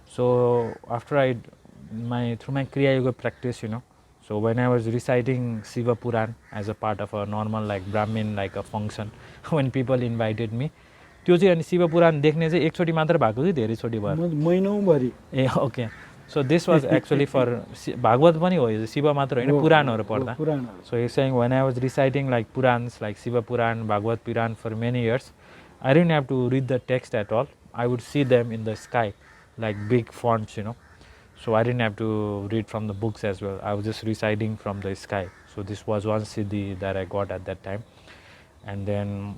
So after through my Kriya Yoga practice, so when I was reciting Shiva Puran as a part of a normal like Brahmin like a function, when people invited me, त्यो चाहिँ अनि शिव पुराण देख्ने चाहिँ एकचोटी मात्र भएको कि धेरै चोटी भयो? महिनौभरि। Ah okay, so this was actually for Bhagavat पनि हो, यो शिव मात्र होइन, पुराणहरू पढ्दा। So he saying when I was reciting like Puranas like Shiva Purana, Bhagavat Purana for many years, I didn't have to read the text at all, I would see them in the sky like big fonts, so I didn't have to read from the books as well, I was just reciting from the sky. So this was one siddhi that I got at that time, and then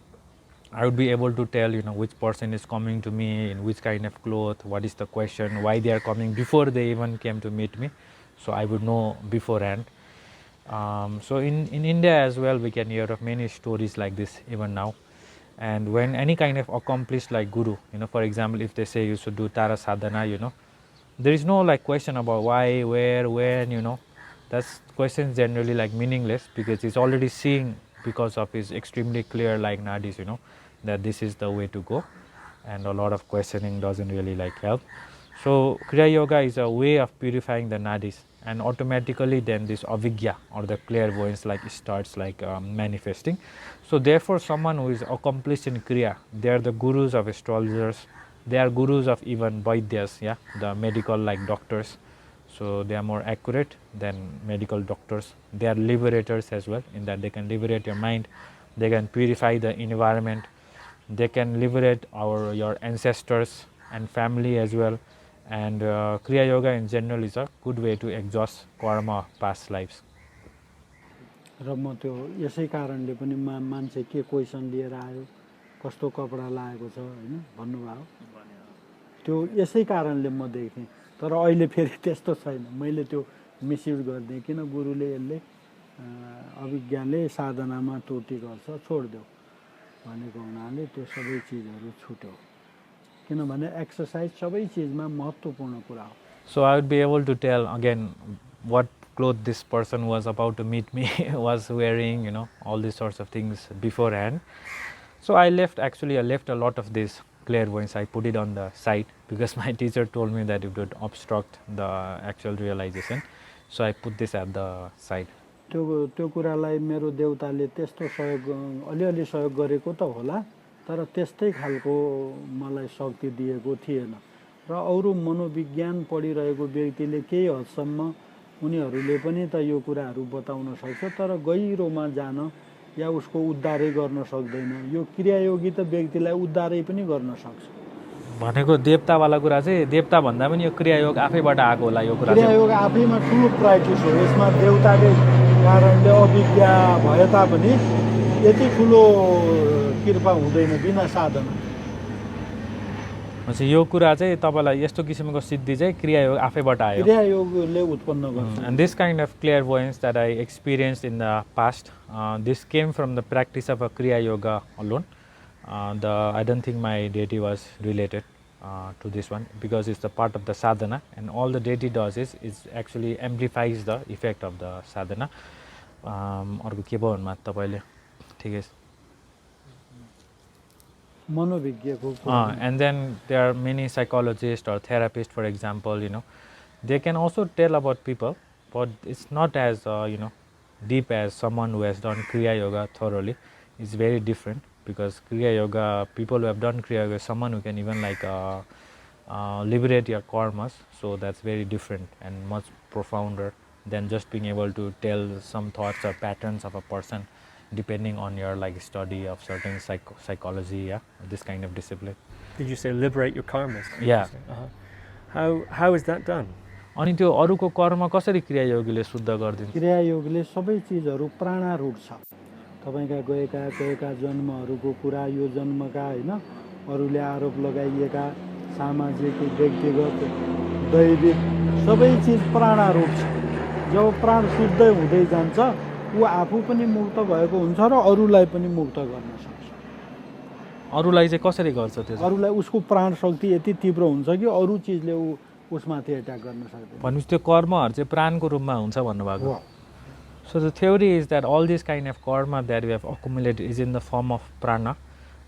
I would be able to tell which person is coming to me in which kind of cloth, what is the question, why they are coming before they even came to meet me, so I would know beforehand. So in India as well we can hear of many stories like this even now. And when any kind of accomplished like guru, for example if they say you should do Tara Sadhana, there is no like question about why, where, when, that's questions generally like meaningless, because he's already seeing because of his extremely clear like nadis, that this is the way to go, and a lot of questioning doesn't really like help. So Kriya Yoga is a way of purifying the nadis, and automatically then this avijja or the clairvoyance like starts like manifesting. So therefore someone who is accomplished in Kriya, they are the gurus of astrologers, they are gurus of even Vaidyas, the medical like doctors. So they are more accurate than medical doctors. They are liberators as well, in that they can liberate your mind, they can purify the environment, they can liberate your ancestors and family as well. And Kriya Yoga in general is a good way to exhaust karma past lives. र म त्यो यसै कारणले पनि मान्छे के question लिएर आयो, कस्तो कपडा लगाएको छ हैन भन्नुभयो, त्यो यसै कारणले म देख्थेँ। तर अहिले फेरि त्यस्तो छैन, मैले त्यो मिसयुज गरिदिएँ। किन गुरुले यसले अभिज्ञानले साधनामा त्रुटि गर्छ, छोडिदेऊ भनेको हुनाले त्यो सबै चिजहरू छुट्यो। किनभने एक्सर्साइज सबै चिजमा महत्त्वपूर्ण कुरा हो। So I would be able to tell again what clothes this person was about to meet me was wearing, you know, all these sorts of things beforehand. So I left a lot of this clairvoyance. I put it on the side because my teacher told me that it would obstruct the actual realization. So I put this at the side. त्यो कुरालाई मेरो देवताले त्यस्तो सहयोग अलिअलि सहयोग गरेको त होला, तर त्यस्तै खालको मलाई शक्ति दिएको थिएन। र अरू मनोविज्ञान पढिरहेको व्यक्तिले केही हदसम्म उनीहरूले पनि त यो कुराहरू बताउन सक्छ, तर गहिरोमा जान या उसको उद्धारै गर्न सक्दैन। यो क्रियायोगी त व्यक्तिलाई उद्धारै पनि गर्न सक्छ। भनेको देवतावाला कुरा चाहिँ देवता भन्दा पनि यो क्रियायोग आफैबाट आएको होला। यो कुरा क्रियायोग आफैमा ठुलो प्र्याक्टिस हो। यसमा देवताले कारणले अभिज्ञा भए तापनि यति ठुलो कृपा हुँदैन बिना साधना। यो कुरा चाहिँ तपाईलाई यस्तो किसिमको सिद्धि चाहिँ क्रियायोग आफैबाट आयो, क्रियायोगले उत्पन्न गर्छ। And this kind of clairvoyance that I experienced in the past, this came from the practice of a Kriya Yoga alone. I don't think my deity was related to this one because it's a part of the sadhana, and all the deity does is actually amplifies the effect of the sadhana. अर्को के भयो भन्नु तपाईले ठिकै छ। And then there are many psychologists or therapists, for example, you know, they can also tell about people, but it's not as deep as someone who has done Kriya Yoga thoroughly. It's very different because Kriya Yoga, people who have done Kriya Yoga, someone who can even liberate your karmas. So that's very different and much profounder than just being able to tell some thoughts or patterns of a person, depending on your study of certain psychology, this kind of discipline. Did you say liberate your karmas? Yeah. How is that done? अनि त्यो अरूको कर्म कसरी क्रिया योगीले शुद्ध गरिदिन्छ? क्रिया योगीले सबै चीजहरू प्राणारूढ छ। तपाईका गएका जन्महरूको कुरा, यो जन्मका हैन, अरूले आरोप लगाइएका सामाजिक, व्यक्तिगत, दैविक सबै चीज प्राणारूढ छ। जब प्राण शुद्ध हुँदै जान्छ, ऊ आफू पनि मुक्त भएको हुन्छ र अरूलाई पनि मुक्त गर्न सक्छ। अरूलाई चाहिँ कसरी गर्छ त्यो? अरूलाई उसको प्राण शक्ति यति तीव्र हुन्छ कि अरू चीजले उसमाथि अट्याक गर्न सक्दैन। भनेपछि त्यो कर्महरु चाहिँ प्राणको रूपमा हुन्छ भन्नुभएको। So the theory is that all this kind of karma that we have accumulated is in the form of prana,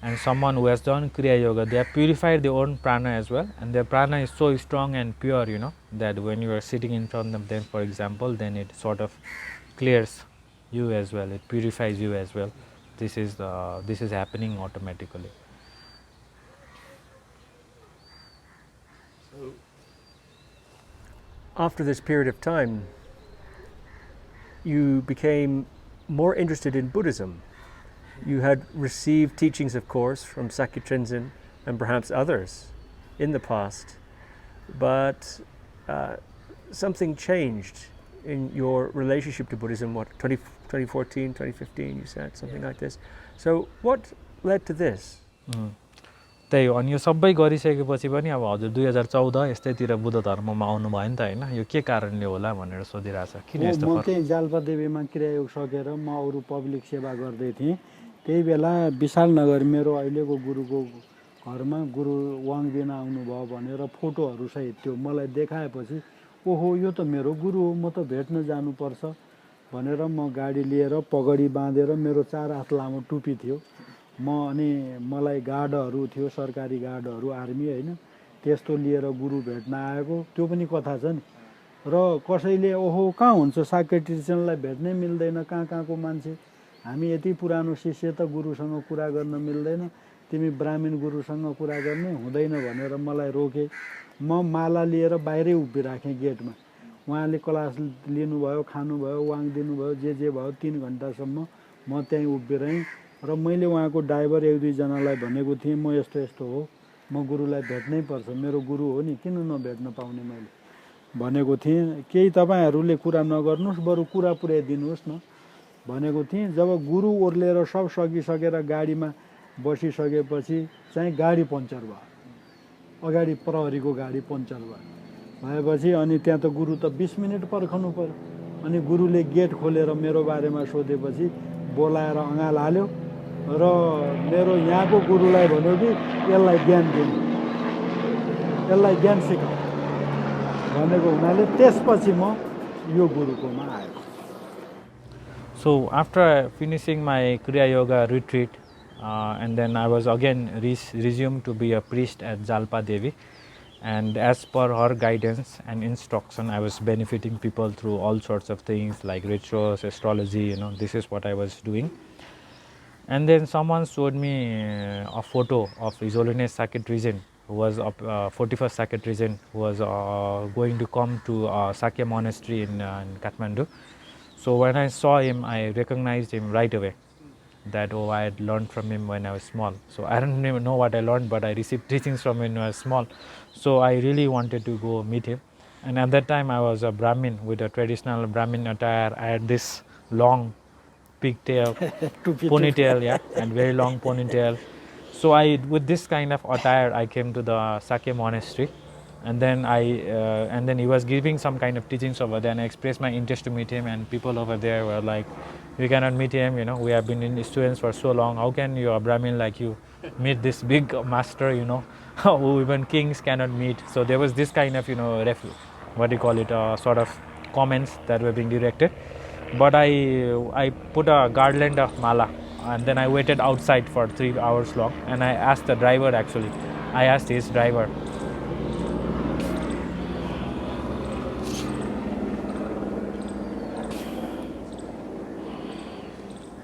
and someone who has done Kriya Yoga, they have purified their own prana as well, and their prana is so strong and pure, you know, that when you are sitting in front of them, for example, then it sort of clears you as well, it purifies you as well. This is happening automatically. So after this period of time, you became more interested in Buddhism. You had received teachings, of course, from Sakya Trizin and perhaps others in the past, but something changed in your relationship to Buddhism, 2014, 2015, you said, something like this. So what led to this? त्यही हो। अनि यो सबै गरिसकेपछि पनि अब हजुर 2014 यस्तैतिर बुद्ध धर्ममा आउनु भयो नि त हैन, यो के कारणले होला भनेर सोधिरहेछ। किन यस्तो म चाहिँ जालपादेवीमा क्रियायोग सकेर म अरु पब्लिक सेवा गर्दै थिएँ। त्यही बेला विशालनगर मेरो अहिलेको गुरुको घरमा गुरु वाङबिन आउनु भयो भनेर फोटोहरु सहित त्यो मलाई देखाएपछि ओहो यो त मेरो गुरु हो, म त भेट्न जानु पर्छ भनेर म गाडी लिएर पगडी बाँधेर, मेरो 4 हात लामो टुपी थियो, म अनि मलाई गार्डहरु थियो, सरकारी गार्डहरु, आर्मी हैन, त्यस्तो लिएर गुरु भेट्न आएको। त्यो पनि कथा छ नि। र कसैले ओहो कहाँ हुन्छ, साक्य ट्रिजनलाई भेट्नै मिल्दैन, कहाँको मान्छे, हामी यति पुरानो शिष्य त गुरुसँग कुरा गर्न मिल्दैन, तिमी ब्राह्मण गुरुसँग कुरा गर्ने हुँदैन भनेर मलाई रोके। म माला लिएर बाहिरै उभिराखेँ गेटमा। उहाँले क्लास लिनुभयो, खानुभयो, वाङ दिनुभयो, जे भयो, 3 घण्टासम्म म त्यही उभिरहेँ। र मैले उहाँको ड्राइभर 1-2 जनालाई भनेको थिएँ, म यस्तो हो, म गुरुलाई भेट्नै पर्छ, मेरो गुरु हो नि, किन नभेट्न पाउने मैले भनेको थिएँ। केही तपाईहरुले कुरा नगर्नुस्, बरु कुरा पुर्याइदिनुस् न भनेको थिएँ। जब गुरु ओर्लेर सब सकिसकेर गाडीमा बसिसकेपछि चाहिँ गाडी पङ्चर भयो, अगाडि प्रहरीको गाडी पङ्चर भयो। भएपछि अनि त्यहाँ त गुरु त 20 मिनट पर्खनु पर्यो। अनि गुरुले गेट खोलेर मेरो बारेमा सोधेपछि बोलाएर अँगाल हाल्यो र मेरो यहाँको गुरुलाई भन्यो कि यसलाई ज्ञान दिनु, यसलाई ज्ञान सिकाऊ भनेको हुनाले त्यसपछि म यो गुरुकोमा आएको। So after finishing my Kriya Yoga retreat, and then I was again resumed to be a priest at Jalpa Devi, and as per her guidance and instruction, I was benefiting people through all sorts of things like rituals, astrology, this is what I was doing. And then someone showed me a photo of His Holiness Sakya Trizin, who was 41st Sakya Trizin, who was going to come to Sakya monastery in Kathmandu. So when I saw him, I recognized him right away, that I had learned from him when I was small. So I don't even know what I learned, but I received teachings from him when I was small. So I really wanted to go meet him. And at that time I was a Brahmin with a traditional Brahmin attire. I had this long pigtail, ponytail, and very long ponytail. So with this kind of attire, I came to the Sakya monastery, and then and then he was giving some kind of teachings over there, and I expressed my interest to meet him. And people over there were like, "We cannot meet him. We have been students for so long. How can you, a Brahmin like you, meet this big master? Who even kings cannot meet." So there was this kind of sort of comments that were being directed. But I put a garland of mala, and then I waited outside for 3 hours long, and I asked the driver, I asked his driver,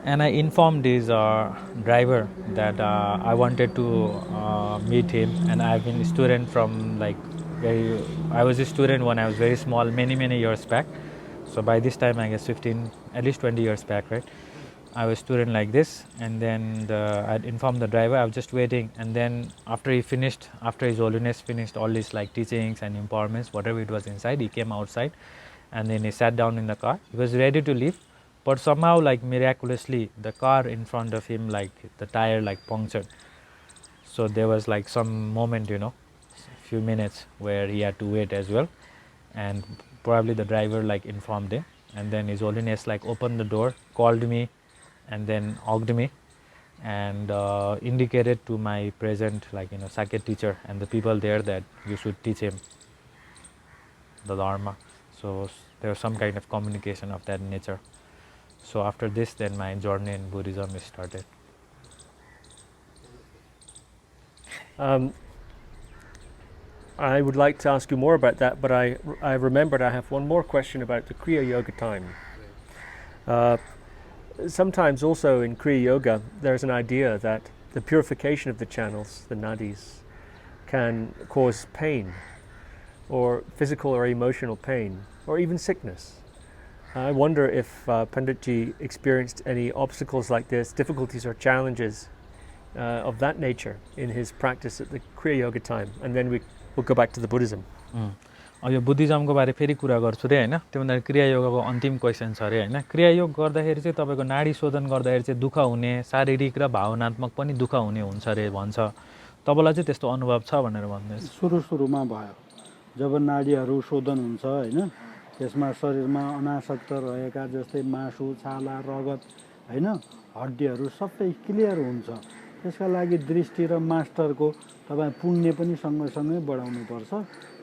and I informed his driver that I wanted to meet him, and I've been a student from I was a student when I was very small, many years back. So by this time, I guess 15, at least 20 years back, right? I was a student like this, and then I'd informed the driver. I was just waiting, and then after His Holiness finished all his teachings and empowerments, whatever it was inside, he came outside, and then he sat down in the car. He was ready to leave, but somehow, miraculously, the car in front of him, the tire punctured. So there was some moment, few minutes where he had to wait as well, and probably the driver informed him, and then His Holiness opened the door, called me, and then hugged me, and indicated to my present Sakya teacher and the people there that you should teach him the Dharma. So there was some kind of communication of that nature. So after this, then my journey in Buddhism is started. I would like to ask you more about that, but I remembered I have one more question about the Kriya Yoga time. Sometimes also in Kriya Yoga, there's an idea that the purification of the channels, the nadis, can cause pain, or physical or emotional pain, or even sickness. I wonder if Panditji experienced any obstacles like this, difficulties or challenges of that nature in his practice at the Kriya Yoga time, and then we'll go back to the Buddhism. यो बुद्धिज्मको बारे फेरि कुरा गर्छु रे हैन। त्यो भन्दा क्रिया योगको अन्तिम question छ रे हैन। क्रिया योग गर्दाखेरि चाहिँ तपाईको नाडी शोधन गर्दाखेरि चाहिँ दुःख हुने, शारीरिक र भावनात्मक पनि दुःख हुने हुन्छ रे भन्छ। तपाईलाई चाहिँ त्यस्तो अनुभव छ भनेर भन्दैछ। सुरुमा भयो जब नाडीहरू शोधन हुन्छ हैन, त्यसमा शरीरमा अनासक्त रहेका जस्तै मासु, छाला, रगत हैन, हड्डीहरू सबै क्लियर हुन्छ। त्यसका लागि दृष्टि र मास्टरको तपाईं पुण्य पनि सँगसँगै बढाउनु पर्छ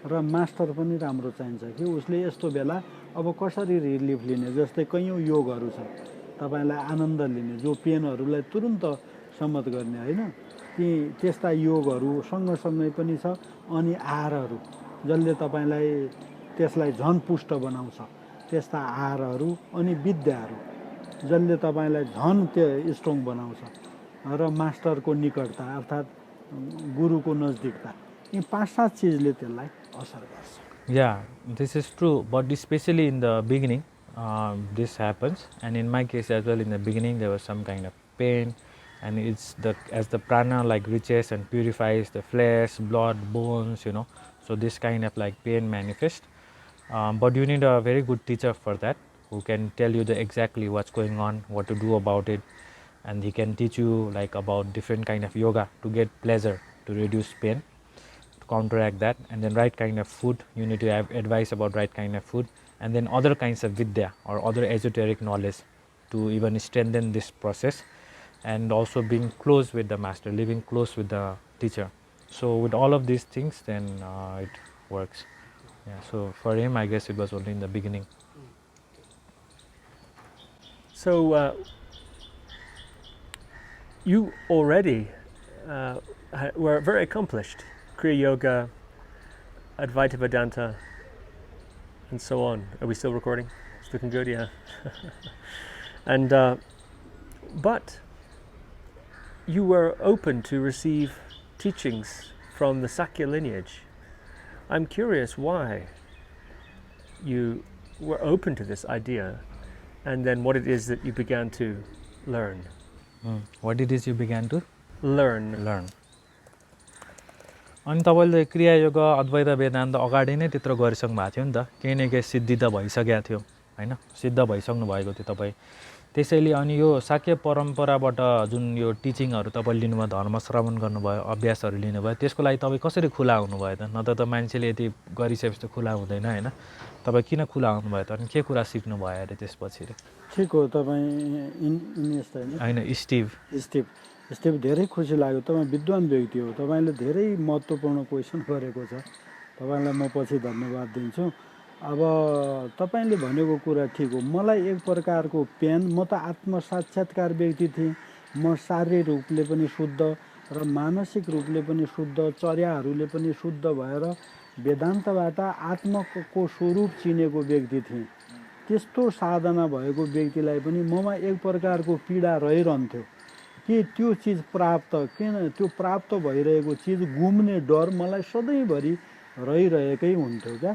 र मास्टर पनि राम्रो चाहिन्छ कि उसले यस्तो बेला अब कसरी रिलिफ लिने, जस्तै कयौं योगहरू छ तपाईलाई आनन्द लिने, जो पेनहरूलाई तुरुन्त सम्मत गर्ने हैन, ती त्यस्ता योगहरू सँगसँगै पनि छ। अनि आहारहरू जसले तपाईलाई त्यसलाई झन पुष्ट बनाउँछ, त्यस्ता आहारहरू अनि विद्याहरू जसले तपाईलाई झन त्यो स्ट्रङ बनाउँछ, र मास्टरको निकटता अर्थात् गुरुको नजदिकता, यी 5-7 चीजले त्यसलाई असर गर्छ। Yeah, this is true, but especially in the beginning, this happens, and in my case as well. In the beginning, there was some kind of pain, and it's as the prana reaches and purifies the flesh, blood, bones, so this kind of pain manifests. But you need a very good teacher for that, who can tell you exactly what's going on, what to do about it, and he can teach you like about different kind of yoga to get pleasure, to reduce pain, to counteract that, and then right kind of food. You need to have advice about right kind of food, and then other kinds of vidya or other esoteric knowledge to even strengthen this process, and also being close with the master, living close with the teacher. So with all of these things, then it works. Yeah. So for him, I guess it was only in the beginning. So you already were very accomplished. Kriya Yoga, Advaita Vedanta, and so on. Are we still recording? It's looking good, yeah. And but you were open to receive teachings from the Sakya lineage. I'm curious why you were open to this idea, and then what it is that you began to learn. What it is you began to learn. अनि तपाईँले क्रिया योग अद्वैत वेदान्त अगाडि नै त्यत्रो गरिसक्नु भएको थियो नि त, केही न केही सिद्धि त भइसकेको थियो हैन, सिद्ध भइसक्नु भएको थियो तपाईँ। त्यसैले अनि यो शाक्य परम्पराबाट जुन यो टिचिङहरू तपाईँले लिनुभयो, धर्म श्रवण गर्नुभयो, अभ्यासहरू लिनुभयो, त्यसको लागि तपाईँ कसरी खुला हुनुभयो त? न त मान्छेले यति गरिसकेपछि त खुला हुँदैन हैन, तपाईँ किन खुला हुनुभयो त? अनि के कुरा सिक्नुभयो अरे त्यसपछि? ठिक हो, तपाईँ होइन स्टिभ धेरै खुसी लाग्यो। तपाईँ विद्वान व्यक्ति हो, तपाईँले धेरै महत्त्वपूर्ण क्वेसन गरेको छ, तपाईँलाई म पछि धन्यवाद दिन्छु। अब तपाईँले भनेको कुरा ठिक हो। मलाई एक प्रकारको पेन, म त आत्मसाक्षात्कार व्यक्ति थिएँ। म शारीरिक रूपले पनि शुद्ध र मानसिक रूपले पनि शुद्ध, चर्याहरूले पनि शुद्ध भएर वेदान्तबाट आत्माको स्वरूप चिनेको व्यक्ति थिएँ। त्यस्तो साधना भएको व्यक्तिलाई पनि ममा एक प्रकारको पीडा रहिरहन्थ्यो कि त्यो चिज प्राप्त, किन त्यो प्राप्त भइरहेको चिज गुम्ने डर मलाई सधैँभरि रहिरहेकै हुन्थ्यो क्या।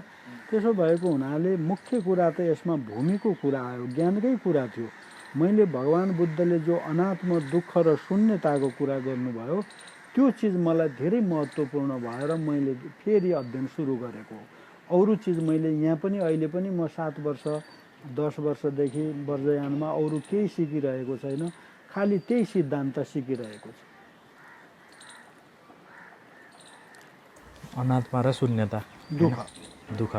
त्यसो भएको हुनाले मुख्य कुरा त यसमा भूमिको कुरा आयो, ज्ञानकै कुरा थियो। मैले भगवान् बुद्धले जो अनात्म दुःख र शून्यताको कुरा गर्नुभयो, त्यो चिज मलाई धेरै महत्त्वपूर्ण भएर मैले फेरि अध्ययन सुरु गरेको हो। अरू चिज मैले यहाँ पनि अहिले पनि म 7 वर्ष 10 वर्षदेखि वर्जयानमा अरू केही सिकिरहेको छैन, खाली त्यही सिद्धान्त सिकिरहेको छु। अनात्मा र शून्यता, दुःख।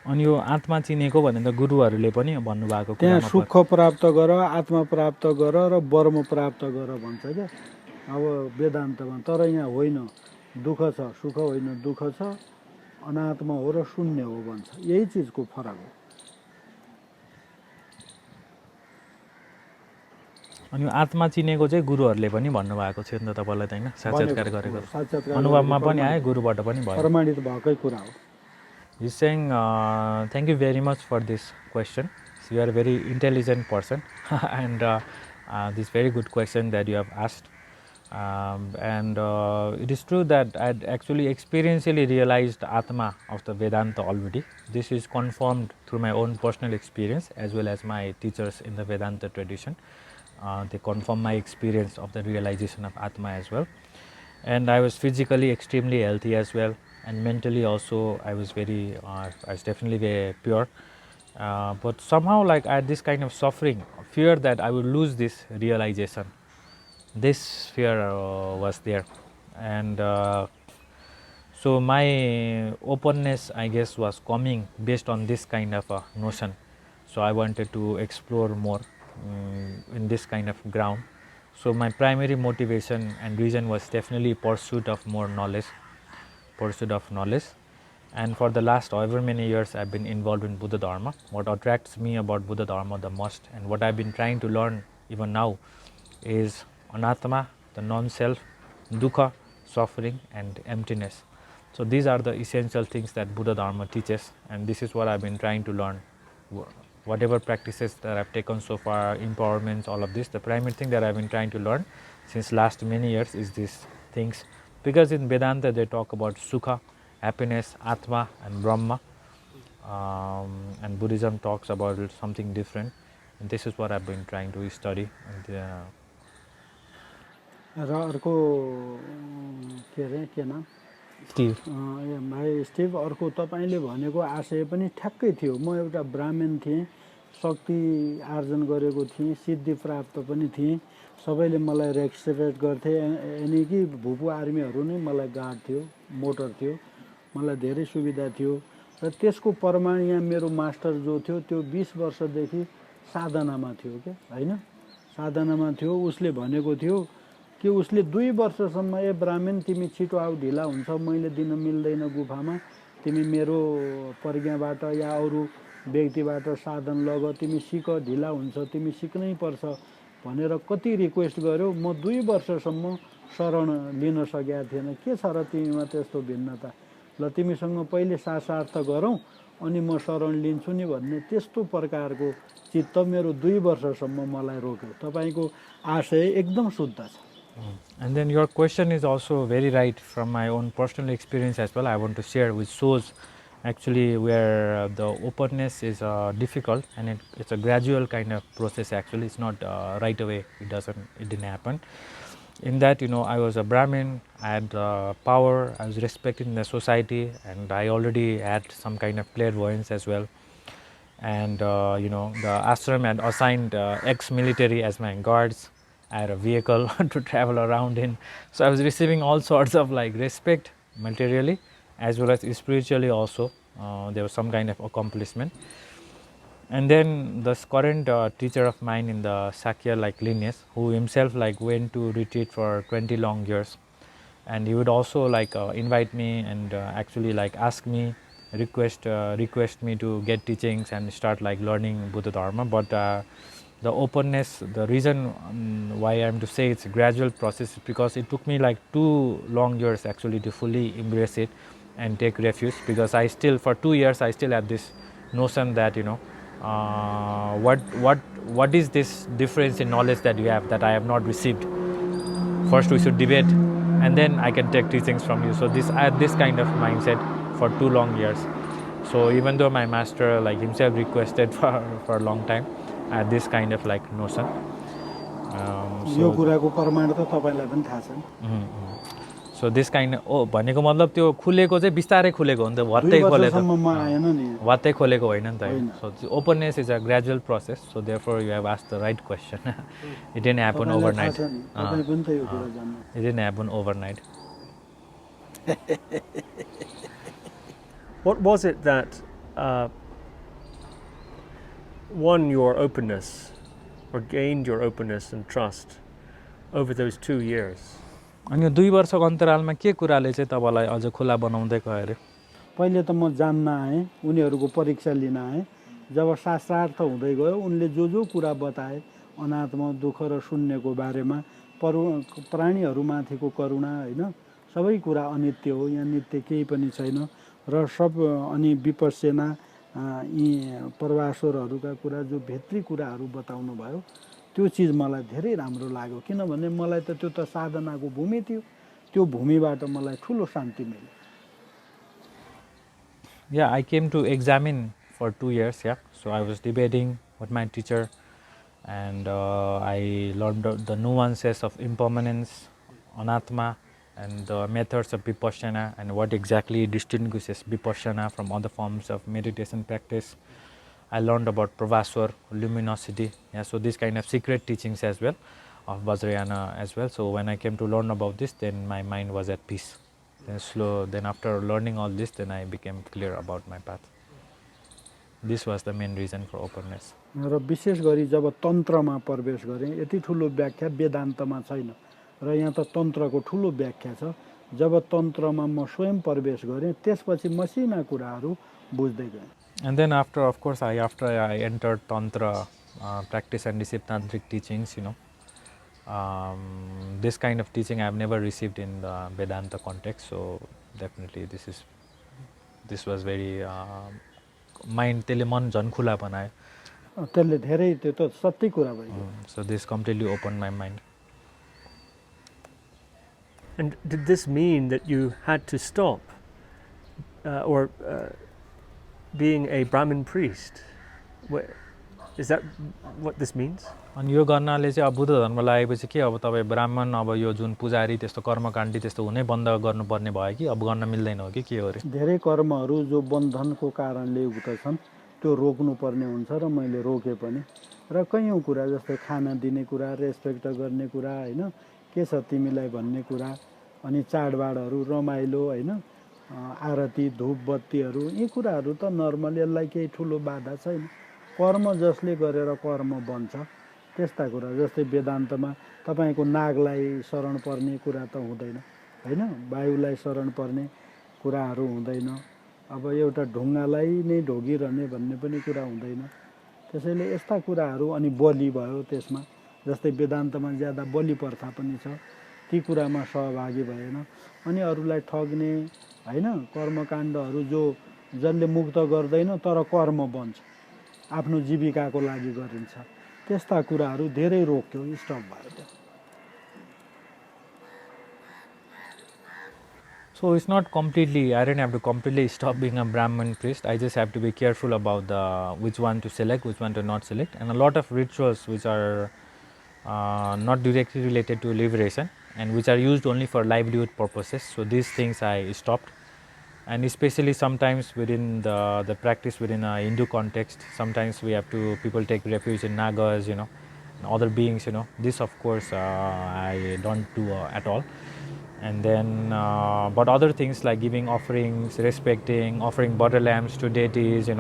अनि यो आत्मा चिनेको भने त गुरुहरूले पनि भन्नुभएको त्यहाँ सुख प्राप्त गर, आत्मा प्राप्त गर र ब्रह्म प्राप्त गर भन्छ क्या अब वेदान्तमा। तर यहाँ होइन, दुःख छ, सुख होइन, दुःख छ, अनात्मा हो र शून्य हो भन्छ। यही चिजको फरक हो। अनि आत्मा चिनेको चाहिँ गुरुहरूले पनि भन्नुभएको थियो नि त तपाईँलाई, त हैन? साक्षात्कार गरेको अनुभवमा पनि आयो, गुरुबाट पनि भयो, प्रमाणित भएकै कुरा हो। He's saying, thank you very much for this question. So you are a very intelligent person and this very good question that you have asked. It is true that I had actually experientially realized Atma of the Vedanta already. This is confirmed through my own personal experience as well as my teachers in the Vedanta tradition. They confirm my experience of the realization of Atma as well. And I was physically extremely healthy as well. And mentally also I was definitely very pure. But somehow like I had this kind of suffering, fear that I would lose this realization. This fear was there. And so my openness, I guess, was coming based on this kind of notion. So I wanted to explore more in this kind of ground. So my primary motivation and reason was definitely pursuit of more knowledge. And for the last however many years I've been involved in Buddha Dharma. What attracts me about Buddha Dharma the most and what I've been trying to learn even now is anatma, the non-self, dukkha, suffering and emptiness. So these are the essential things that Buddha Dharma teaches, and this is what I've been trying to learn. Whatever practices that I've taken so far, empowerments, all of this, the primary thing that I've been trying to learn since last many years is these things. Because in Vedanta they talk about Sukha, happiness, Atma and Brahma, and Buddhism talks about something different, and this is what I've been trying to study. र अर्को के नाम Steve. भाइ Steve, अर्को तपाईँले भनेको आशय पनि ठ्याक्कै थियो। म एउटा ब्राह्मण थिएँ, शक्ति आर्जन गरेको थिएँ, सिद्धि प्राप्त पनि थिएँ, सबैले मलाई रेस्पेक्ट गर्थे। यानि कि भुपु आर्मीहरू नै मलाई गार्ड थियो, मोटर थियो, मलाई धेरै सुविधा थियो। र त्यसको प्रमाण यहाँ मेरो मास्टर जो थियो त्यो 20 वर्षदेखि साधनामा थियो क्या, होइन, साधनामा थियो। उसले भनेको थियो कि उसले 2 वर्षसम्म ए ब्राह्मण तिमी छिटो आऊ, ढिला हुन्छ, मैले दिन मिल्दैन गुफामा, तिमी मेरो प्रज्ञाबाट या अरू व्यक्तिबाट साधन लग, तिमी सिक, ढिला हुन्छ, तिमी सिक्नै पर्छ भनेर कति रिक्वेस्ट गर्यो। म 2 वर्षसम्म शरण लिन सकेका थिएन। के छ र तिमीमा त्यस्तो भिन्नता, ल तिमीसँग पहिले शास्त्रार्थ गरौँ अनि म शरण लिन्छु नि भन्ने त्यस्तो प्रकारको चित्त मेरो 2 वर्षसम्म मलाई रोक्यो। तपाईँको आशय एकदम शुद्ध छ। And then your question is also very right from my own personal experience as well. I want to share, which shows actually where the openness is difficult, and it's a gradual kind of process. Actually, it's not right away. It didn't happen. In that, I was a Brahmin. I had power. I was respected in the society, and I already had some kind of clairvoyance as well. And the ashram had assigned ex-military as my guards. I had a vehicle to travel around in. So I was receiving all sorts of respect materially as well as spiritually also. There was some kind of accomplishment. And then this current teacher of mine in the Sakya lineage, who himself went to retreat for 20 long years, and he would also invite me and actually ask me, request me to get teachings and start learning Buddha Dharma. But the openness, the reason why I am to say it's a gradual process is because it took me 2 long years actually to fully embrace it and take refuge, because I still, for 2 years, I still had this notion that what is this difference in knowledge that you have that I have not received. First we should debate and then I can take teachings from you. So I had this kind of mindset for 2 long years. So even though my master himself requested for a long time, I had this kind of notion. यो कुराको प्रमाण त तपाईलाई पनि थाहा छ। So this kind of भनेको मतलब त्यो खुलेको चाहिँ बिस्तारै खुलेको हो नि त, वात्तै खोलेको होइन नि त। So openness is a gradual process. So therefore you have asked the right question. It didn't happen overnight. It didn't happen overnight. What was it that won your openness or gained your openness and trust over those 2 years? अनि 2 वर्षको अन्तरालमा के कुराले चाहिँ तपाईलाई अझ खुला बनाउँदै गयो अरे? पहिले त म जान्न आएँ, उनीहरूको परीक्षा लिन आएँ। जब शास्त्रार्थ हुँदै गयो उनले जो कुरा बताए, अनात्मा, दुःख र शून्यको बारेमा, प्राणीहरूमाथिको करुणा, होइन, सबै कुरा अनित्य हो, यहाँ नित्य केही पनि छैन र सब अनि विपश्यना, यी प्रवासोरहरूका कुरा, जो भित्री कुराहरू बताउनु भयो, त्यो चिज मलाई धेरै राम्रो लाग्यो। किनभने मलाई त त्यो त साधनाको भूमि थियो, त्यो भूमिबाट मलाई ठुलो शान्ति मिल्यो। Yeah, I came to examine for 2 years. Yeah, so I was debating with my teacher, and I learned the nuances of impermanence, anatma, and the methods of vipassana, and what exactly distinguishes vipassana from other forms of meditation practice. I learned about pravasur, luminosity. Yeah, so these kind of secret teachings as well of Vajrayana as well. So when I came to learn about this, then my mind was at peace. Then after learning all this, then I became clear about my path. This was the main reason for openness. र विशेष गरी जब तन्त्रमा प्रवेश गरेँ, यति ठुलो व्याख्या वेदान्तमा छैन र यहाँ त तन्त्रको ठुलो व्याख्या छ। जब तन्त्रमा म स्वयं प्रवेश गरेँ, त्यसपछि मसिना कुराहरू बुझ्दै गएँ। And then after, of course, after I entered Tantra practice and received Tantric teachings, this kind of teaching I have never received in the Vedanta context. So definitely this was very mind त्यसले मन झन् खुला बनायो। त्यसले धेरै त्यो त सत्य कुरा भयो। So this completely opened my mind. And did this mean that you had to stop being a Brahmin priest? Is that what this means? अनि यो गर्नाले चाहिँ अब बुद्ध धर्म लागेपछि के अब तपाईँ ब्राह्मण अब यो जुन पुजारी त्यस्तो कर्मकाण्डी त्यस्तो हुनै बन्द गर्नुपर्ने भयो कि अब गर्न मिल्दैन हो कि के हो रे? धेरै कर्महरू जो बन्धनको कारणले युक्त छन् त्यो रोक्नुपर्ने हुन्छ र मैले रोके पनि र कयौँ कुरा जस्तै खाना दिने कुरा रेस्पेक्ट गर्ने कुरा हैन के छ तिमीलाई भन्ने कुरा अनि चाडबाडहरू रमाइलो हैन आरती धूप बत्तीहरू यी कुराहरू त नर्मल यसलाई केही ठुलो बाधा छैन कर्म जसले गरेर कर्म बन्छ त्यस्ता कुरा जस्तै वेदान्तमा तपाईको नागलाई शरण पर्ने कुरा त हुँदैन हैन वायुलाई शरण पर्ने कुराहरू हुँदैन अब एउटा ढुङ्गालाई नै ढोगिरहने भन्ने पनि कुरा हुँदैन त्यसैले यस्ता कुराहरू अनि बलि भयो त्यसमा जस्तै वेदान्तमा ज्यादा बलि प्रथा पनि छ ती कुरामा सहभागी भएन अनि अरूलाई ठग्ने हैन कर्मकाण्डहरू जसले मुक्त गर्दैन तर कर्म बन्छ आफ्नो जीविकाको लागि गरिन्छ त्यस्ता कुराहरू धेरै रोक्यो स्टप भयो त्यो So it's not completely, I don't have to completely stop being a Brahmin priest. I just have to be careful about which one to select, which one to not select. And a lot of rituals which are not directly related to liberation and which are used only for livelihood purposes. So these things I stopped. And especially sometimes within the practice within a Hindu context, sometimes people take refuge in Nagas, and other beings, This of course I don't do at all. And then, but other things like giving offerings, offering butter lamps to deities,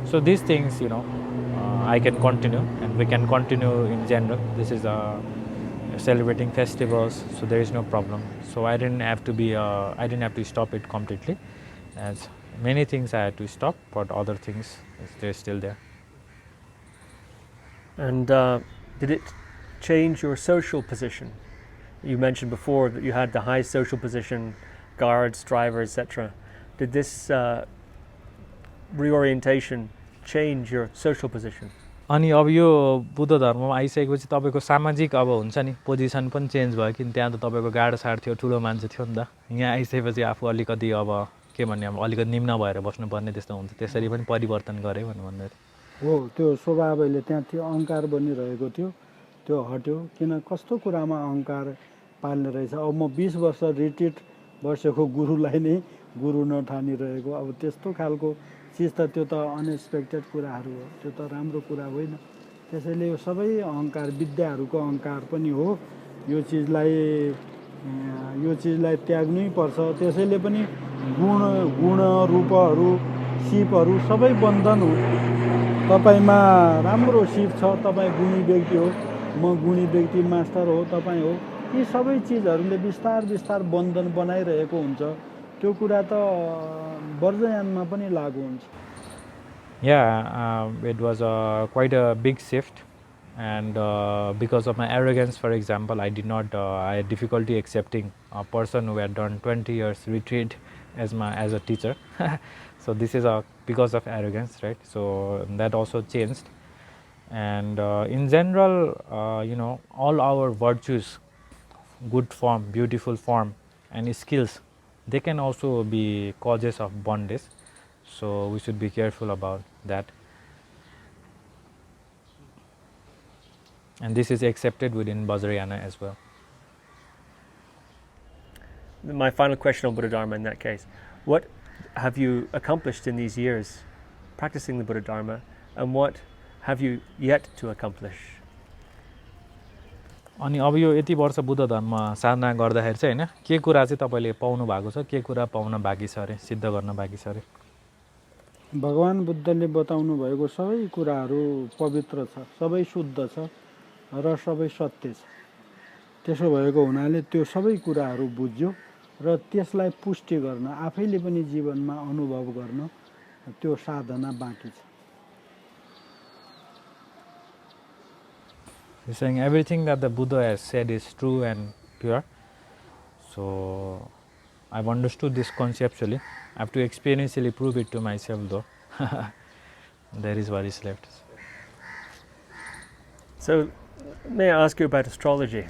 So these things, I can continue, and we can continue in general. This is celebrating festivals, so there is no problem. So I didn't have to stop it completely. As many things I had to stop, but other things they're still there. And did it change your social position? You mentioned before that you had the high social position, guards, drivers, etc. Did this reorientation change your social position? अनि अब यो बुद्ध धर्ममा आइसकेपछि तपाईको सामाजिक अब हुन्छ नि position पनि चेन्ज भयो किन त्यहाँ त तपाईको गाडा साड थियो ठुलो मान्छे थियो नि त यहाँ आइसकेपछि आफू अलिकति अब के भन्ने अब अलिकति निम्न भएर बस्नुपर्ने त्यस्तो हुन्छ त्यसरी पनि परिवर्तन गरे भन्दै हो त्यो स्वभावले त्यहाँ थियो अहंकार बनिरहेको थियो त्यो हट्यो किन कस्तो कुरामा अहंकार पाल्ने रहेछ अब म 20 वर्ष रिट्रिट बसेको गुरुलाई नै गुरु नठानिरहेको अब त्यस्तो खालको चिज त त्यो त अनएक्सपेक्टेड कुराहरू हो त्यो त राम्रो कुरा होइन त्यसैले यो सबै अहंकार विद्याहरूको अहंकार पनि हो यो चिजलाई त्याग्नै पर्छ त्यसैले पनि गुण रूपहरू सिपहरू सबै बन्धन हो तपाईमा राम्रो सिप छ तपाई गुणी व्यक्ति हो म गुणी व्यक्ति मास्टर हो तपाई हो यी सबै चिजहरूले बिस्तार बन्धन बनाइरहेको हुन्छ त्यो कुरा त वर्जयानमा पनि लागू हुन्छ it was quite a big shift and because of my arrogance for example I had difficulty accepting a person who had done 20 years retreat as a teacher so this is because of arrogance, right? So that also changed and in general all our virtues, good form, beautiful form and skills, they can also be causes of bondage, so we should be careful about that. And this is accepted within Vajrayana as well. My final question on Buddha Dharma in that case, what have you accomplished in these years practicing the Buddha Dharma and what have you yet to accomplish? अनि अब यो यति वर्ष बुद्ध धर्म साधना गर्दाखेरि चाहिँ हैन के कुरा चाहिँ तपाईले पाउनु भएको छ के कुरा पाउन बाँकी छ रे सिद्ध गर्न बाँकी छ रे भगवान बुद्धले बताउनु भएको सबै कुराहरू पवित्र छ सबै शुद्ध छ र सबै सत्य छ त्यसो भएको हुनाले त्यो सबै कुराहरू बुझ्यो र त्यसलाई पुष्टि गर्न आफैले पनि जीवनमा अनुभव गर्न त्यो साधना बाँकी छ He's saying everything that the Buddha has said is true and pure. So I've understood this conceptually. I have to experientially prove it to myself though. There is what is left. So may I ask you about astrology?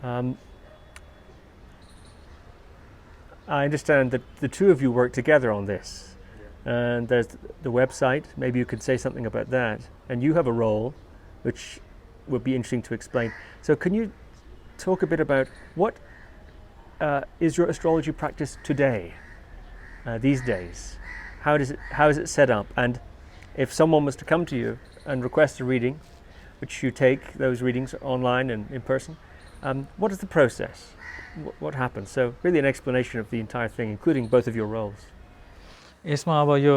I understand that the two of you work together on this. and there's the website. Maybe you could say something about that. And you have a role, which would be interesting to explain. So can you talk a bit about what is your astrology practice today, these days? How is it set up? And if someone was to come to you and request a reading, which you take those readings online and in person, what is the process? What happens? So really an explanation of the entire thing, including both of your roles. यसमा अब यो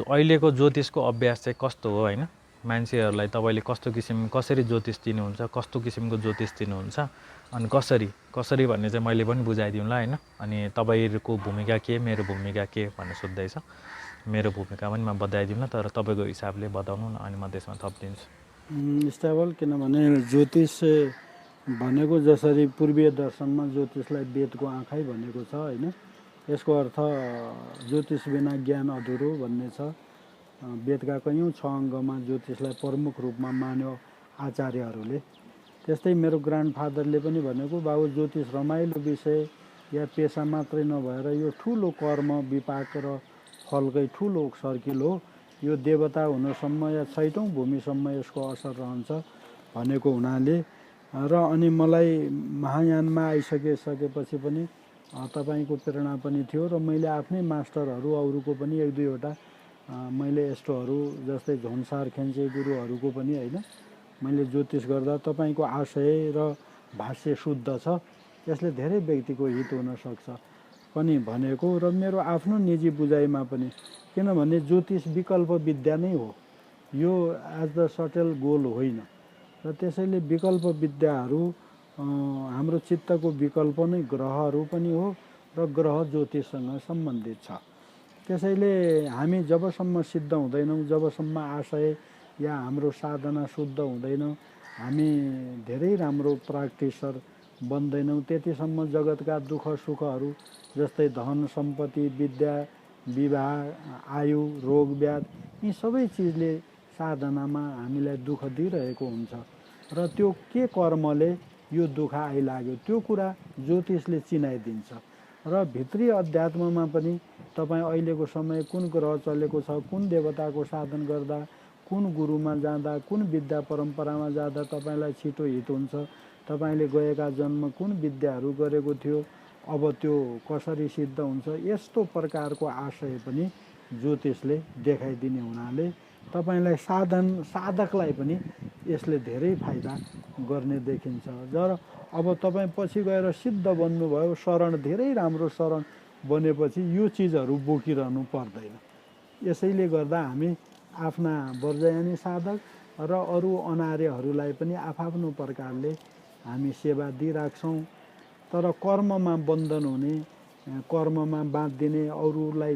अहिलेको ज्योतिषको अभ्यास चाहिँ कस्तो हो हैन, मान्छेहरूलाई तपाईले कसरी ज्योतिष दिनुहुन्छ, कस्तो किसिमको ज्योतिष दिनुहुन्छ, अनि कसरी भन्ने चाहिँ मैले पनि बुझाइदिउँला हैन। अनि तपाईहरुको भूमिका के, मेरो भूमिका के भन्ने सोध्दैछ। मेरो भूमिका पनि म बताइदिउँला, तर तपाईको हिसाबले बताउनु न, अनि म त्यसमा थप्दिन्छु। स्टेबल, किनभने ज्योतिष भनेको जसरी पूर्वीय दर्शनमा ज्योतिषलाई वेदको आँखै भनेको छ हैन, यसको अर्थ ज्योतिष बिना ज्ञान अधुरो भन्ने छ। वेदका कयौं 6 अङ्गमा ज्योतिषलाई प्रमुख रूपमा मान्यो आचार्यहरूले। त्यस्तै मेरो ग्रान्डफादरले पनि भनेको, बाबु ज्योतिष रमाइलो विषय या पेशा मात्रै नभएर यो ठूलो कर्म विपाक र फलकै ठूलो सर्किल हो, यो देवता हुनसम्म या 6औं भूमिसम्म यसको असर रहन्छ भनेको हुनाले र अनि मलाई महायानमा आइसकेपछि पनि तपाईको प्रेरणा पनि थियो र मैले आफ्नै मास्टरहरू अरूको पनि 1-2 वटा मैले यस्तोहरू जस्तै झोनसार खेन्चे गुरुहरूको पनि हैन, मैले ज्योतिष गर्दा तपाईको आशय र भाष्य शुद्ध छ, यसले धेरै व्यक्तिको हित हुन सक्छ पनि भनेको र मेरो आफ्नो निजी बुझाइमा पनि, किनभने ज्योतिष विकल्प विद्या नै हो, यो एज द सटल गोल होइन र त्यसैले विकल्प विद्याहरू हाम्रो चित्तको विकल्प नै ग्रहहरू पनि हो र ग्रह ज्योतिषसँग सम्बन्धित छ। त्यसैले हामी जबसम्म सिद्ध हुँदैनौं, जबसम्म आशय या हाम्रो साधना शुद्ध हुँदैन, हामी धेरै राम्रो प्र्याक्टिसर बन्दैनौं, त्यतिसम्म जगतका दुःख सुखहरू जस्तै धन सम्पत्ति, विद्या, विवाह, आयु, रोग व्याध, यी सबै चिजले साधनामा हामीलाई दुःख दिइरहेको हुन्छ र त्यो के कर्मले यो दुःख आइलाग्यो त्यो कुरा ज्योतिषले चिनाइदिन्छ। र भित्री अध्यात्ममा पनि तपाई अहिलेको समय कुन ग्रह चलेको छ, कुन देवताको साधन गर्दा, कुन गुरुमा जाँदा, कुन विद्या परम्परामा जाँदा तपाईलाई छिटो हित हुन्छ, तपाईले गएका जन्म कुन विद्याहरू गरेको थियो, अब त्यो कसरी सिद्ध हुन्छ, यस्तो प्रकारको आशय पनि ज्योतिषले देखाइदिने हुनाले तपाईलाई साधकलाई पनि यसले धेरै फाइदा गर्ने देखिन्छ। जर अब तपाई पछि गएर सिद्ध बन्नुभयो, शरण धेरै राम्रो शरण बनेपछि यो चीजहरू बोकिरहनु पर्दैन। यसैले गर्दा हामी आफ्ना वर्जयानी साधक र अरू अनार्यहरूलाई पनि आफ्नो प्रकारले हामी सेवा दिइराख्छौं। तर कर्ममा बन्धन हुने, कर्ममा बाँधिने, अरूलाई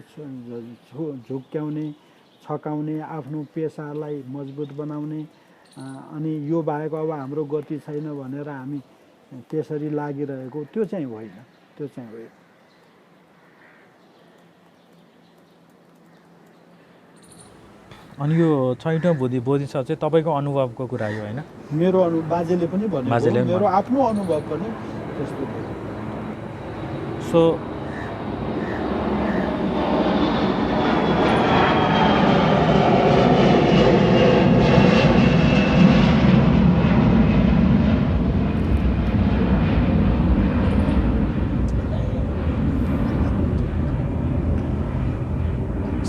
झुक्क्याउने, छकाउने, आफ्नो पेशालाई मजबुत बनाउने, अनि यो बाहेक अब हाम्रो गति छैन भनेर हामी त्यसरी लागिरहेको त्यो चाहिँ होइन, त्यो चाहिँ होइन। अनि यो छैटौं बोधिसत्व चाहिँ तपाईको अनुभवको कुरा हो हैन? मेरो बाजेले पनि भनेको, मेरो आफ्नो अनुभव पनि त्यस्तो हो। सो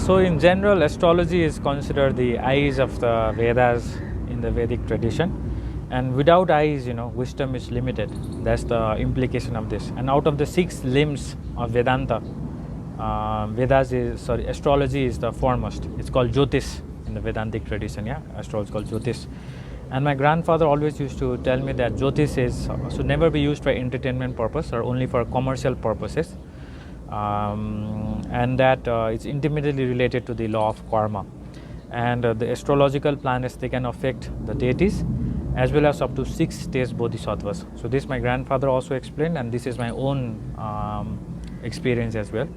So in general, astrology is considered the eyes of the Vedas in the Vedic tradition, and without eyes, wisdom is limited. That's the implication of this. And out of the 6 limbs of Vedanta, astrology is the foremost. It's called Jyotish in the Vedantic tradition, astrological Jyotish. And my grandfather always used to tell me that Jyotish should never be used for entertainment purpose or only for commercial purposes. And that it's intimately related to the law of karma, and the astrological planets, they can affect the deities as well as up to 6 stage bodhisattvas. So this my grandfather also explained, and this is my own experience as well,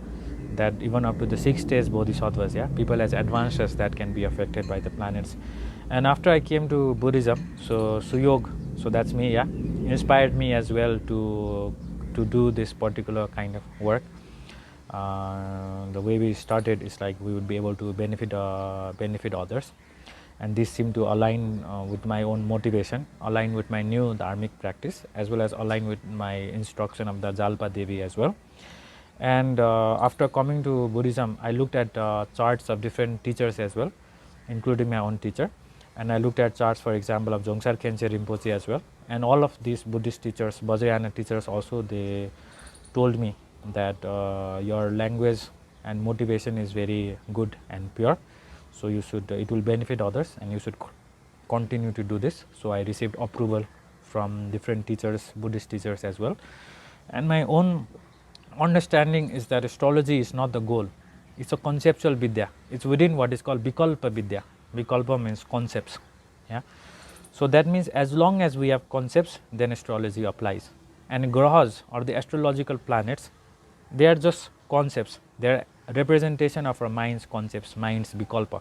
that even up to the 6 stage bodhisattvas, people as advanced as that can be affected by the planets. And after I came to Buddhism, so Suyog, so that's me, inspired me as well to do this particular kind of work. The way we started is like we would be able to benefit others, and this seemed to align with my own motivation, align with my new dharmic practice, as well as align with my instruction of the Jalpa Devi as well. And after coming to Buddhism, I looked at charts of different teachers as well, including my own teacher, and I looked at charts, for example, of Dzongchar Khenche Rinpoche as well. And all of these Buddhist teachers, Vajrayana teachers also, they told me that your language and motivation is very good and pure, so you should, it will benefit others and you should continue to do this. So I received approval from different teachers, Buddhist teachers as well. And my own understanding is that astrology is not the goal, it's a conceptual vidya. It's within what is called vikalpa vidya. Vikalpa means concepts. Yeah. So that means as long as we have concepts, then astrology applies. And grahas, or the astrological planets, they are just concepts. They are representation of our mind's concepts, mind's vikalpa.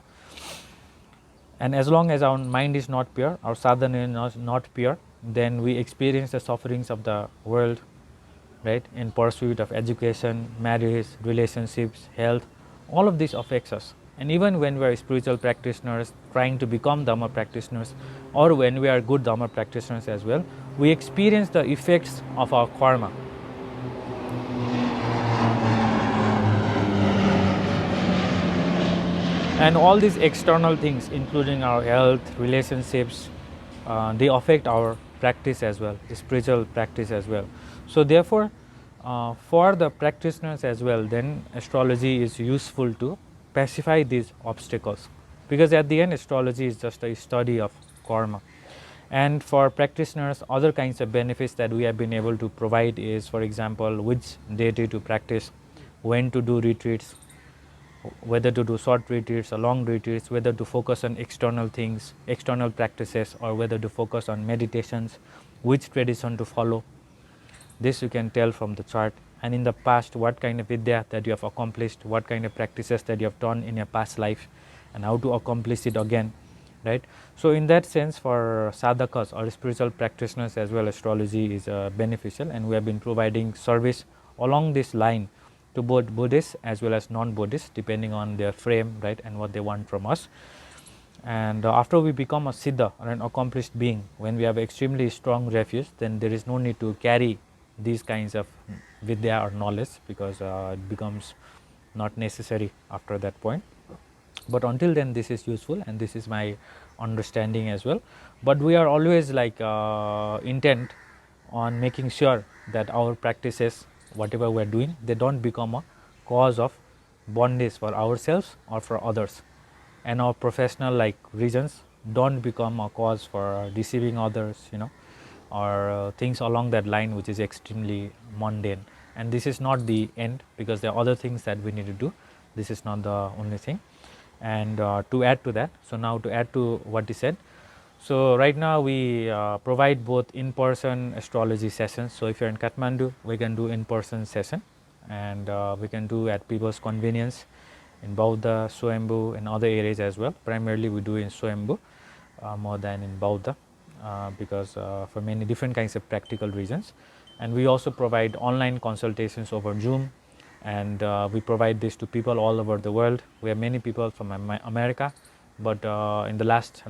And as long as our mind is not pure, our sadhana is not pure, then we experience the sufferings of the world, right, in pursuit of education, marriage, relationships, health. All of this affects us. And even when we are spiritual practitioners trying to become Dhamma practitioners, or when we are good Dhamma practitioners as well, we experience the effects of our karma. And all these external things, including our health, relationships, they affect our practice as well, spiritual practice as well. So therefore, for the practitioners as well, then astrology is useful to pacify these obstacles, because at the end astrology is just a study of karma. And for practitioners, other kinds of benefits that we have been able to provide is, for example, which deity to practice, when to do retreats, whether to do short retreats or long retreats, whether to focus on external things, external practices, or whether to focus on meditations, which tradition to follow. This you can tell from the chart. And in the past, what kind of vidya that you have accomplished, what kind of practices that you have done in your past life, and how to accomplish it again, right? So in that sense, for sadhakas or spiritual practitioners as well, astrology is beneficial, and we have been providing service along this line to both Buddhists as well as non-Buddhists, depending on their frame, right, and what they want from us. And after we become a siddha, or an accomplished being, when we have extremely strong refuge, then there is no need to carry these kinds of vidya or knowledge, because it becomes not necessary after that point. But until then, this is useful, and this is my understanding as well. But we are always like intent on making sure that our practices, whatever we are doing, they don't become a cause of bondage for ourselves or for others, and our professional like reasons don't become a cause for deceiving others, you know, or things along that line, which is extremely mundane. And this is not the end, because there are other things that we need to do. This is not the only thing. And to add to that, so now to add to what he said, so right now we provide both in-person astrology sessions. So if you're in Kathmandu, we can do in-person session, and we can do at people's convenience in Bauddha, Swayambhu, and other areas as well. Primarily we do in Swayambhu more than in Bauddha, because for many different kinds of practical reasons. And we also provide online consultations over Zoom, and we provide this to people all over the world. We have many people from America, but in the last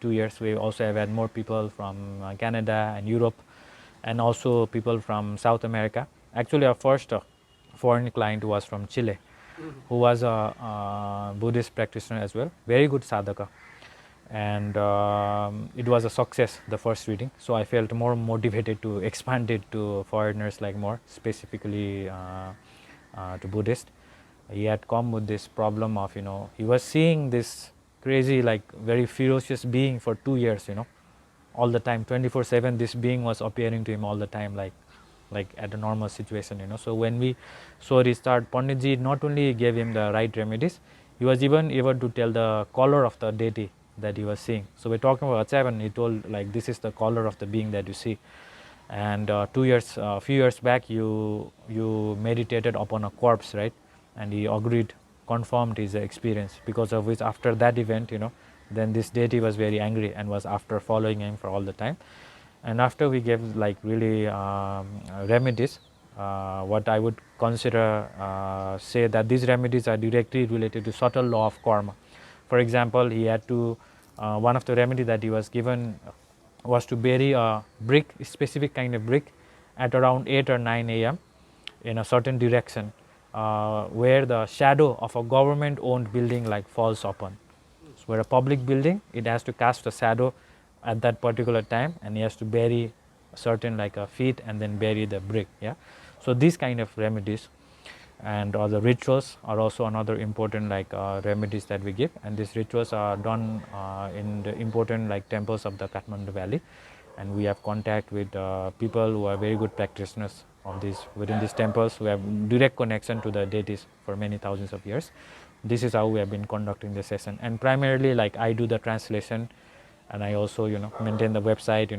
2 years, we also have had more people from Canada and Europe, and also people from South America. Actually, our first foreign client was from Chile, who was a Buddhist practitioner as well, very good sadhaka. And it was a success, the first reading. So I felt more motivated to expand it to foreigners, like more specifically to Buddhist. He had come with this problem of, you know, he was seeing this crazy, like very ferocious being for 2 years, you know, all the time, 24/7. This being was appearing to him all the time, like at a normal situation, you know. So when we saw restart, Panditji not only gave him the right remedies, he was even able to tell the color of the deity that he was seeing. So we're talking about Achavan, he told, like, this is the color of the being that you see. And a few years back, you meditated upon a corpse, right? And he agreed, confirmed his experience, because of which after that event, you know, then this deity was very angry and was after following him for all the time. And after we gave like really remedies, what I would consider say that these remedies are directly related to subtle law of karma. For example, he had to one of the remedy that he was given was to bury a brick, a specific kind of brick, at around 8 or 9 a.m. in a certain direction where the shadow of a government-owned building like falls upon. So where a public building, it has to cast a shadow at that particular time, and he has to bury a certain like a feet and then bury the brick. Yeah. So these kind of remedies and the rituals are also another important like remedies that we give, and these rituals are done in the important like temples of the Kathmandu Valley, and we have contact with people who are very good practitioners of these within these temples who have direct connection to the deities for many thousands of years. This is how we have been conducting the session, and primarily like I do the translation, and I also maintain the website.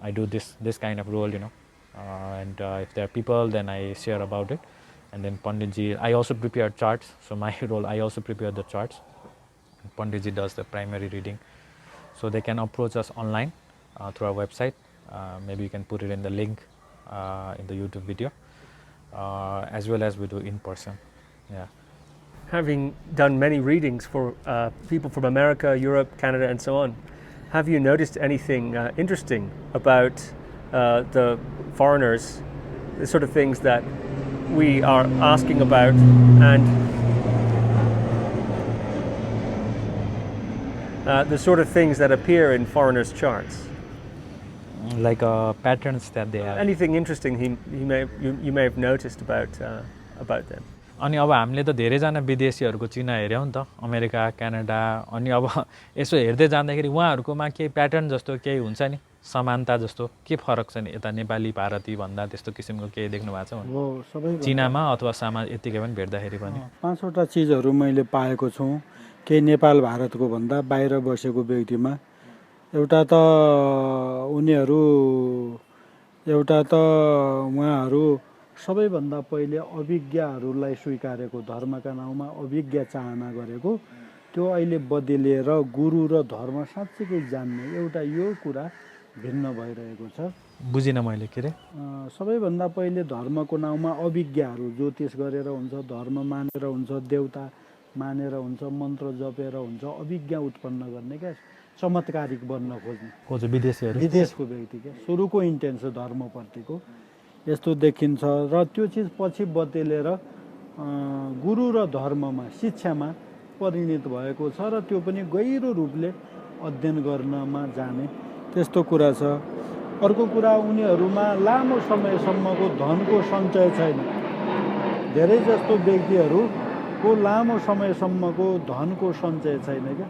I do this kind of role, and if there are people, then I share about it. And then Panditji, I also prepare charts. So my role, I also prepare the charts. Panditji does the primary reading. So they can approach us online through our website. Maybe you can put it in the link in the YouTube video, as well as we do in person. Yeah. Having done many readings for people from America, Europe, Canada, and so on, have you noticed anything interesting about the foreigners, the sort of things that we are asking about, and the sort of things that appear in foreigners' charts? Like patterns that they have. Anything interesting you may have noticed about them? अनि अब हामीले त धेरैजना विदेशीहरूको चिना हेऱ्यौँ नि त, America, Canada, अनि अब यसो हेर्दै जाँदाखेरि उहाँहरूकोमा केही प्याटर्न जस्तो केही हुन्छ नि, समानता जस्तो के फरक छ नि यता नेपाली भारती भन्दा, त्यस्तो किसिमको केही देख्नु भएको छ हो? सबै चिनामा अथवा यतिकै पनि भेट्दाखेरि पनि 5वटा चिजहरू मैले पाएको छु केही नेपाल भारतको भन्दा बाहिर बसेको व्यक्तिमा। एउटा त उहाँहरू सबैभन्दा पहिले अभिज्ञाहरूलाई स्वीकारेको, धर्मका नाउँमा अभिज्ञा चाहना गरेको, त्यो अहिले बदलिएर गुरु र धर्म साँच्चीकै जान्ने एउटा यो कुरा भिन्न भइरहेको छ। बुझिन मैले के रे। सबैभन्दा पहिले धर्मको नाउँमा अभिज्ञाहरू, ज्योतिष गरेर हुन्छ, धर्म मानेर हुन्छ, देवता मानेर हुन्छ, मन्त्र जपेर हुन्छ, अभिज्ञा उत्पन्न गर्ने क्या, चमत्कारिक बन्न खोज्ने विदेशको व्यक्ति क्या, सुरुको इन्टेन्सन धर्मप्रतिको यस्तो देखिन्छ। र त्यो चिज पछि बदलेर गुरु र धर्ममा, शिक्षामा परिणत भएको छ, र त्यो पनि गहिरो रूपले अध्ययन गर्नमा जाने त्यस्तो कुरा छ। अर्को कुरा, उनीहरूमा लामो समयसम्मको धनको सञ्चय छैन। धेरै जस्तो व्यक्तिहरूको लामो समयसम्मको धनको सञ्चय छैन क्या।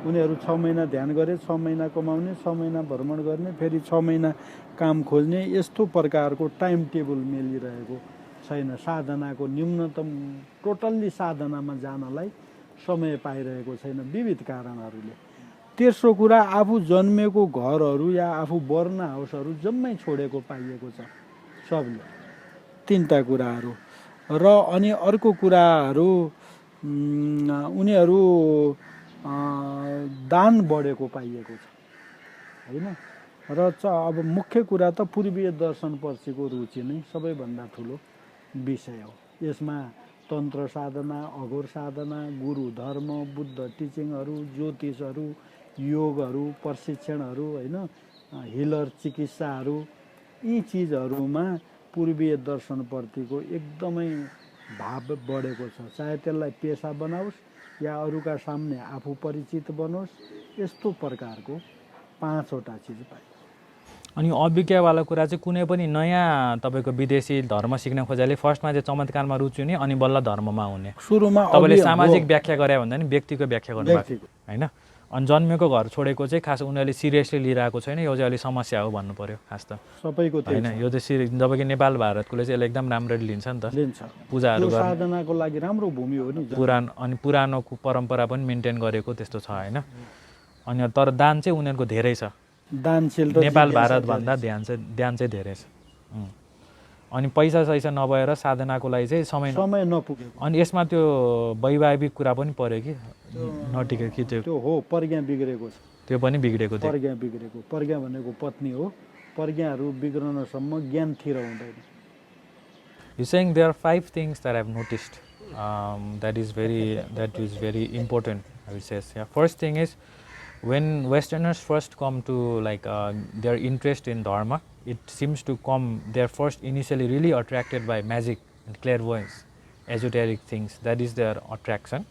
उनीहरू 6 महिना ध्यान गरे, 6 महिना कमाउने, 6 महिना भ्रमण गर्ने, फेरि 6 महिना काम खोज्ने, यस्तो प्रकारको टाइम टेबल मिलिरहेको छैन। साधनाको न्यूनतम टोटल्ली साधनामा जानलाई समय पाइरहेको छैन विविध कारणहरूले। तेस्रो कुरा, आफू जन्मेको घरहरू या आफू बर्न हाउसहरू जम्मै छोडेको पाइएको छ सबले। 3टा कुराहरू। र अनि अर्को कुराहरू, उनीहरू दान बढेको पाइएको छ होइन। र अब मुख्य कुरा त पूर्वीय दर्शन पछिको रुचि नै सबैभन्दा ठुलो विषय हो। यसमा तन्त्र साधना, अघोर साधना, गुरु धर्म, बुद्ध टिचिङहरू, ज्योतिषहरू, योगहरू, प्रशिक्षणहरू होइन, हिलर चिकित्साहरू, यी चिजहरूमा पूर्वीय दर्शनप्रतिको एकदमै भाव बढेको छ। चाहे त्यसलाई पेसा बनाओस् या अरूका सामने आफू परिचित बनोस्, यस्तो प्रकारको 5वटा चिज पाइन्छ। अनि अभिज्ञवाला कुरा चाहिँ कुनै पनि नयाँ तपाईँको विदेशी धर्म सिक्न खोज्याले फर्स्टमा चाहिँ चमत्कारमा रुचि हुने, अनि बल्ल धर्ममा हुने। सुरुमा तपाईँले सामाजिक व्याख्या गरे भन्दा नि व्यक्तिको व्याख्या गर्नुभएको होइन। अनि जन्मेको घर छोडेको चाहिँ खास उनीहरूले सिरियसली लिइरहेको छैन, यो चाहिँ अलिक समस्या हो भन्नु पर्यो खास त सबैको होइन। यो चाहिँ जब कि नेपाल भारतकोले चाहिँ यसलाई एकदम राम्ररी लिन्छ नि त, पूजाहरू गर्न, साधनाको लागि राम्रो भूमि हो नि। पुरानो परम्परा पनि मेन्टेन गरेको त्यस्तो छ होइन। अनि तर दान चाहिँ उनीहरूको धेरै छ, दानशील नेपाल भारत भन्दा ध्यान चाहिँ धेरै छ। अनि पैसा नभएर साधनाको लागि चाहिँ समय नपुगेको। अनि यसमा त्यो वैवाहिक कुरा पनि पर्यो कि नटिके कि त्यो हो, प्रज्ञा बिग्रेको छ, त्यो पनि बिग्रेको थियो। प्रज्ञा बिग्रेको, प्रज्ञा भनेको पत्नी हो। प्रज्ञाहरू बिग्रनसम्म ज्ञान थिर हुँदैन। He's saying there are 5 things that I've noticed that is very important, I would say. Yeah. First thing is, when Westerners first come to their interest in Dharma, it seems to come, they're first initially really attracted by magic and clairvoyance, esoteric things. That is their attraction.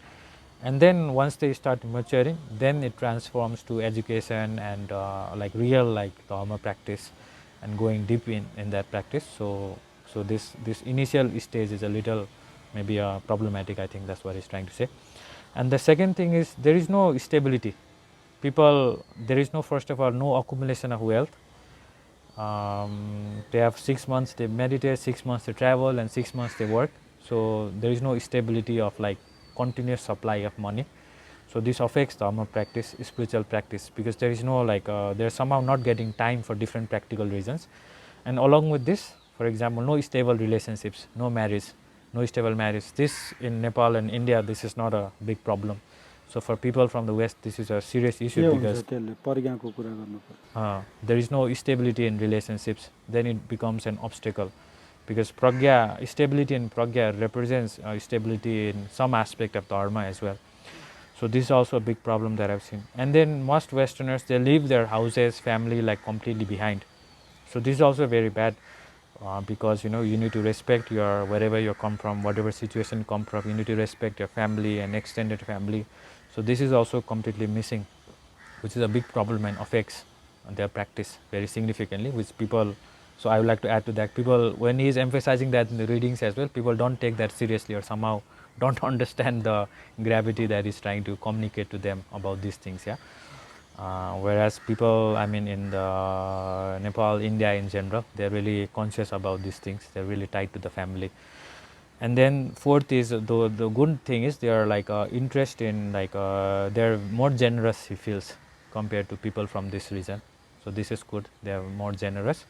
And then once they start maturing, then it transforms to education and real Dharma practice and going deep in that practice. So this initial stage is a little maybe problematic, I think that's what he's trying to say. And the second thing is, there is no stability. People, there is no, first of all, no accumulation of wealth. They have 6 months they meditate, 6 months they travel, and 6 months they work. So there is no stability of continuous supply of money. So this affects Dharma practice, spiritual practice, because there is no they're somehow not getting time for different practical reasons. And along with this, for example, no stable relationships, no marriage, no stable marriage. This in Nepal and India, this is not a big problem. So for people from the West, this is a serious issue because there is no stability in relationships. Then it becomes an obstacle, because pragya, stability in pragya represents stability in some aspect of dharma as well. So this is also a big problem that I've seen. And then most Westerners, they leave their houses, family completely behind. So this is also very bad. Because you need to respect your wherever you come from, whatever situation you come from, you need to respect your family and extended family. So this is also completely missing, which is a big problem and affects their practice very significantly, which people, so I would like to add to that, people, when he is emphasizing that in the readings as well, people don't take that seriously or somehow don't understand the gravity that he's trying to communicate to them about these things. Yeah. Whereas people, I mean, in the Nepal, India in general, they're really conscious about these things. They're really tied to the family. And then fourth is, the good thing is, they are interest in they're more generous, he feels, compared to people from this region. So this is good. They are more generous.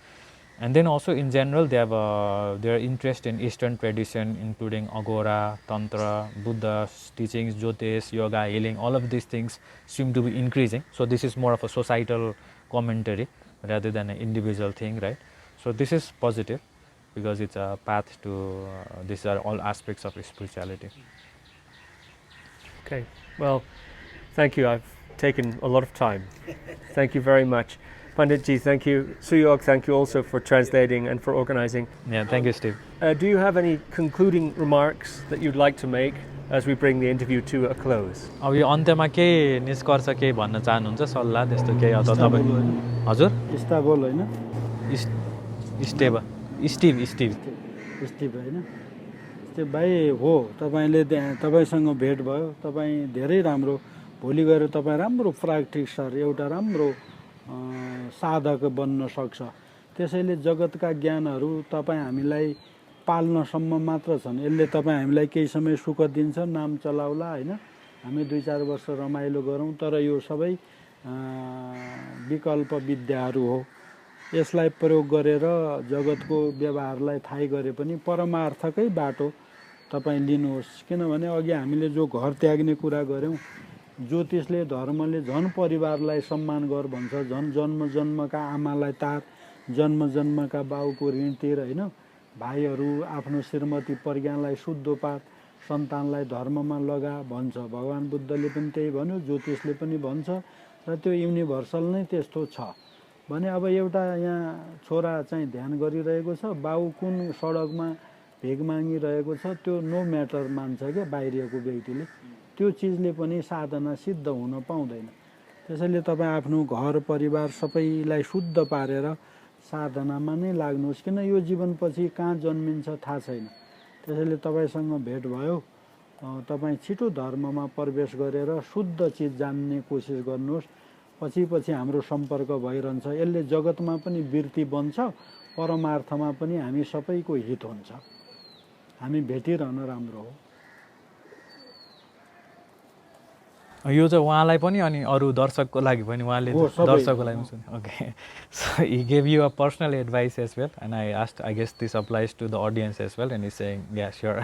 And then also in general, they have their interest in Eastern tradition, including Agora, Tantra, Buddha's teachings, Jyotish, Yoga, healing. All of these things seem to be increasing. So this is more of a societal commentary rather than an individual thing, right? So this is positive, because it's a path to, these are all aspects of spirituality. Okay, well, thank you. I've taken a lot of time. Thank you very much. Panditji, thank you. Suyog, thank you also for translating and for organizing. Yeah, thank you, Steve. Do you have any concluding remarks that you'd like to make as we bring the interview to a close? अब यो अन्त्यमा के निष्कर्ष के भन्न चाहनुहुन्छ, सल्लाह त्यस्तो केही अथवा तपाईँ? हजुर, स्टाबल हैन, स्टिभ हैन, त्यो भाइ हो। तपाईले तपाईसँग भेट भयो, तपाईँ धेरै राम्रो, भोलि गएर तपाईँ राम्रो प्र्याक्टिसर, एउटा राम्रो साधक बन्न सक्छ। त्यसैले जगतका ज्ञानहरू तपाईँ हामीलाई पाल्नसम्म मात्र छन्। यसले तपाईँ हामीलाई केही समय सुख दिन्छ, नाम चलाउला हैन, हामी 2-4 वर्ष रमाइलो गरौँ, तर यो सबै विकल्प विद्याहरू हो। यसलाई प्रयोग गरेर जगतको व्यवहारलाई थाहै गरे पनि परमार्थकै बाटो तपाईँ लिनुहोस्। किनभने अघि हामीले जो घर त्याग्ने कुरा गऱ्यौँ, ज्योतिषले, धर्मले झन् परिवारलाई सम्मान गर भन्छ, झन् जन्म जन्मका आमालाई तार, जन्म जन्मका बाउको ऋण तिर हैन, भाइहरू आफ्नो श्रीमती प्रज्ञालाई शुद्ध पार, सन्तानलाई धर्ममा लगा भन्छ। भगवान बुद्धले पनि त्यही भन्यो, ज्योतिषले पनि भन्छ, र त्यो युनिभर्सल नै त्यस्तो छ भने। अब एउटा यहाँ छोरा चाहिँ ध्यान गरिरहेको छ, बाउ कुन सडकमा भेग मागिरहेको छ, त्यो नो म्याटर मान्छ क्या बाहिरको व्यक्तिले। त्यो चिजले पनि साधना सिद्ध हुन पाउँदैन। त्यसैले तपाईँ आफ्नो घर परिवार सबैलाई शुद्ध पारेर साधनामा नै लाग्नुहोस्, किन यो जीवनपछि कहाँ जन्मिन्छ थाहा छैन। त्यसैले तपाईँसँग भेट भयो, तपाईँ छिटो धर्ममा प्रवेश गरेर शुद्ध चिज जान्ने कोसिस गर्नुहोस्। पछि हाम्रो सम्पर्क भइरहन्छ। यसले जगतमा पनि वृत्ति बन्छ, परमार्थमा पनि हामी सबैको हित हुन्छ। हामी भेटिरहन राम्रो हो। यो चाहिँ उहाँलाई पनि अनि अरू दर्शकको लागि पनि, उहाँले दर्शकको लागि पनि। Okay, so he gave you a personal advice as well, and I asked, I guess this applies to the audience as well, and he's saying, yeah, sure.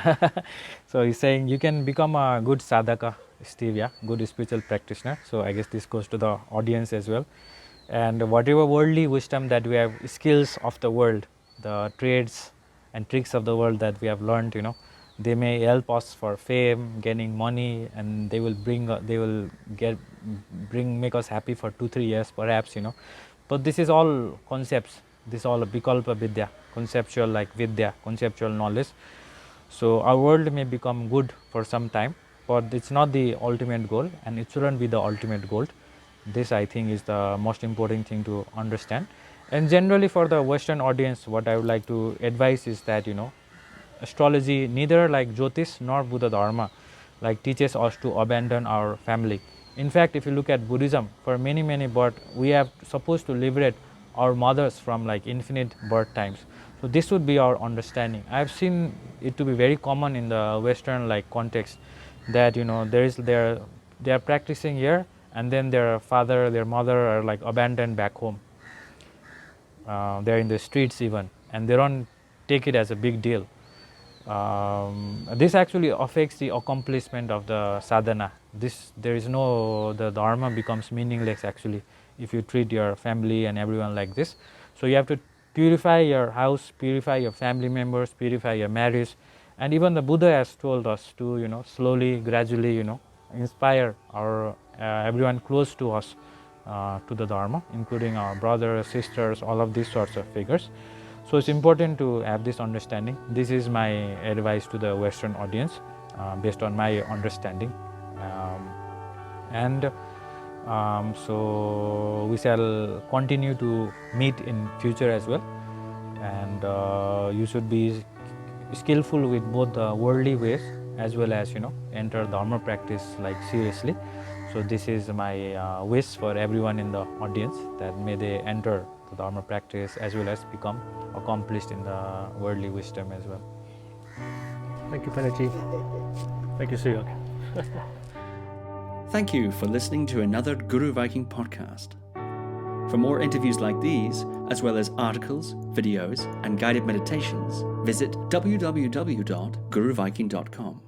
So he's saying you can become a good sadhaka, Steve, yeah, good spiritual practitioner. So I guess this goes to the audience as well. And whatever worldly wisdom that we have, skills of the world, the trades, and tricks of the world that we have learned, they may help us for fame, gaining money, and they will make us happy for 2-3 years perhaps, but this is all concepts. This is all a vikalpa vidya, conceptual like vidya, conceptual knowledge. So our world may become good for some time, but it's not the ultimate goal, and it shouldn't be the ultimate goal. This, I think, is the most important thing to understand. And generally for the Western audience, what I would like to advise is that, astrology, neither like Jyotish nor Buddha Dharma, like teaches us to abandon our family. In fact, if you look at Buddhism, for many births, we are supposed to liberate our mothers from like infinite birth times. So this would be our understanding. I have seen it to be very common in the Western like context that they are practicing here, and then their father, their mother are like abandoned back home. They're in the streets even, and they don't take it as a big deal. This actually affects the accomplishment of the sadhana. The dharma becomes meaningless actually if you treat your family and everyone like this. So you have to purify your house, purify your family members, purify your marriage, and even the Buddha has told us to slowly, gradually inspire our everyone close to us to the dharma, including our brothers, sisters, all of these sorts of figures. So it's important to have this understanding. This is my advice to the Western audience based on my understanding. So we shall continue to meet in future as well, and you should be skillful with both the worldly ways as well as enter dharma practice like seriously. So this is my wish for everyone in the audience, that may they enter the dharma practice as well as become accomplished in the worldly wisdom as well. Thank you, Panditji. Thank you, Suyok. Thank you for listening to another Guru Viking podcast. For more interviews like these, as well as articles, videos, and guided meditations, visit www.guruviking.com.